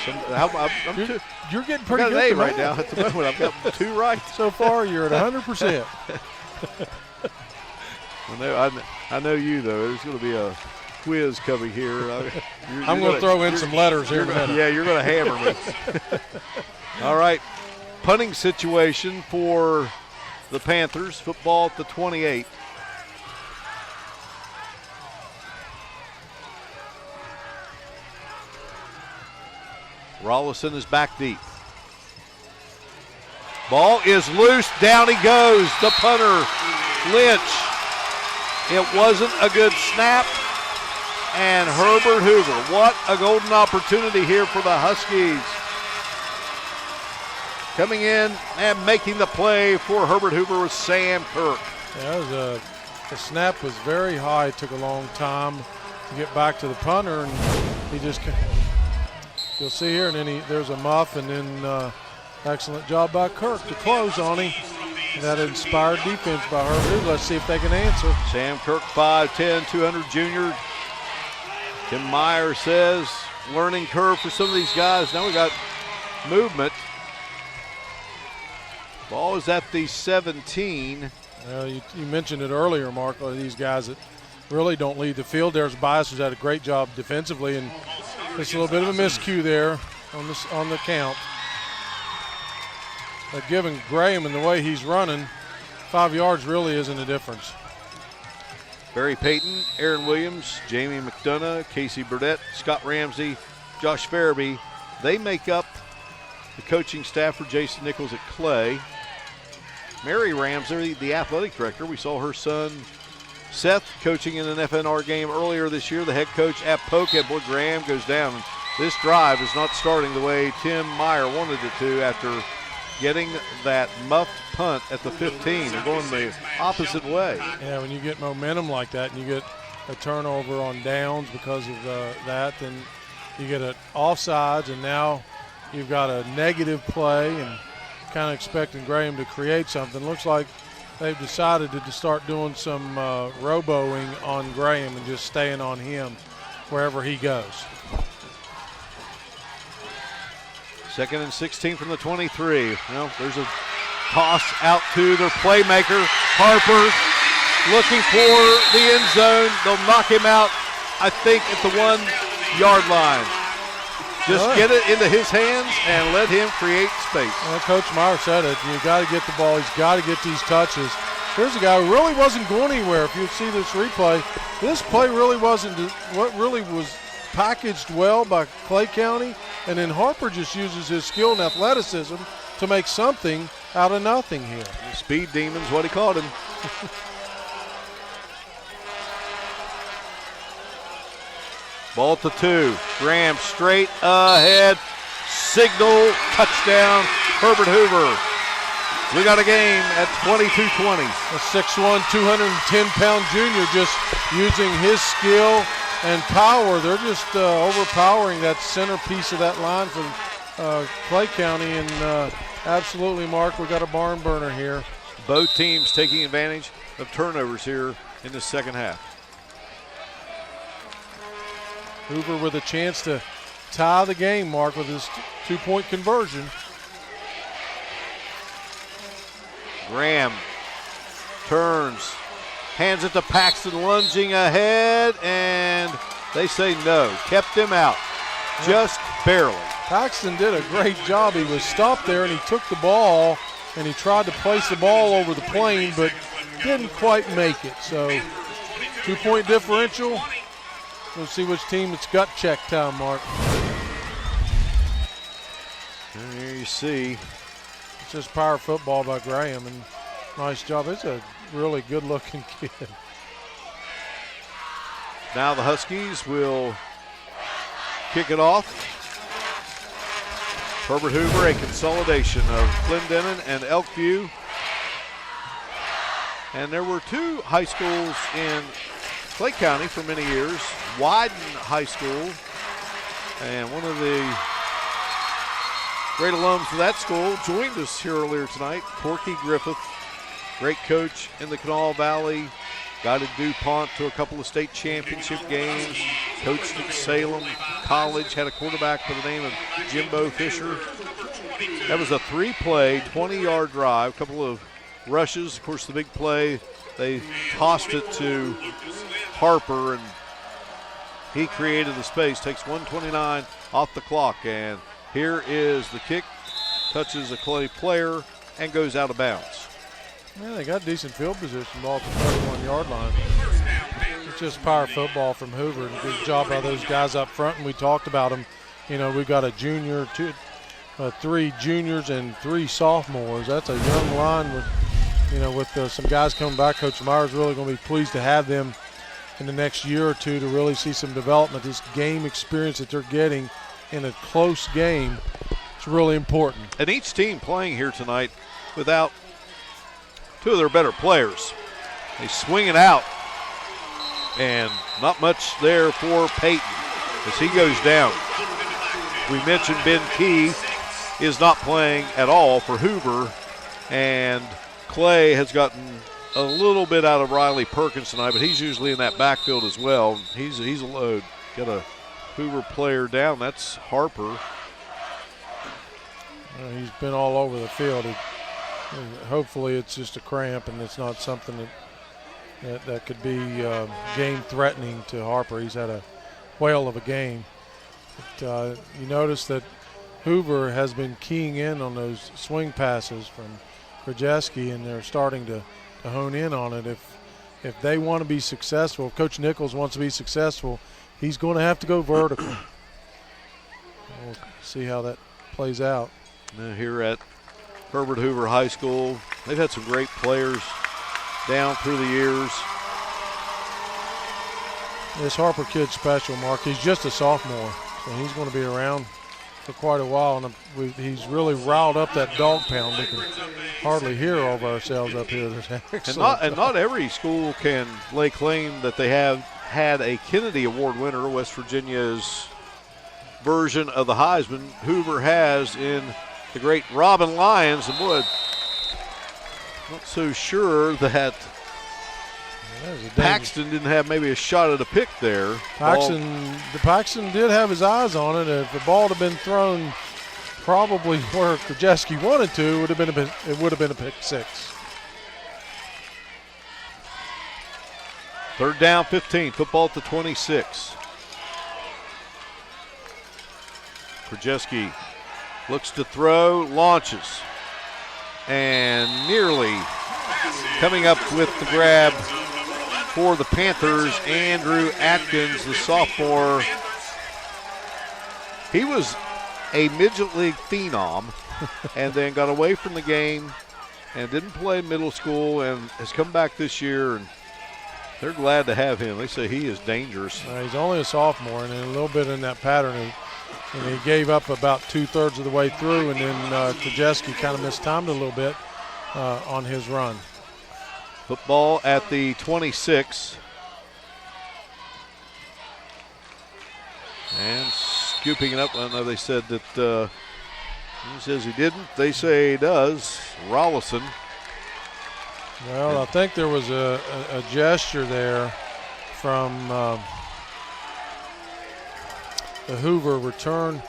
You're getting pretty good at right now at the moment. I've got 2 right. So far, you're at 100%. I know you, though. There's going to be a quiz coming here. I'm going to throw in some letters here in a minute. Yeah, you're going to hammer me. All right. Punting situation for the Panthers. Football at the 28. Rollison is back deep. Ball is loose. Down he goes. The punter, Lynch. It wasn't a good snap. And Herbert Hoover. What a golden opportunity here for the Huskies. Coming in and making the play for Herbert Hoover was Sam Kirk. Yeah, the snap was very high. It took a long time to get back to the punter, and he just, you'll see here, and then there's a muff, and then excellent job by Kirk to close on him. And that inspired defense by Herbert. Let's see if they can answer. Sam Kirk, 5'10", 200 junior. Tim Meyer says learning curve for some of these guys. Now we got movement. Ball is at the 17. Well, you mentioned it earlier, Mark. These guys that really don't lead the field. There's Bias, who's had a great job defensively, and just a little bit of a miscue there on the count. But given Graham and the way he's running, 5 yards really isn't a difference. Barry Payton, Aaron Williams, Jamie McDonough, Casey Burdett, Scott Ramsey, Josh Farabee, they make up the coaching staff for Jason Nichols at Clay. Mary Ramsey, the athletic director, we saw her son Seth coaching in an FNR game earlier this year. The head coach at Polk, boy, Graham goes down. This drive is not starting the way Tim Meyer wanted it to after getting that muffed punt at the 15. They're going the opposite way. Yeah, when you get momentum like that and you get a turnover on downs because of that, then you get an offsides, and now you've got a negative play and kind of expecting Graham to create something. Looks like they've decided to start doing some roboing on Graham and just staying on him wherever he goes. 2nd and 16 from the 23. Well, there's a toss out to their playmaker, Harper, looking for the end zone. They'll knock him out, I think, at the 1 yard line. Just get it into his hands and let him create space. Well, Coach Meyer said it. You got to get the ball. He's got to get these touches. Here's a guy who really wasn't going anywhere. If you see this replay, this play really wasn't what really was packaged well by Clay County, and then Harper just uses his skill and athleticism to make something out of nothing here. Speed demon's what he called him. Ball to 2. Graham straight ahead. Signal touchdown, Herbert Hoover. We got a game at 22-20. A 6'1", 210-pound junior just using his skill and power. They're just overpowering that centerpiece of that line from Clay County. And absolutely, Mark, we got a barn burner here. Both teams taking advantage of turnovers here in the second half. Hoover with a chance to tie the game, Mark, with his 2-point conversion. Graham turns, hands it to Paxton, lunging ahead, and they say no. Kept him out, just barely. Paxton did a great job. He was stopped there, and he took the ball, and he tried to place the ball over the plane, but didn't quite make it. So 2-point differential. We'll see which team it's gut check time, Mark. And here you see. It's just power football by Graham, and nice job. It's a really good-looking kid. Now the Huskies will kick it off. Herbert Hoover, a consolidation of Clendenin and Elkview. And there were 2 high schools in Clay County for many years. Wyden High School, and one of the great alums of that school joined us here earlier tonight, Corky Griffith, great coach in the Kanawha Valley, guided DuPont to a couple of state championship games, coached at Salem College, had a quarterback by the name of Jimbo Fisher. That was a 3-play, 20-yard drive, a couple of rushes. Of course, the big play, they tossed it to Harper, and he created the space. Takes 1:29 off the clock, and here is the kick. Touches a Clay player and goes out of bounds. Yeah, they got decent field position, ball at the 31-yard line. It's just power football from Hoover. Good job by those guys up front, and we talked about them. You know, we've got a junior, 3 juniors and 3 sophomores. That's a young line with, with some guys coming back. Coach Meyer's really going to be pleased to have them in the next year or two to really see some development. This game experience that they're getting in a close game is really important. And each team playing here tonight without 2 of their better players. They swing it out, and not much there for Peyton as he goes down. We mentioned Ben Key is not playing at all for Hoover, and Clay has gotten a little bit out of Riley Perkins tonight, but he's usually in that backfield as well. He's a load. Got a Hoover player down. That's Harper. He's been all over the field. Hopefully it's just a cramp and it's not something that could be game-threatening to Harper. He's had a whale of a game. But, you notice that Hoover has been keying in on those swing passes from Krajewski, and they're starting to hone in on it. If they want to be successful, if Coach Nichols wants to be successful, he's going to have to go vertical. We'll see how that plays out. Now here at Herbert Hoover High School, they've had some great players down through the years. This Harper kid's special, Mark. He's just a sophomore, so he's going to be around for quite a while, and he's really riled up that dog pound. We can hardly hear all of ourselves up here. And not every school can lay claim that they have had a Kennedy Award winner. West Virginia's version of the Heisman, Hoover has in the great Robin Lyons. And boy, not so sure that Paxton didn't have maybe a shot at a pick there. Paxton did have his eyes on it. If the ball had been thrown probably where Krajewski wanted to, it would have been a pick six. 3rd down, 15. Football at the 26. Krajewski looks to throw, launches, and nearly coming up with the grab for the Panthers, Andrew Atkins, the sophomore. He was a midget league phenom and then got away from the game and didn't play middle school and has come back this year, and they're glad to have him. They say he is dangerous. He's only a sophomore, and a little bit in that pattern, and he gave up about 2/3 of the way through, and then Krajewski kind of mistimed a little bit on his run. Football at the 26. And scooping it up. I know they said that he says he didn't. They say he does. Rollison. Well, I think there was a gesture there from the Hoover return.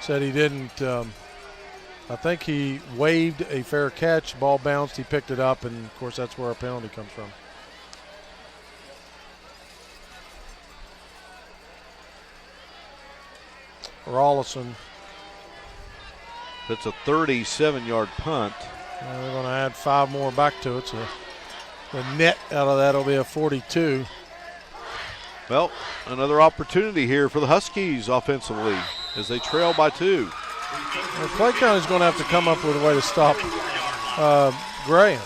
Said he didn't. I think he waved a fair catch, ball bounced, he picked it up, and of course that's where our penalty comes from. Rollison. That's a 37-yard punt. They're going to add 5 more back to it, so the net out of that will be a 42. Well, another opportunity here for the Huskies offensively as they trail by 2. Well, Clay County's going to have to come up with a way to stop Graham.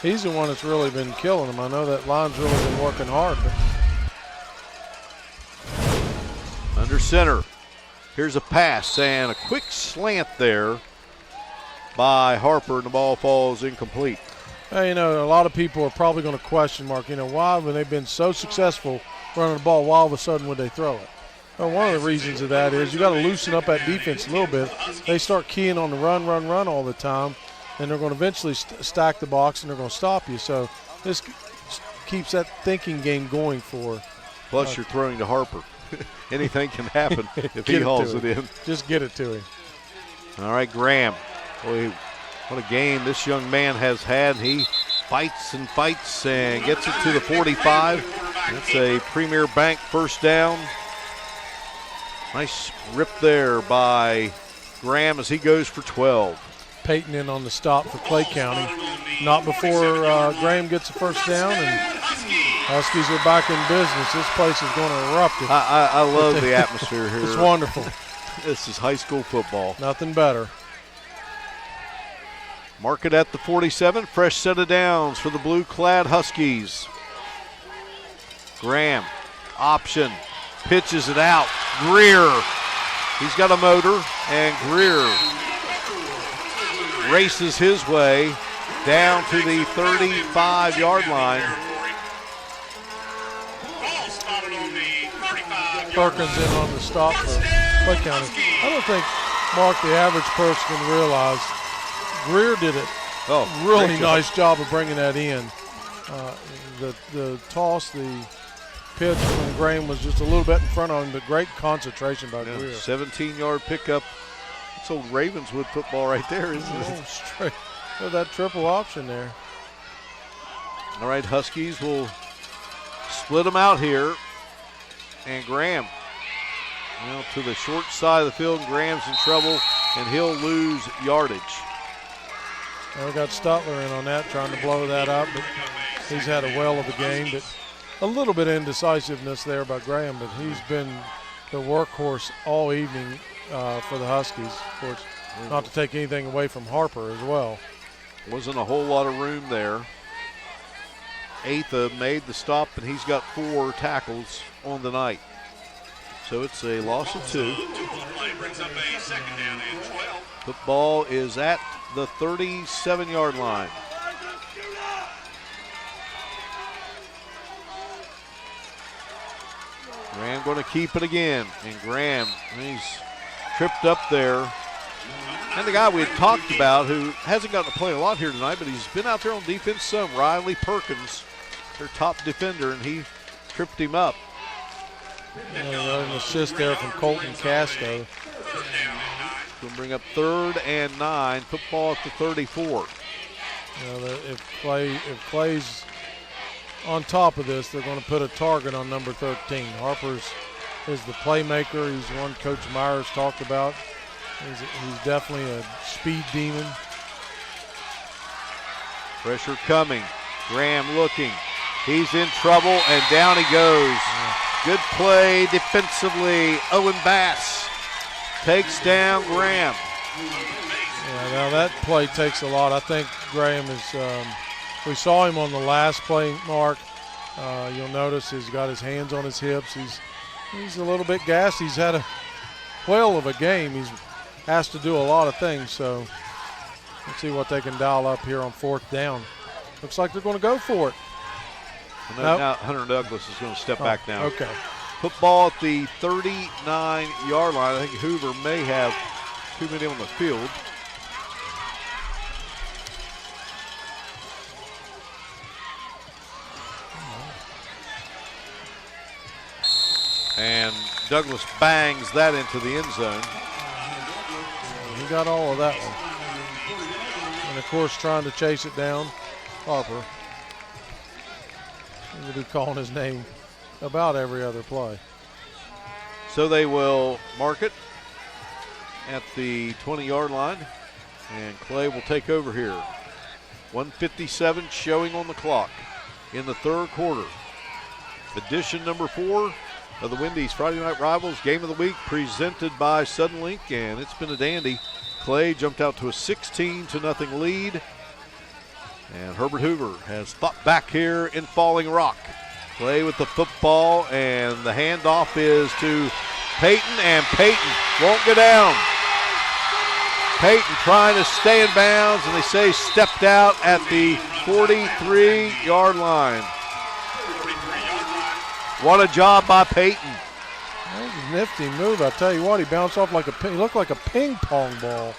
He's the one that's really been killing him. I know that line's really been working hard. But under center. Here's a pass and a quick slant there by Harper, and the ball falls incomplete. Hey, a lot of people are probably going to question, Mark, why, when they've been so successful running the ball, why all of a sudden would they throw it? Well, one of the reasons of that is you got to loosen up that defense a little bit. They start keying on the run all the time, and they're going to eventually stack the box, and they're going to stop you. So this keeps that thinking game going for. Plus, you're throwing to Harper. Anything can happen if he hauls it in. Just get it to him. All right, Graham. Boy, what a game this young man has had. He fights and fights and gets it to the 45. That's a Premier Bank first down. Nice rip there by Graham as he goes for 12. Peyton in on the stop for Clay County. Not before Graham gets the first down, and Huskies are back in business. This place is going to erupt. I love the atmosphere here. It's wonderful. This is high school football. Nothing better. Mark it at the 47. Fresh set of downs for the blue-clad Huskies. Graham, option, pitches it out. Greer, he's got a motor, and Greer races his way down to the 35-yard line. Perkins in on the stop for Clay County. I don't think, Mark, the average person can realize Greer did a really nice job of bringing that in. The toss, the pitch when Graham was just a little bit in front of him, but great concentration by Greer. 17-yard pickup. It's old Ravenswood football right there, isn't it? Straight. That triple option there. All right, Huskies will split them out here. And Graham Well, to the short side of the field, Graham's in trouble, and he'll lose yardage. Well, we got Stutler in on that, trying to blow that up, but he's had a well of a game. But a little bit of indecisiveness there by Graham, but he's been the workhorse all evening for the Huskies. Of course, not to take anything away from Harper as well. Wasn't a whole lot of room there. Atha made the stop, and he's got 4 tackles on the night. So it's a loss of 2. Football is at the 37-yard line. Graham going to keep it again, and Graham, he's tripped up there. And the guy we had talked about who hasn't gotten to play a lot here tonight, but he's been out there on defense some, Riley Perkins, their top defender, and he tripped him up. An assist there from Colton Casco. Going to bring up 3rd and 9, football at the 34. If Clay's on top of this, they're going to put a target on number 13. Harper's is the playmaker. He's one Coach Myers talked about. He's definitely a speed demon. Pressure coming. Graham looking. He's in trouble, and down he goes. Good play defensively. Owen Bass takes down Graham. Yeah, now that play takes a lot. I think Graham is, we saw him on the last play, Mark. You'll notice he's got his hands on his hips. He's a little bit gassed. He's had a whale of a game. He's has to do a lot of things, so let's see what they can dial up here on 4th down. Looks like they're going to go for it. Now Hunter Douglas is going to step back down. Okay. Football at the 39-yard line. I think Hoover may have too many on the field. And Douglas bangs that into the end zone. He got all of that one. And, of course, trying to chase it down, Harper. He'll be calling his name about every other play. So they will mark it at the 20-yard line, and Clay will take over here. 1:57 showing on the clock in the 3rd quarter. Edition number 4 of the Wendy's Friday Night Rivals Game of the Week, presented by Suddenlink, and it's been a dandy. Clay jumped out to a 16-0 lead, and Herbert Hoover has fought back here in Falling Rock. Clay with the football, and the handoff is to Peyton, and Peyton won't go down. Peyton trying to stay in bounds, and they say stepped out at the 43-yard line. What a job by Peyton. That was a nifty move. I tell you what, he bounced off he looked like a ping pong ball,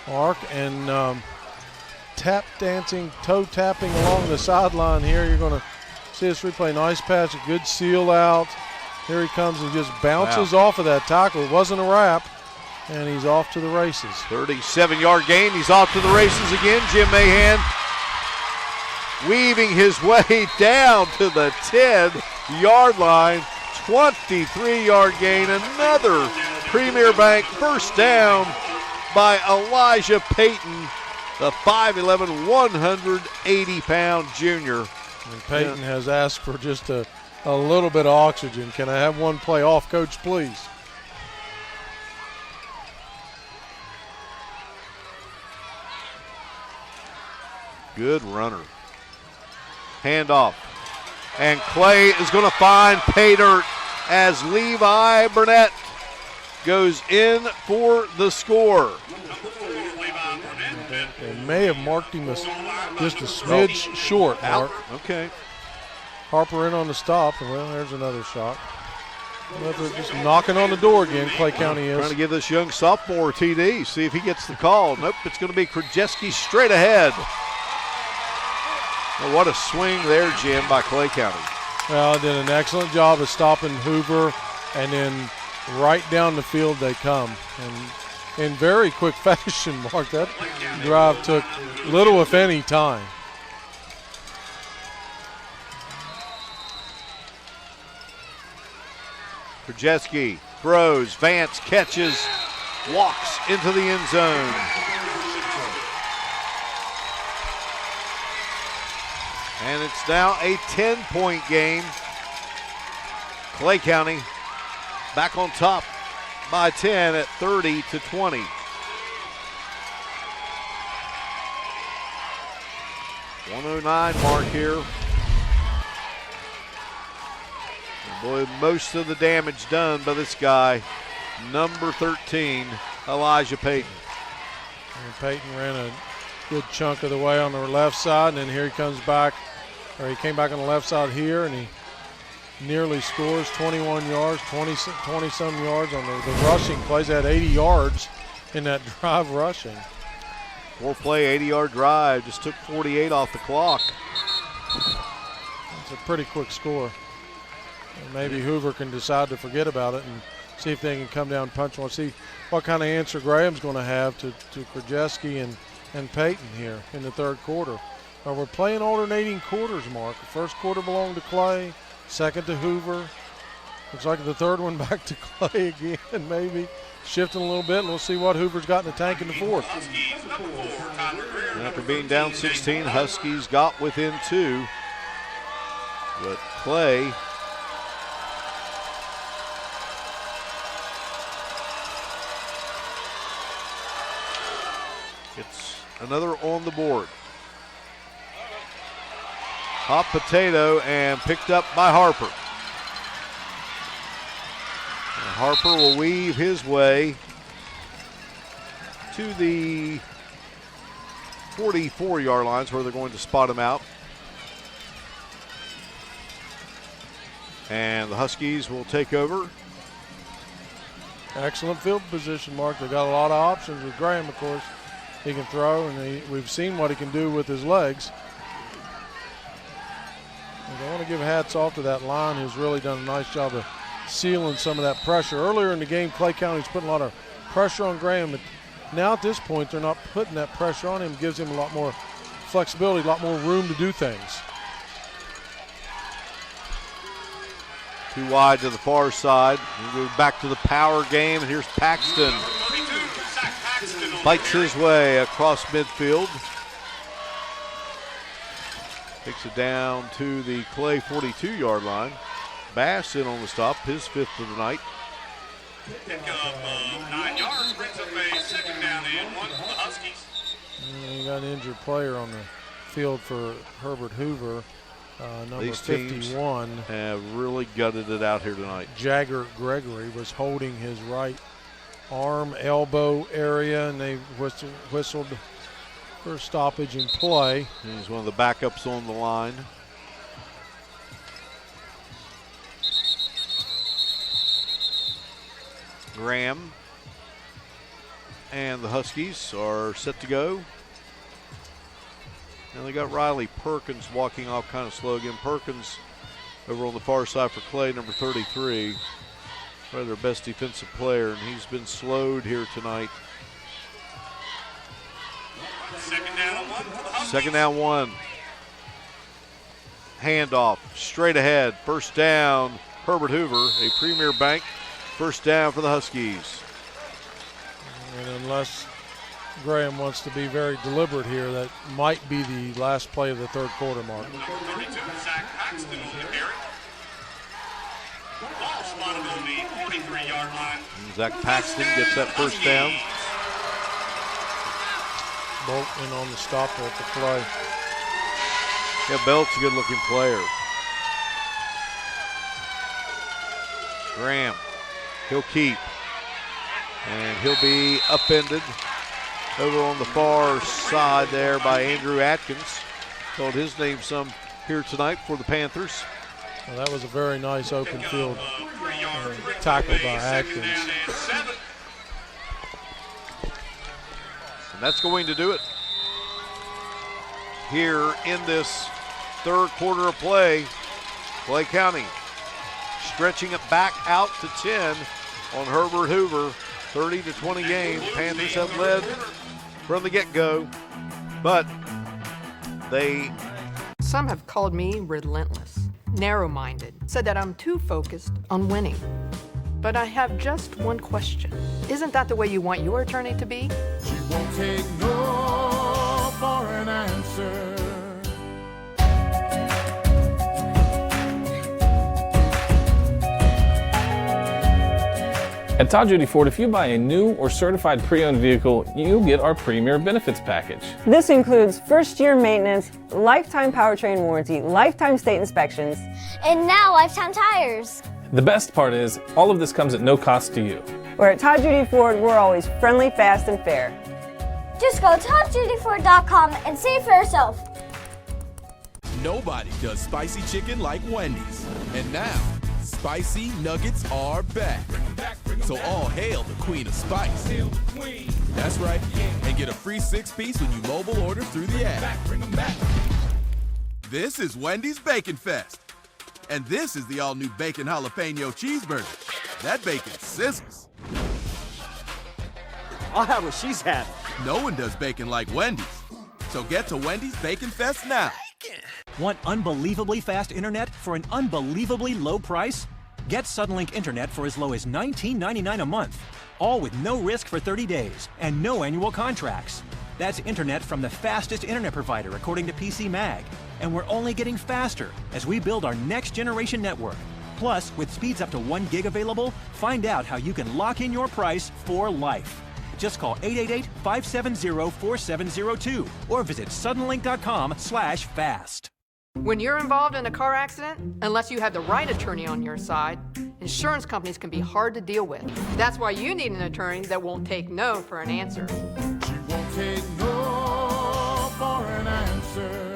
Mark, and tap dancing, toe tapping along the sideline here. You're going to see this replay. Nice pass, a good seal out. Here he comes and just bounces off of that tackle. It wasn't a wrap, and he's off to the races. 37-yard gain. He's off to the races again. Jim Mahan weaving his way down to the 10-yard line. 23-yard gain. Another Premier Bank first down by Elijah Payton, the 5'11", 180-pound junior. And Peyton has asked for just a little bit of oxygen. Can I have one play off, Coach, please? Good runner. Handoff. And Clay is going to find pay dirt as Levi Burnett goes in for the score. They may have marked him just a smidge short, Mark. Okay. Harper in on the stop, and well, there's another shot. But they're just knocking on the door again, Clay County is. Trying to give this young sophomore TD, see if he gets the call. Nope, it's going to be Krajewski straight ahead. Well, what a swing there, Jim, by Clay County. Well, did an excellent job of stopping Hoover, and then right down the field they come. And in very quick fashion, Mark, that drive took little, if any, time. Krajewski throws, Vance catches, walks into the end zone. And it's now a 10-point game. Clay County back on top by 10 at 30-20. .109 mark here. Boy, most of the damage done by this guy, number 13, Elijah Payton. And Payton ran a good chunk of the way on the left side, and then here he comes back, or he came back on the left side here, and he nearly scores 21 yards, 20-some yards on the rushing plays. They had 80 yards in that drive rushing. 4-play, 80-yard drive, just took 48 off the clock. It's a pretty quick score. And maybe Hoover can decide to forget about it and see if they can come down and punch one. See what kind of answer Graham's going to have to Krajewski and Payton here in the third quarter. We're playing alternating quarters, Mark. The first quarter belonged to Clay, second to Hoover. Looks like the third one back to Clay again, maybe. Shifting a little bit, and we'll see what Hoover's got in the tank in the fourth. And after being down 16, Huskies got within 2. But Clay gets another on the board. Hot potato and picked up by Harper. And Harper will weave his way to the 44-yard lines where they're going to spot him out. And the Huskies will take over. Excellent field position, Mark. They got a lot of options with Graham, of course. He can throw, and we've seen what he can do with his legs. I want to give hats off to that line who's really done a nice job of sealing some of that pressure. Earlier in the game, Clay County's putting a lot of pressure on Graham, but now at this point, they're not putting that pressure on him. It gives him a lot more flexibility, a lot more room to do things. Too wide to the far side. We go back to the power game, and here's Paxton. Bites his way across midfield. Takes it down to the Clay 42-yard line. Bass in on the stop, his 5th of the night. Pickup of 9 yards brings up a second down and 1 for the Huskies. You got an injured player on the field for Herbert Hoover, number These 51. Teams have really gutted it out here tonight. Jagger Gregory was holding his right arm, elbow area, and they whistled for stoppage in play. He's one of the backups on the line. Graham and the Huskies are set to go. And they got Riley Perkins walking off kind of slow again. Perkins over on the far side for Clay, number 33. Probably their best defensive player, and he's been slowed here tonight. Second down 1. Handoff straight ahead. First down, Herbert Hoover, a Premier Bank. First down for the Huskies. And unless Graham wants to be very deliberate here, that might be the last play of the third quarter, Mark. Number 32, Zach Paxton on the carry. Ball spotted on the 43-yard line. And Zach Paxton gets that first down. Bolt in on the stop at the play. Yeah, Belt's a good-looking player. Graham, he'll keep. And he'll be upended over on the far side there by Andrew Atkins. Called his name some here tonight for the Panthers. Well, that was a very nice open field tackle by Atkins. And that's going to do it here in this third quarter of play. Clay County stretching it back out to 10 on Herbert Hoover. 30-20 game. Panthers have led from the get-go, but Some have called me relentless, narrow-minded, said that I'm too focused on winning. but I have just one question. Isn't that the way you want your attorney to be? She won't take no for an answer. At Todd Judy Ford, if you buy a new or certified pre-owned vehicle, you get our Premier Benefits Package. This includes first-year maintenance, lifetime powertrain warranty, lifetime state inspections, and now lifetime tires. The best part is, all of this comes at no cost to you. Where at Todd Judy Ford, we're always friendly, fast, and fair. Just go to ToddJudyFord.com and see for yourself. Nobody does spicy chicken like Wendy's. And now, spicy nuggets are back. So all hail the Queen of Spice. That's right. And get a free 6-piece when you mobile order through the app. This is Wendy's Bacon Fest. And this is the all-new Bacon Jalapeno Cheeseburger. That bacon sizzles. I'll have what she's having. No one does bacon like Wendy's. So get to Wendy's Bacon Fest now. Want unbelievably fast internet for an unbelievably low price? Get Suddenlink Internet for as low as $19.99 a month. All with no risk for 30 days and no annual contracts. That's internet from the fastest internet provider according to PC Mag. And we're only getting faster as we build our next generation network. Plus, with speeds up to 1 gig available, find out how you can lock in your price for life. Just call 888-570-4702 or visit suddenlink.com/fast. When you're involved in a car accident, unless you have the right attorney on your side, insurance companies can be hard to deal with. That's why you need an attorney that won't take no for an answer. She won't take no for an answer.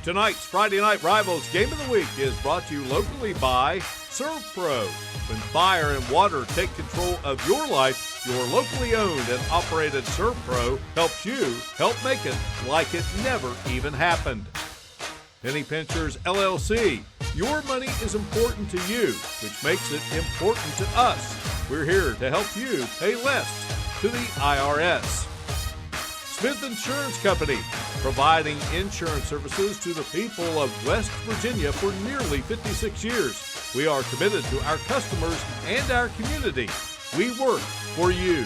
Tonight's Friday Night Rivals Game of the Week is brought to you locally by ServPro. When fire and water take control of your life, your locally owned and operated ServPro helps you help make it like it never even happened. Penny Pinchers LLC. Your money is important to you, which makes it important to us. We're here to help you pay less to the IRS. Smith Insurance Company, providing insurance services to the people of West Virginia for nearly 56 years. We are committed to our customers and our community. We work for you.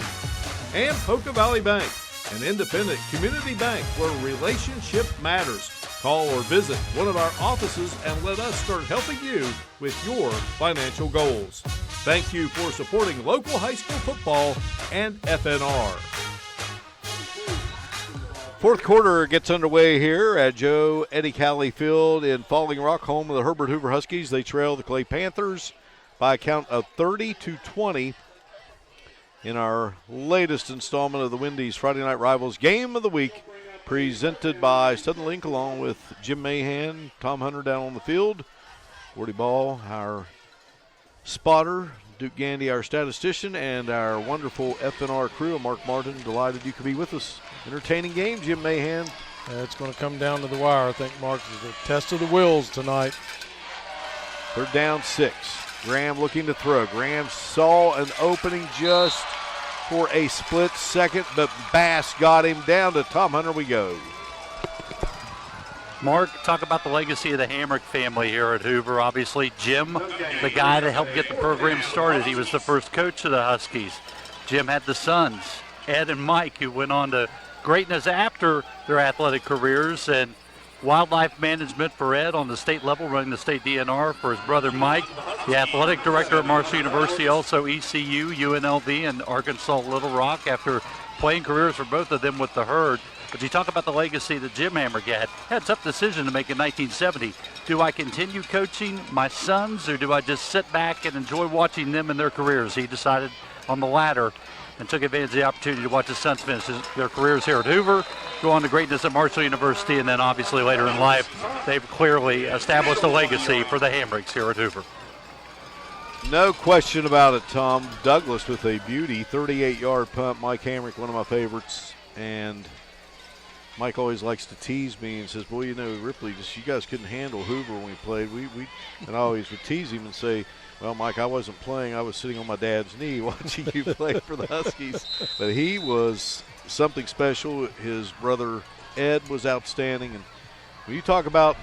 And Poca Valley Bank, an independent community bank where relationship matters. Call or visit one of our offices and let us start helping you with your financial goals. Thank you for supporting local high school football and FNR. Fourth quarter gets underway here at Joe Eddie Calley Field in Falling Rock, home of the Herbert Hoover Huskies. They trail the Clay Panthers by a count of 30-20 in our latest installment of the Wendy's Friday Night Rivals Game of the Week, presented by Suddenlink, along with Jim Mahan, Tom Hunter down on the field, Woody Ball, our spotter, Duke Gandy, our statistician, and our wonderful FNR crew. Mark Martin, delighted you could be with us. Entertaining game, Jim Mahan. It's going to come down to the wire. I think, Mark, is the test of the wills tonight. Third down, 6. Graham looking to throw. Graham saw an opening just for a split second, but Bass got him down to Tom Hunter we go. Mark, talk about the legacy of the Hamrick family here at Hoover. Obviously, Jim, the guy that helped get the program started. He was the first coach of the Huskies. Jim had the sons, Ed and Mike, who went on to greatness after their athletic careers, and wildlife management for Ed on the state level, running the state DNR for his brother Mike, the athletic director at Marshall University, also ECU, UNLV, and Arkansas Little Rock after playing careers for both of them with the Herd. But you talk about the legacy that Jim Hamrick had a tough decision to make in 1970. Do I continue coaching my sons, or do I just sit back and enjoy watching them in their careers? He decided on the latter and took advantage of the opportunity to watch his sons finish their careers here at Hoover, go on to greatness at Marshall University, and then obviously later in life, they've clearly established a legacy for the Hamricks here at Hoover. No question about it, Tom. Douglas with a beauty 38-yard punt. Mike Hamrick, one of my favorites, and Mike always likes to tease me and says, boy, you know, Ripley, you guys couldn't handle Hoover when we played. And I always would tease him and say, well, Mike, I wasn't playing. I was sitting on my dad's knee watching you play for the Huskies. But he was something special. His brother Ed was outstanding. And when you talk about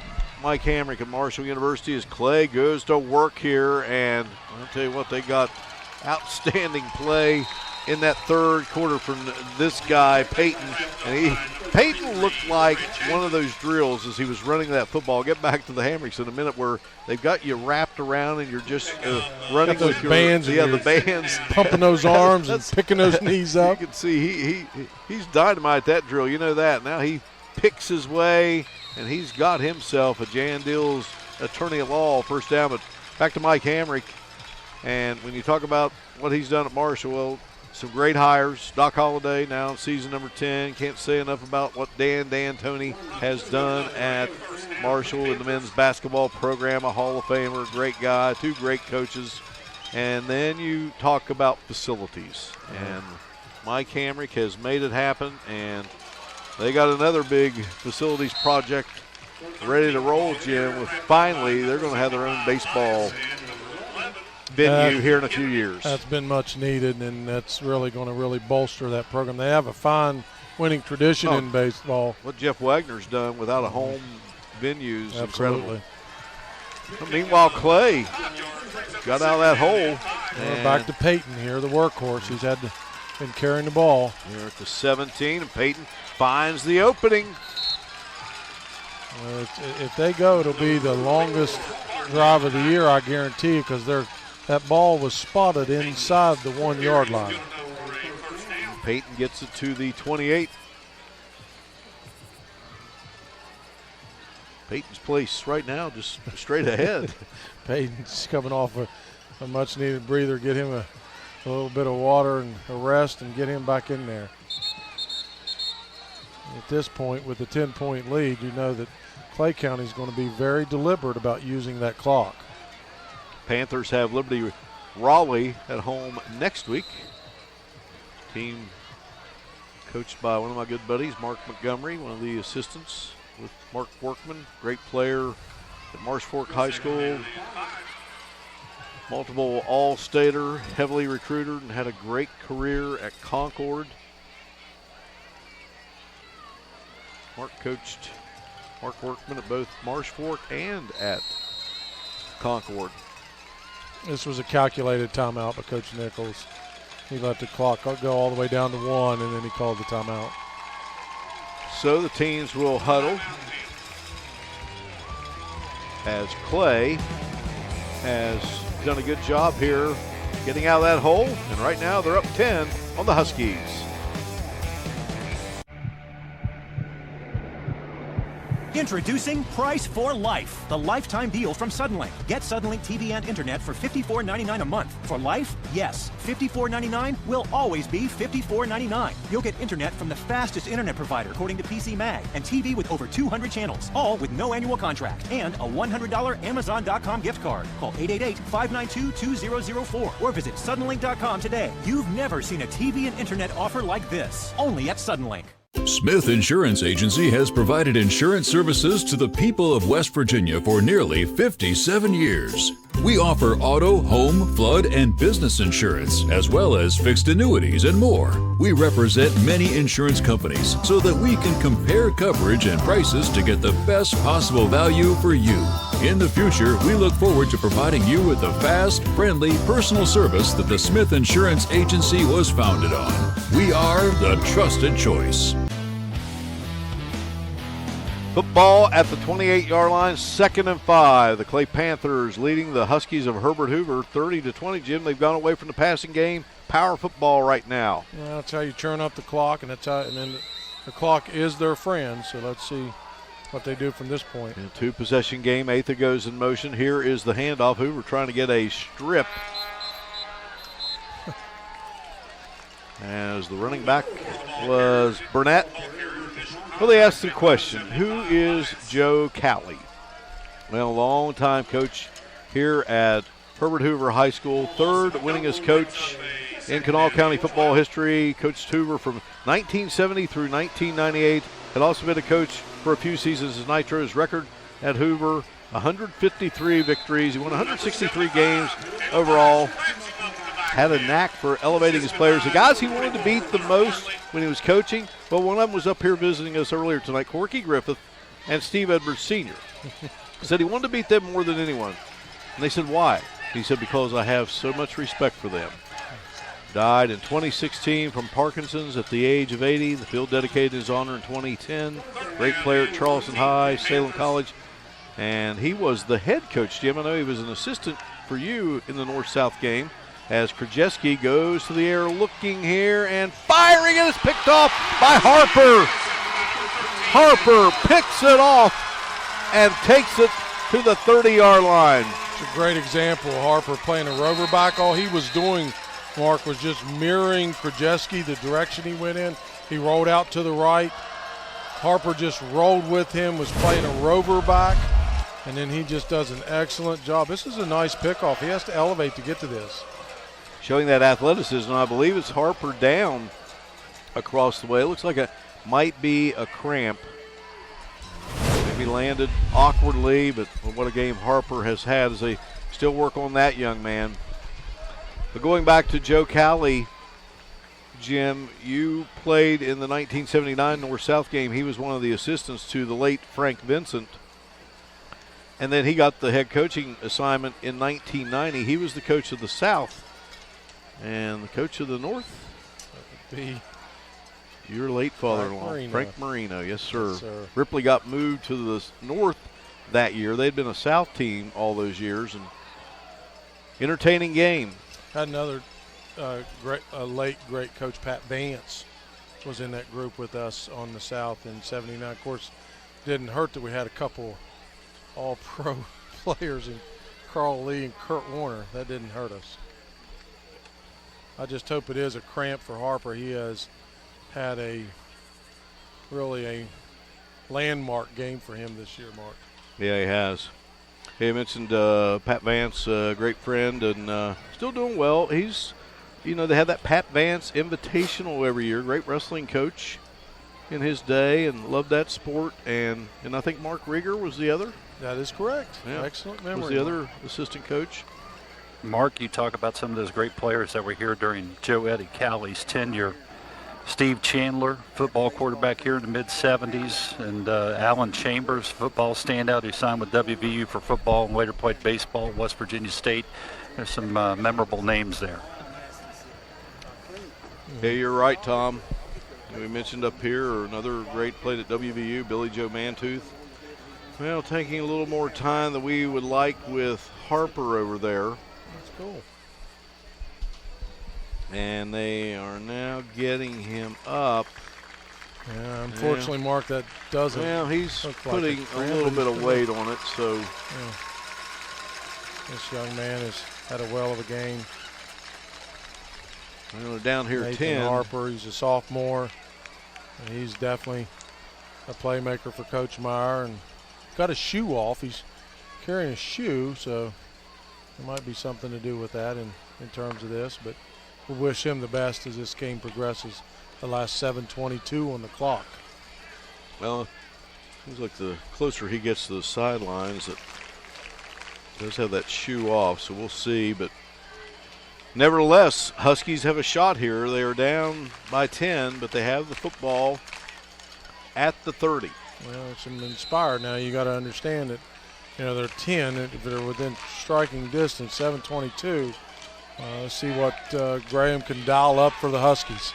Mike Hamrick at Marshall University as Clay goes to work here. And I'll tell you what, they got outstanding play in that third quarter from this guy, Peyton. And Peyton looked like one of those drills as he was running that football. Get back to the Hamricks in a minute, where they've got you wrapped around and you're just running those with your bands. Yeah, the bands. Pumping those arms and picking those knees up. You can see he's dynamite, that drill. You know that. Now he picks his way, and he's got himself a Jan Dills attorney at law first down. But back to Mike Hamrick. And when you talk about what he's done at Marshall, well, some great hires. Doc Holliday now in season number 10. Can't say enough about what Dan D'Antoni has done at Marshall in the men's basketball program. A Hall of Famer, great guy, 2 great coaches. And then you talk about facilities. And Mike Hamrick has made it happen. And they got another big facilities project ready to roll, Jim. With finally, they're going to have their own baseball venue here in a few years. That's been much needed, and that's really going to really bolster that program. They have a fine winning tradition in baseball. What Jeff Wagner's done without a home venue is Absolutely. incredible. Meanwhile, Clay got out of that hole. We're back to Peyton here, the workhorse. He's been carrying the ball. Here at the 17, and Peyton finds the opening. If they go, it'll be the longest drive of the year, I guarantee, because that ball was spotted inside the 1 yard line. Peyton gets it to the 28. Peyton's place right now just straight ahead. Peyton's coming off a much needed breather. Get him a little bit of water and a rest and get him back in there. At this point, with the 10-point lead, you know that Clay County is going to be very deliberate about using that clock. Panthers have Liberty Raleigh at home next week. Team coached by one of my good buddies, Mark Montgomery, one of the assistants with Mark Workman, great player at Marsh Fork High School. Multiple All-Stater, heavily recruited, and had a great career at Concord. Mark coached Mark Workman at both Marsh Fork and at Concord. This was a calculated timeout by Coach Nichols. He let the clock go all the way down to 1, and then he called the timeout. So the teams will huddle as Clay has done a good job here getting out of that hole, and right now they're up 10 on the Huskies. Introducing Price for Life, the lifetime deal from Suddenlink. Get Suddenlink TV and internet for $54.99 a month. For life, yes, $54.99 will always be $54.99. You'll get internet from the fastest internet provider, according to PC Mag, and TV with over 200 channels, all with no annual contract, and a $100 Amazon.com gift card. Call 888-592-2004 or visit Suddenlink.com today. You've never seen a TV and internet offer like this, only at Suddenlink. Smith Insurance Agency has provided insurance services to the people of West Virginia for nearly 57 years. We offer auto, home, flood, and business insurance, as well as fixed annuities and more. We represent many insurance companies so that we can compare coverage and prices to get the best possible value for you. In the future, we look forward to providing you with the fast, friendly, personal service that the Smith Insurance Agency was founded on. We are the trusted choice. Football at the 28-yard line, 2nd and 5. The Clay Panthers leading the Huskies of Herbert Hoover 30-20. Jim, they've gone away from the passing game. Power football right now. Yeah, that's how you turn up the clock, and then the clock is their friend. So let's see what they do from this point. In a 2-possession game, Atha goes in motion. Here is the handoff. Hoover trying to get a strip. As the running back was Burnett. Well, they asked the question, who is Joe Cowley? Well, long-time coach here at Herbert Hoover High School, 3rd winningest coach in Kanawha County football history. Coached Hoover from 1970 through 1998. Had also been a coach for a few seasons as Nitro's record at Hoover, 153 victories. He won 163 games overall. Had a knack for elevating his players. The guys he wanted to beat the most when he was coaching, well, one of them was up here visiting us earlier tonight, Corky Griffith and Steve Edwards Sr. Said he wanted to beat them more than anyone. And they said, why? He said, because I have so much respect for them. Died in 2016 from Parkinson's at the age of 80. The field dedicated his honor in 2010. Great player at Charleston High, Salem College. And he was the head coach, Jim. I know he was an assistant for you in the North-South game. As Krajewski goes to the air, looking here and firing, and it's picked off by Harper. Harper picks it off and takes it to the 30-yard line. It's a great example of Harper playing a rover back. All he was doing, Mark, was just mirroring Krajewski, the direction he went in. He rolled out to the right. Harper just rolled with him, was playing a rover back, and then he just does an excellent job. This is a nice pickoff. He has to elevate to get to this. Showing that athleticism, I believe it's Harper down across the way. It looks like it might be a cramp. Maybe landed awkwardly, but what a game Harper has had as they still work on that young man. But going back to Joe Cowley, Jim, you played in the 1979 North-South game. He was one of the assistants to the late Frank Vincent. And then he got the head coaching assignment in 1990. He was the coach of the South. And the coach of the North? That would be your late father-in-law, Frank Marino. Yes, sir. Yes, sir. Ripley got moved to the North that year. They'd been a South team all those years. And entertaining game. Had another late great coach, Pat Vance, was in that group with us on the South in '79. Of course, didn't hurt that we had a couple all-pro players in Carl Lee and Kurt Warner. That didn't hurt us. I just hope it is a cramp for Harper. He has had really a landmark game for him this year, Mark. Yeah, he has. He mentioned Pat Vance, great friend, and still doing well. He's, they have that Pat Vance Invitational every year. Great wrestling coach in his day, and loved that sport. And I think Mark Rieger was the other. That is correct. Yeah. Excellent memory. Was the other assistant coach. Mark, you talk about some of those great players that were here during Joe Eddie Cowley's tenure. Steve Chandler, football quarterback here in the mid-'70s, and Alan Chambers, football standout who signed with WVU for football and later played baseball at West Virginia State. There's some memorable names there. Yeah, you're right, Tom. We mentioned up here another great played at WVU, Billy Joe Mantooth. Well, taking a little more time than we would like with Harper over there. That's cool. And they are now getting him up. Yeah, unfortunately, Mark, that doesn't. Well, he's putting like a little bit of weight on it, so. Yeah. This young man has had a well of a game. Well, they're down here Nathan 10. Harper, he's a sophomore. And he's definitely a playmaker for Coach Meyer, and got a shoe off. He's carrying a shoe, so there might be something to do with that in terms of this, but we'll wish him the best as this game progresses. The last 7:22 on the clock. Well, seems like the closer he gets to the sidelines, it does have that shoe off, so we'll see. But nevertheless, Huskies have a shot here. They are down by 10, but they have the football at the 30. Well, it's inspired now. You got to understand that, they're 10. If they're within striking distance, 7:22. Let's see what Graham can dial up for the Huskies.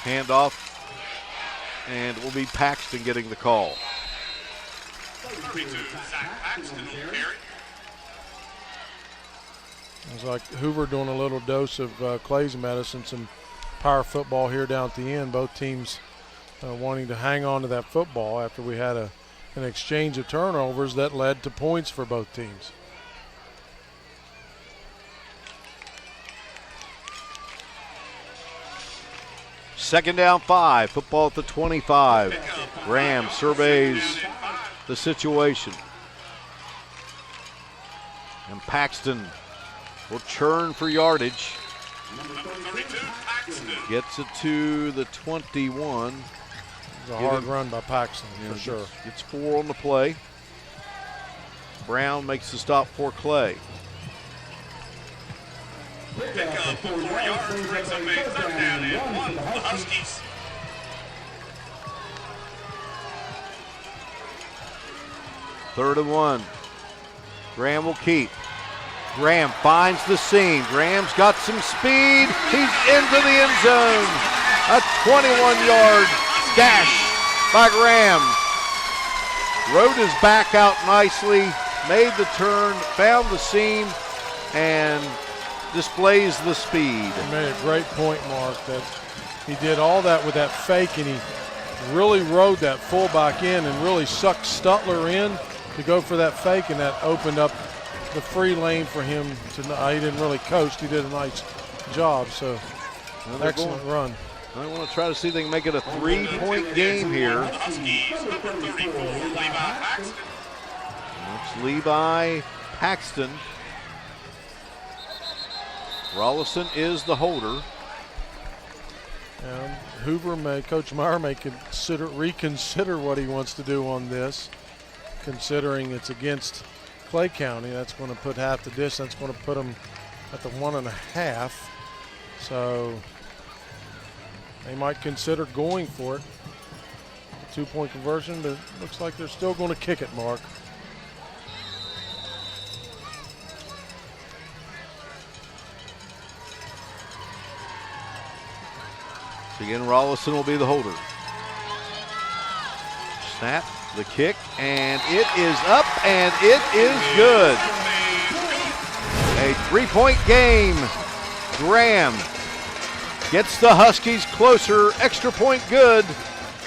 Handoff, and it will be Paxton getting the call. 32, Zach Paxton will carry. It's like Hoover doing a little dose of Clay's medicine, some power football here down at the end. Both teams wanting to hang on to that football after we had an exchange of turnovers that led to points for both teams. Second down 5, football at the 25. Graham surveys the situation. And Paxton will churn for yardage. Gets it to the 21. It's a hard run by Paxton, for sure. Gets 4 on the play. Brown makes the stop for Clay. Pickup of 4 yards brings up a 3rd down and 1 for the Huskies. Third and 1. Graham will keep. Graham finds the seam. Graham's got some speed. He's into the end zone. A 21-yard dash by Graham. Rode his back out nicely, made the turn, found the seam, and displays the speed. He made a great point, Mark, that he did all that with that fake, and he really rode that fullback in and really sucked Stutler in to go for that fake, and that opened up the free lane for him to. He didn't really coast. He did a nice job. So excellent run. I want to try to see if they can make it a 3-point game here. It's Levi Paxton. Rollison is the holder. And Coach Meyer may reconsider what he wants to do on this, considering it's against Clay County. That's going to put half the distance. That's going to put them at the 1.5. So they might consider going for it. A 2-point conversion, but it looks like they're still going to kick it, Mark. So again, Rollison will be the holder. Snap, the kick, and it is up, and it is good. A 3-point game. Graham gets the Huskies closer, extra point good.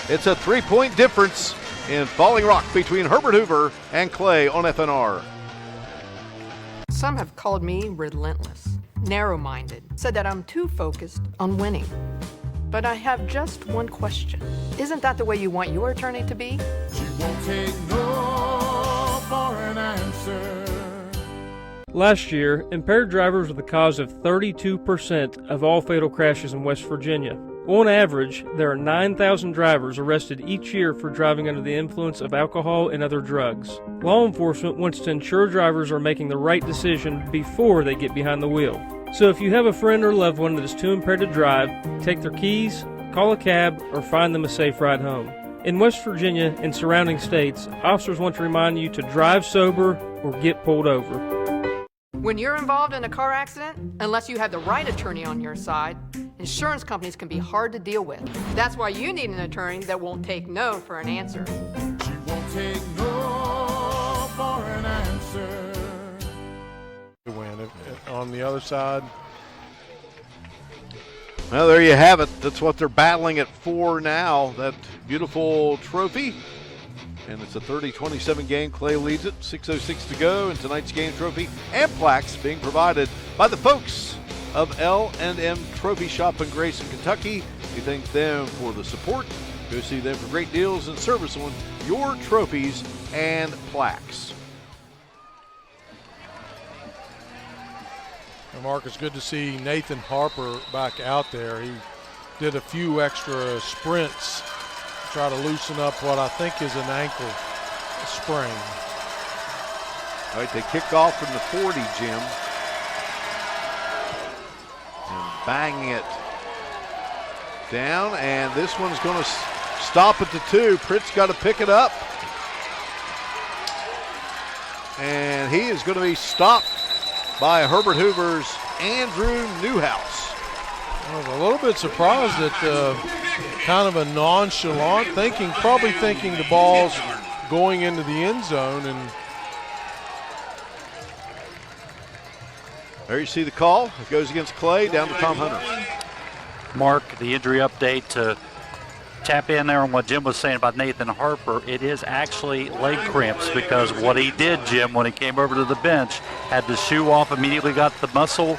It's a 3-point difference in Falling Rock between Herbert Hoover and Clay on FNR. Some have called me relentless, narrow-minded, said that I'm too focused on winning. But I have just one question. Isn't that the way you want your attorney to be? She won't take no for an answer. Last year, impaired drivers were the cause of 32% of all fatal crashes in West Virginia. On average, there are 9,000 drivers arrested each year for driving under the influence of alcohol and other drugs. Law enforcement wants to ensure drivers are making the right decision before they get behind the wheel. So if you have a friend or loved one that is too impaired to drive, take their keys, call a cab, or find them a safe ride home. In West Virginia and surrounding states, officers want to remind you to drive sober or get pulled over. When you're involved in a car accident, unless you have the right attorney on your side, insurance companies can be hard to deal with. That's why you need an attorney that won't take no for an answer. She won't take no for an answer. To win. On the other side. Well, there you have it. That's what they're battling it for now, that beautiful trophy. And it's a 30-27 game. Clay leads it, 6:06 to go. And tonight's game trophy and plaques being provided by the folks of L&M Trophy Shop in Grayson, Kentucky. We thank them for the support. Go see them for great deals and service on your trophies and plaques. And Mark, it's good to see Nathan Harper back out there. He did a few extra sprints to try to loosen up what I think is an ankle sprain. All right, they kick off from the 40, Jim. And bang it down, and this one's going to stop at the 2. Pritt's got to pick it up. And he is going to be stopped by Herbert Hoover's Andrew Newhouse. I was a little bit surprised at kind of a nonchalant probably thinking the ball's going into the end zone. And there you see the call. It goes against Clay, down to Tom Hunter. Mark, the injury update to tap in there on what Jim was saying about Nathan Harper. It is actually leg cramps, because what he did, Jim, when he came over to the bench, had the shoe off, immediately got the muscle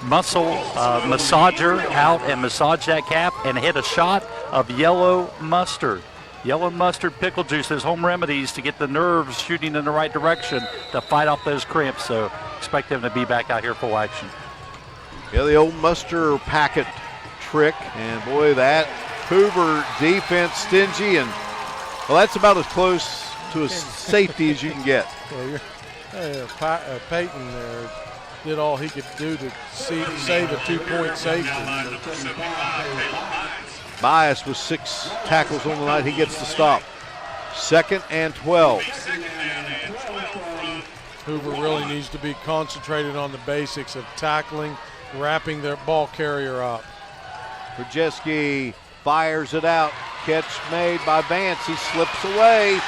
massager out and massaged that calf and hit a shot of yellow mustard. Yellow mustard pickle juice, those home remedies to get the nerves shooting in the right direction to fight off those cramps. So expect him to be back out here full action. Yeah, the old mustard packet trick, and boy, that Hoover defense stingy, and well, that's about as close to a safety as you can get. Yeah, Peyton there did all he could do to save a 2-point safety. Bias with 6 tackles on the night. He gets the stop. 2nd and 12. Hoover really needs to be concentrated on the basics of tackling, wrapping their ball carrier up. Krajewski fires it out. Catch made by Vance. He slips away.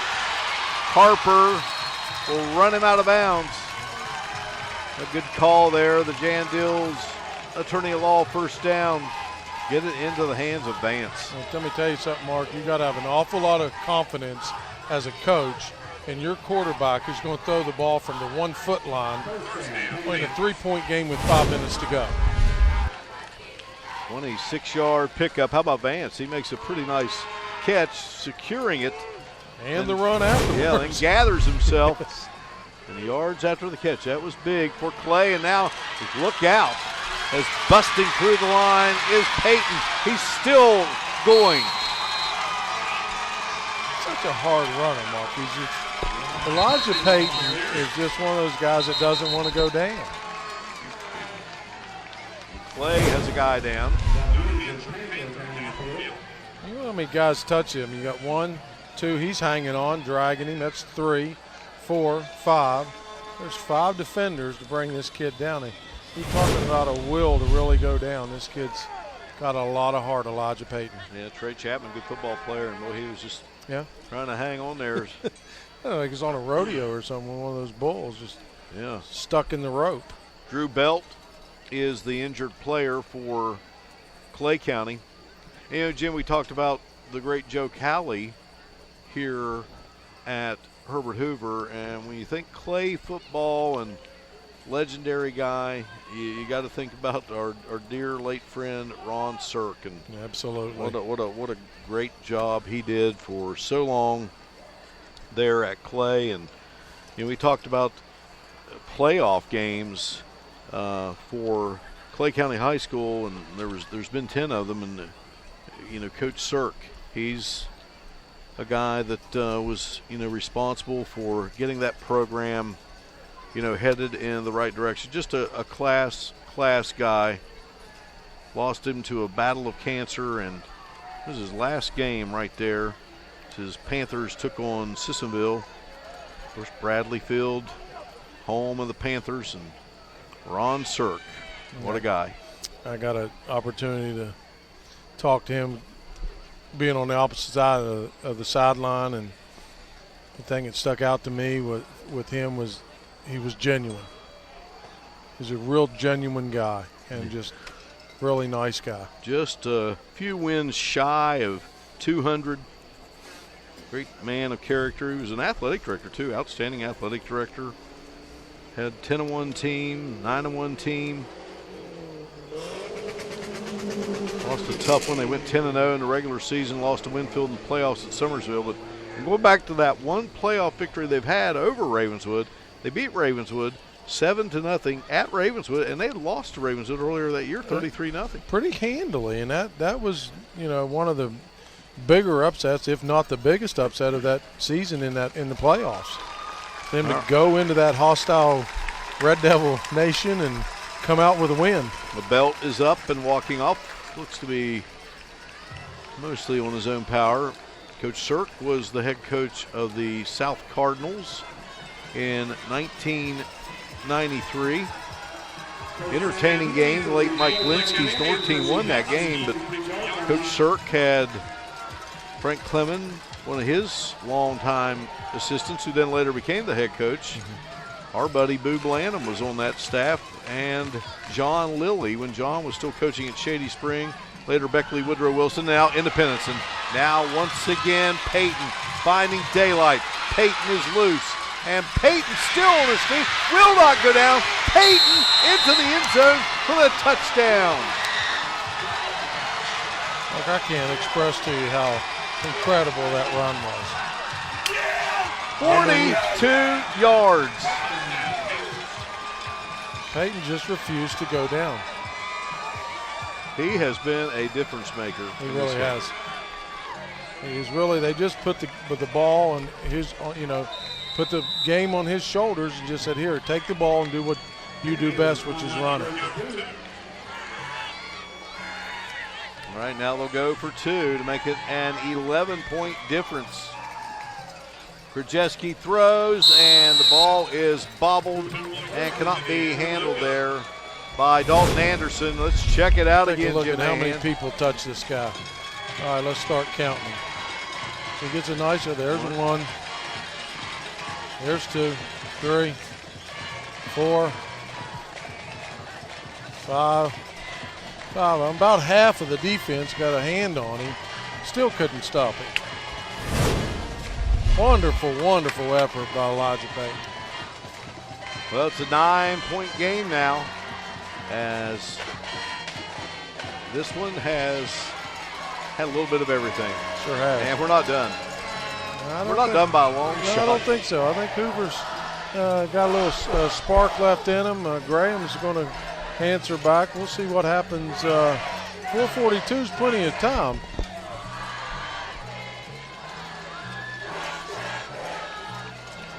Harper will run him out of bounds. A good call there. The Jandil's attorney at law first down. Get it into the hands of Vance. Well, let me tell you something, Mark. You got to have an awful lot of confidence as a coach in your quarterback who's going to throw the ball from the 1-foot line in a 3-point game with 5 minutes to go. 26-yard pickup. How about Vance? He makes a pretty nice catch, securing it. And the run afterwards. Yeah, then gathers himself. And yards after the catch. That was big for Clay. And now, look out. As busting through the line is Payton. He's still going. Such a hard runner, Mark. Elijah Payton is just one of those guys that doesn't want to go down. Clay has a guy down. You know how many guys touch him? You got 1, 2, he's hanging on, dragging him. That's 3, 4, 5. There's 5 defenders to bring this kid down. You're talking about a will to really go down. This kid's got a lot of heart, Elijah Payton. Yeah, Trey Chapman, good football player, and boy, he was just trying to hang on there. Like he's on a rodeo or something, one of those bulls just stuck in the rope. Drew Belt is the injured player for Clay County. You know, Jim, we talked about the great Joe Cowley here at Herbert Hoover, and when you think Clay football and legendary guy, you got to think about our dear late friend Ron Sirk, and absolutely what a great job he did for so long there at Clay. And you know, we talked about playoff games for Clay County High School, and there's been 10 of them, and you know, Coach Sirk, he's a guy that was responsible for getting that program headed in the right direction. Just a class guy. Lost him to a battle of cancer, and this is his last game right there. His Panthers took on Sissonville. Of course, Bradley Field, home of the Panthers, and Ron Sirk. What a guy. I got an opportunity to talk to him being on the opposite side of the sideline, and the thing that stuck out to me with him was he was genuine. He's a real genuine guy and just really nice guy. Just a few wins shy of 200. Great man of character. He was an athletic director too, outstanding athletic director. Had 10-1 team, 9-1 team. Lost a tough one. They went 10-0 in the regular season, lost to Winfield in the playoffs at Summersville. But going back to that one playoff victory they've had over Ravenswood, they beat Ravenswood 7-0 at Ravenswood, and they lost to Ravenswood earlier that year, 33-0. Pretty handily, and that was one of the bigger upsets, if not the biggest upset of that season in the playoffs. For them to go into that hostile Red Devil nation and come out with a win. The belt is up and walking off. Looks to be mostly on his own power. Coach Sirk was the head coach of the South Cardinals in 1993. Entertaining game. The late Mike Linsky's North team won that game, but Coach Sirk had Frank Clemens, one of his longtime assistants, who then later became the head coach. Our buddy Boo Blanham was on that staff, and John Lilly when John was still coaching at Shady Spring. Later Beckley Woodrow Wilson, now Independence. And now once again Payton finding daylight. Payton is loose, and Payton still on his feet, will not go down. Payton into the end zone for the touchdown. Look, I can't express to you how incredible that run was. 42 yards. Payton just refused to go down. He has been a difference maker. He really has. He's really, they just put the ball and put the game on his shoulders and just said, here, take the ball and do what you do best, which is run it. All right, now they'll go for 2 to make it an 11-point difference. Krajewski throws, and the ball is bobbled and cannot be handled there by Dalton Anderson. Let's check it out again, Look Jim at how many Mahan. people touch this guy. All right, let's start counting. He gets a nice, there's 1. There's 2, 3, 4, 5. About half of the defense got a hand on him. Still couldn't stop it. Wonderful, wonderful effort by Elijah Payton. Well, it's a 9-point game now, as this one has had a little bit of everything. Sure has. And we're not done. We're not done by a long shot. I don't think so. I think Hoover's got a little spark left in him. Graham's going to answer back. We'll see what happens. 4:42 is plenty of time.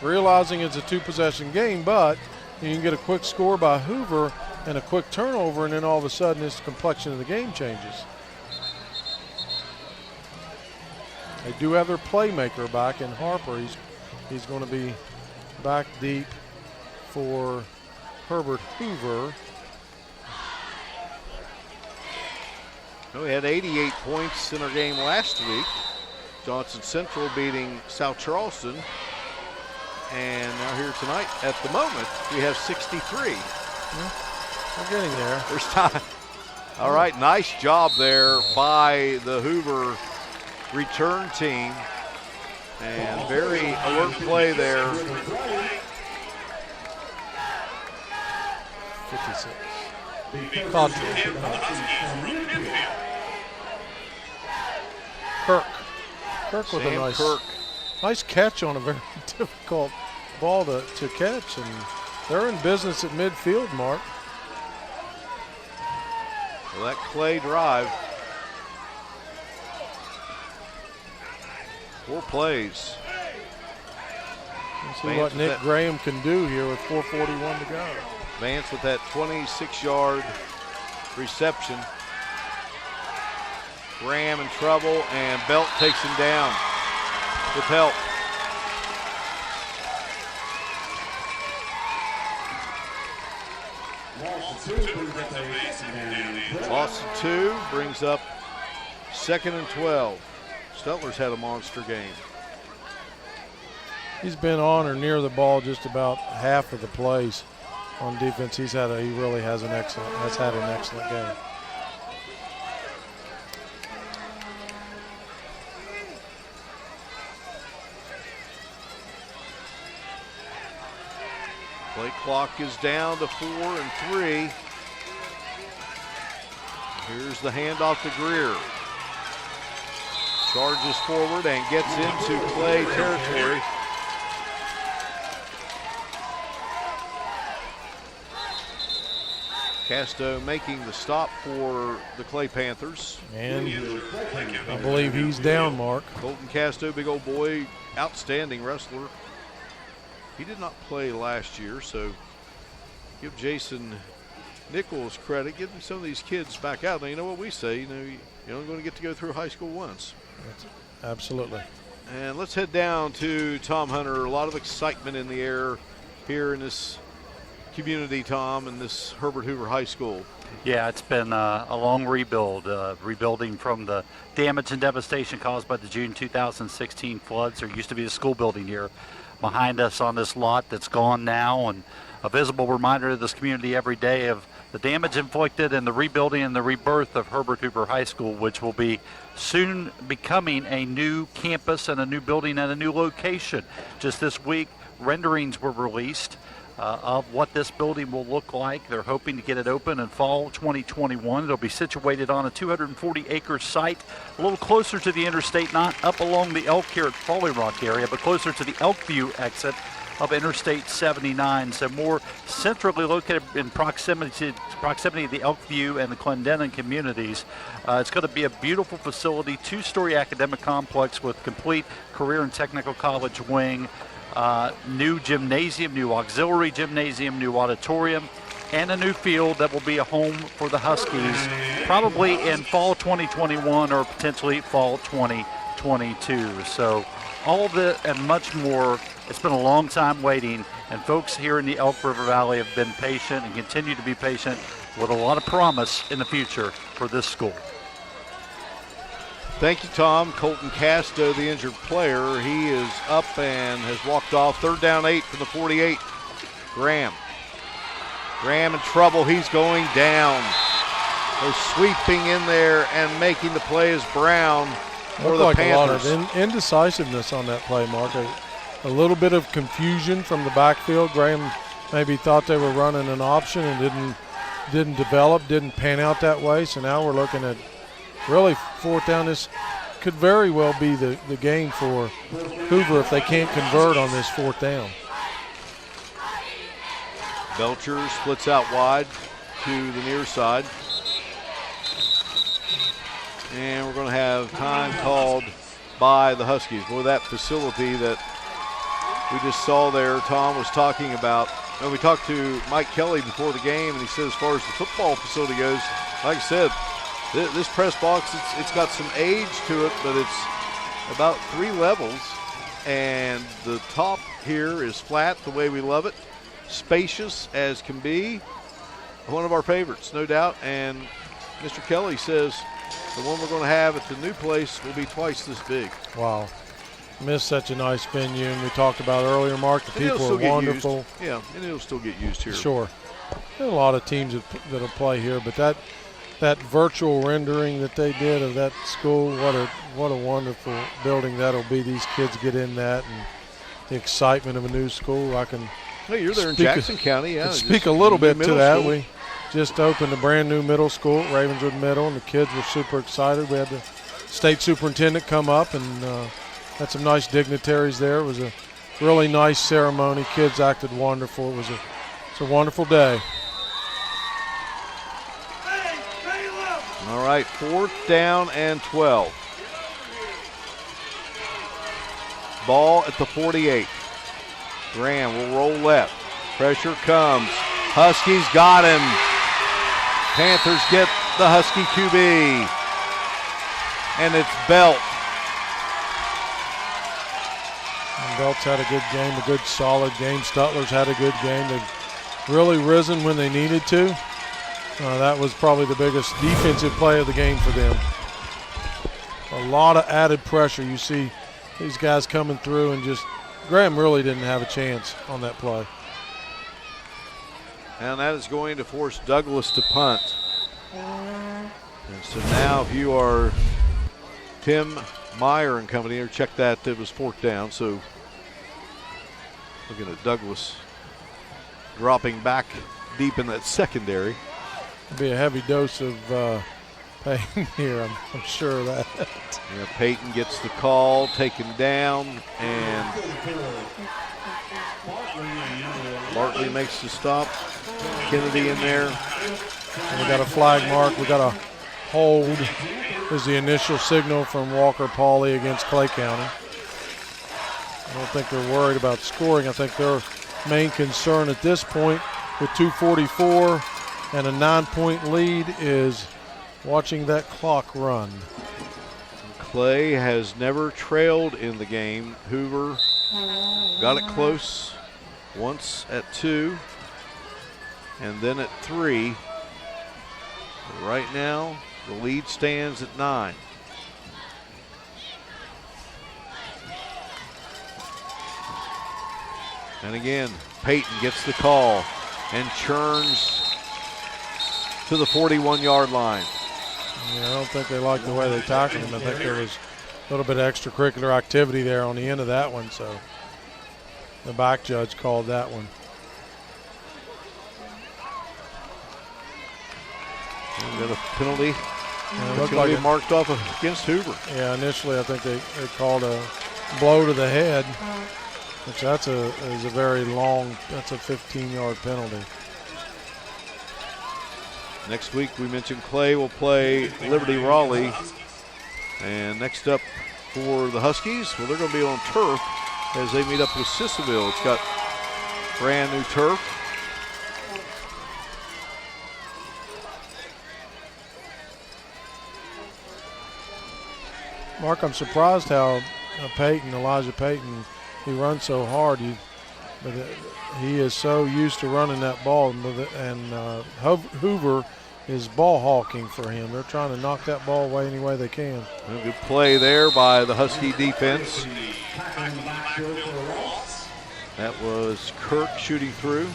Realizing it's a 2-possession game, but you can get a quick score by Hoover and a quick turnover, and then all of a sudden this complexion of the game changes. They do have their playmaker back in Harper. He's going to be back deep for Herbert Hoover. We had 88 points in our game last week. Johnson Central beating South Charleston. And now here tonight, at the moment, we have 63. We're getting there. There's time. All right, nice job there by the Hoover return team. And very alert play there. 56. Kirk with Sam a nice catch on a very difficult ball to catch, and they're in business at midfield, Mark. Well, that Clay drive. 4 plays. Let's see what Nick Graham can do here with 4:41 to go. Vance with that 26-yard reception. Graham in trouble, and Belt takes him down with help. Loss of 2 brings up 2nd and 12. Stutler's had a monster game. He's been on or near the ball just about half of the plays on defense. He really has had an excellent game. Play clock is down to 4 and 3. Here's the handoff to Greer. Charges forward and gets into Clay territory. Casto making the stop for the Clay Panthers. And I believe he's down, Mark. Colton Casto, big old boy, outstanding wrestler. He did not play last year, so give Jason Nichols credit. Give some of these kids back out. Now, you know what we say, you're only going to get to go through high school once. Absolutely. And let's head down to Tom Hunter. A lot of excitement in the air here in this community, Tom, in this Herbert Hoover High School. Yeah, it's been a long rebuild, rebuilding from the damage and devastation caused by the June 2016 floods. There used to be a school building here behind us on this lot that's gone now, and a visible reminder to this community every day of the damage inflicted and the rebuilding and the rebirth of Herbert Hoover High School, which will be soon becoming a new campus and a new building and a new location. Just this week, renderings were released of what this building will look like. They're hoping to get it open in fall 2021. It'll be situated on a 240-acre site, a little closer to the interstate, not up along the Elk here at Foley Rock area, but closer to the Elkview exit of Interstate 79, so more centrally located in proximity to the Elkview and the Clendenin communities. It's going to be a beautiful facility, 2-story academic complex with complete career and technical college wing, new gymnasium, new auxiliary gymnasium, new auditorium, and a new field that will be a home for the Huskies, probably in fall 2021 or potentially fall 2022. So all of it and much more. It's been a long time waiting, and folks here in the Elk River Valley have been patient and continue to be patient with a lot of promise in the future for this school. Thank you, Tom. Colton Casto, the injured player, he is up and has walked off. 3rd down 8 from the 48. Graham in trouble. He's going down. They're sweeping in there and making the play as Brown for the like Panthers. A lot of indecisiveness on that play, Mark. A little bit of confusion from the backfield. Graham maybe thought they were running an option and didn't develop, didn't pan out that way. So now we're looking at really 4th down. This could very well be the game for Hoover if they can't convert on this 4th down. Belcher splits out wide to the near side. And we're going to have time called by the Huskies. Boy, that facility that we just saw there, Tom was talking about. And we talked to Mike Kelly before the game, and he said as far as the football facility goes, like I said, this press box, it's got some age to it, but it's about 3 levels. And the top here is flat the way we love it, spacious as can be. One of our favorites, no doubt. And Mr. Kelly says the one we're going to have at the new place will be twice this big. Wow. Missed such a nice venue, and we talked about earlier, Mark, the people are wonderful. Yeah, and it'll still get used here. Sure. There are a lot of teams that'll play here, but that virtual rendering that they did of that school, what a wonderful building that'll be. These kids get in that, and the excitement of a new school. I can you're there in Jackson County, yeah. Speak a little bit to that. School. We just opened a brand new middle school at Ravenswood Middle, and the kids were super excited. We had the state superintendent come up and had some nice dignitaries there. It was a really nice ceremony. Kids acted wonderful. It's a wonderful day. All right, 4th down and 12. Ball at the 48. Graham will roll left. Pressure comes. Huskies got him. Panthers get the Husky QB. And it's Belt. And Belt's had a good game, a good solid game. Stutler's had a good game. They've really risen when they needed to. That was probably the biggest defensive play of the game for them. A lot of added pressure. You see these guys coming through, and just Graham really didn't have a chance on that play. And that is going to force Douglas to punt. And so now if you are Tim Meyer and company, or check that, it was 4th down. So looking at Douglas dropping back deep in that secondary. Be a heavy dose of pain here, I'm sure of that. Yeah, Peyton gets the call, taken down, and Bartley makes the stop. Kennedy in there. And we got a flag mark. We got a hold is the initial signal from Walker Pauley against Clay County. I don't think they're worried about scoring. I think their main concern at this point with 2:44 and a 9-point lead is watching that clock run. Clay has never trailed in the game. Hoover got it close once at 2 and then at 3. But right now, the lead stands at 9. And again, Peyton gets the call and churns to the 41-yard line. Yeah, I don't think they like the way they tackled him. I think there was a little bit of extracurricular activity there on the end of that one, so the back judge called that one. And got a penalty. Yeah, It's going to be marked off against Hoover. Yeah, initially I think they called a blow to the head, which is a very long, that's a 15-yard penalty. Next week, we mentioned Clay will play Liberty Raleigh. And next up for the Huskies, well, they're going to be on turf as they meet up with Sissonville. It's got brand new turf. Mark, I'm surprised how Elijah Payton, he runs so hard. But he is so used to running that ball, and Hoover is ball hawking for him. They're trying to knock that ball away any way they can. A good play there by the Husky defense. That was Kirk shooting through.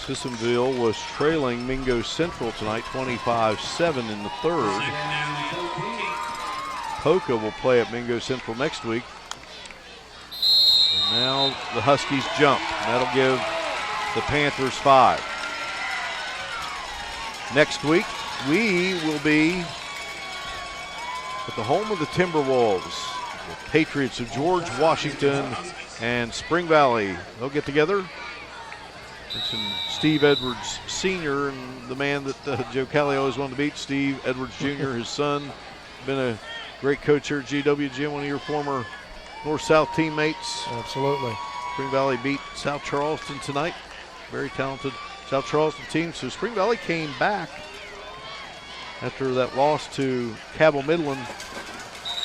Sissonville was trailing Mingo Central tonight, 25-7 in the third. Poca will play at Mingo Central next week. And now the Huskies jump. That'll give the Panthers 5. Next week, we will be at the home of the Timberwolves. The Patriots of George Washington and Spring Valley. They'll get together. Mentioned Steve Edwards Sr. and the man that Joe Cali always wanted to beat, Steve Edwards Jr., his son. Been a great coach here at GW. Jim, one of your former North-South teammates. Absolutely. Spring Valley beat South Charleston tonight. Very talented South Charleston team. So Spring Valley came back after that loss to Cabell Midland.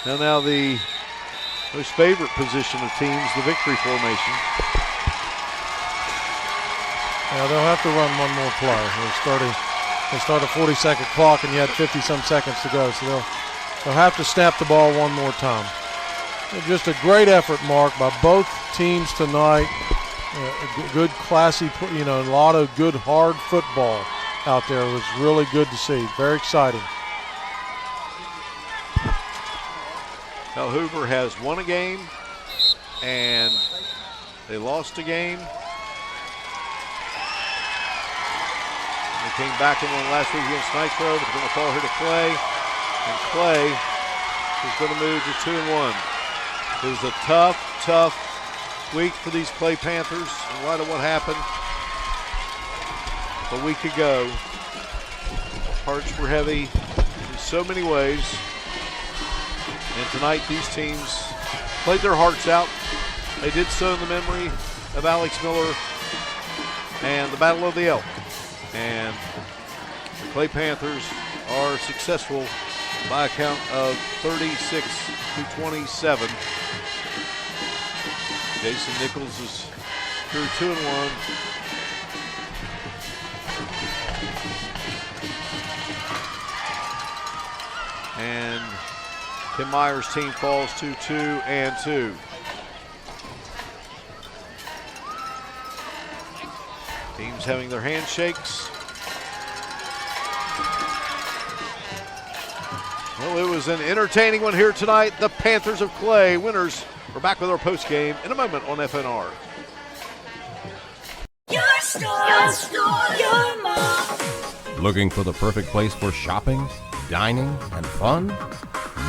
And now the most favorite position of teams, the victory formation. Yeah, they'll have to run one more play. They start a 40-second clock, and you had 50-some seconds to go, so they'll have to snap the ball one more time. Just a great effort, Mark, by both teams tonight. Good, classy, a lot of good, hard football out there. It was really good to see. Very exciting. Now Hoover has won a game, and they lost a game. They came back and won last week against Nitro, but they're going to fall here to Clay. And Clay is going to move to 2-1. It was a tough week for these Clay Panthers in light of what happened a week ago. Hearts were heavy in so many ways. And tonight these teams played their hearts out. They did so in the memory of Alex Miller and the Battle of the Elk. And the Clay Panthers are successful by a count of 36-27. Jason Nichols is through 2-1. And Tim Meyer's team falls to 2-2. Teams having their handshakes. Well, it was an entertaining one here tonight. The Panthers of Clay winners. We're back with our post game in a moment on FNR. Your store, your mall. Looking for the perfect place for shopping, dining, and fun?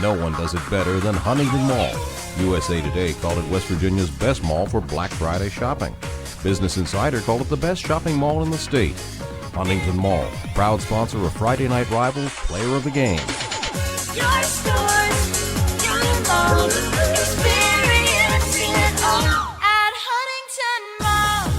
No one does it better than Huntington Mall. USA Today called it West Virginia's best mall for Black Friday shopping. Business Insider called it the best shopping mall in the state. Huntington Mall, proud sponsor of Friday Night Rivals Player of the Game. Your store, your mall. Experiencing it all at Huntington Mall.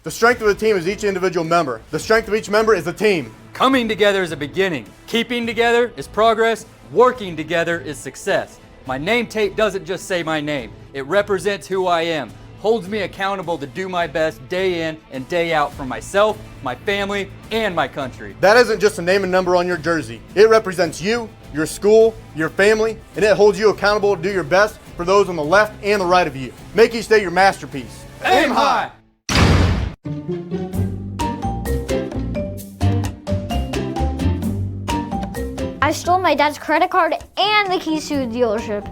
The strength of the team is each individual member. The strength of each member is the team. Coming together is a beginning. Keeping together is progress. Working together is success. My name tape doesn't just say my name. It represents who I am. Holds me accountable to do my best day in and day out for myself, my family, and my country. That isn't just a name and number on your jersey. It represents you, your school, your family, and it holds you accountable to do your best for those on the left and the right of you. Make each day your masterpiece. Aim high! I stole my dad's credit card and the keys to the dealership.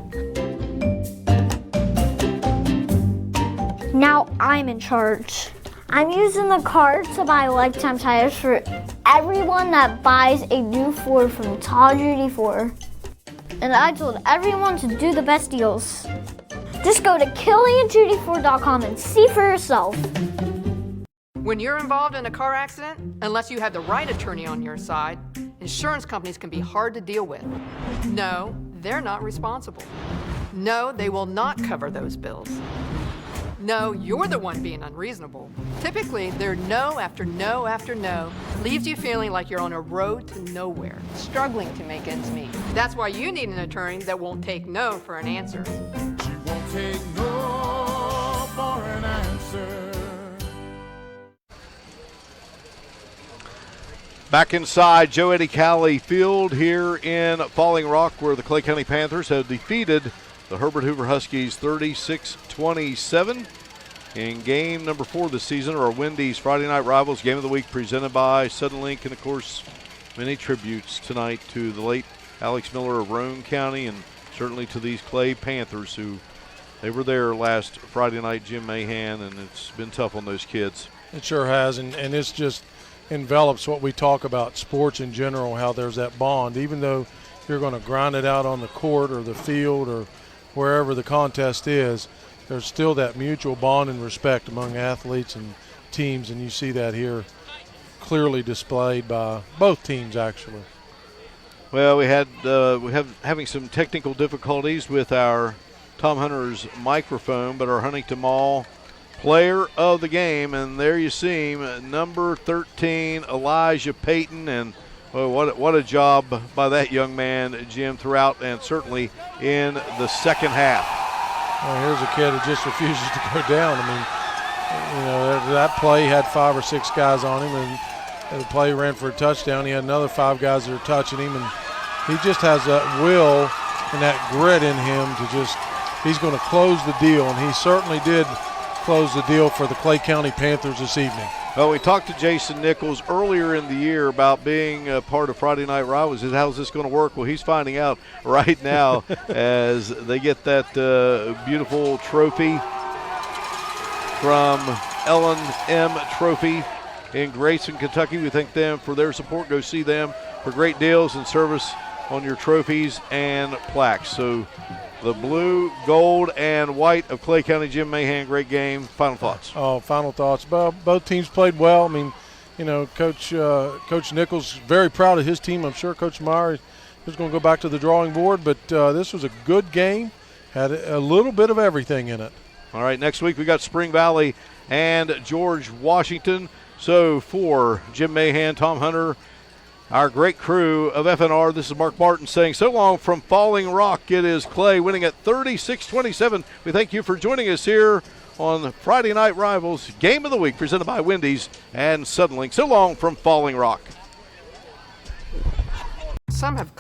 Now I'm in charge. I'm using the card to buy lifetime tires for everyone that buys a new Ford from Todd Judy Ford. And I told everyone to do the best deals. Just go to KillyandJudyFord.com and see for yourself. When you're involved in a car accident, unless you have the right attorney on your side, insurance companies can be hard to deal with. No, they're not responsible. No, they will not cover those bills. No, you're the one being unreasonable. Typically, their no after no after no leaves you feeling like you're on a road to nowhere, struggling to make ends meet. That's why you need an attorney that won't take no for an answer. She won't take no for an answer. Back inside Joe Eddie Cali Field here in Falling Rock, where the Clay County Panthers have defeated the Herbert Hoover Huskies 36-27 in game number 4 this season, or our Wendy's Friday Night Rivals Game of the Week, presented by Suddenlink, and of course many tributes tonight to the late Alex Miller of Roane County, and certainly to these Clay Panthers who they were there last Friday night, Jim Mahan, and it's been tough on those kids. It sure has, and it's just envelops what we talk about sports in general, how there's that bond. Even though you're going to grind it out on the court or the field or wherever the contest is, there's still that mutual bond and respect among athletes and teams, and you see that here clearly displayed by both teams, actually. Well, we have having some technical difficulties with our Tom Hunter's microphone, but our Huntington Mall player of the game, and there you see him, number 13, Elijah Payton, and what a job by that young man, Jim, throughout and certainly in the second half. Well, here's a kid who just refuses to go down. I mean, you know, that play had 5 or 6 guys on him, and the play ran for a touchdown. He had another 5 guys that are touching him, and he just has that will and that grit in him to just, he's going to close the deal, and he certainly did close the deal for the Clay County Panthers this evening. Well, we talked to Jason Nichols earlier in the year about being a part of Friday Night Rivals. How's this going to work? Well, he's finding out right now as they get that beautiful trophy from Ellen M. Trophy in Grayson, Kentucky. We thank them for their support. Go see them for great deals and service on your trophies and plaques. So the blue, gold, and white of Clay County, Jim Mahan, great game. Final thoughts? Oh, final thoughts. Both teams played well. I mean, you know, Coach Nichols very proud of his team. I'm sure Coach Meyer is going to go back to the drawing board, but this was a good game. Had a little bit of everything in it. All right, next week we got Spring Valley and George Washington. So for Jim Mahan, Tom Hunter, our great crew of FNR, this is Mark Martin saying so long from Falling Rock. It is Clay winning at 36-27. We thank you for joining us here on Friday Night Rivals Game of the Week, presented by Wendy's and Suddenlink. So long from Falling Rock. Some have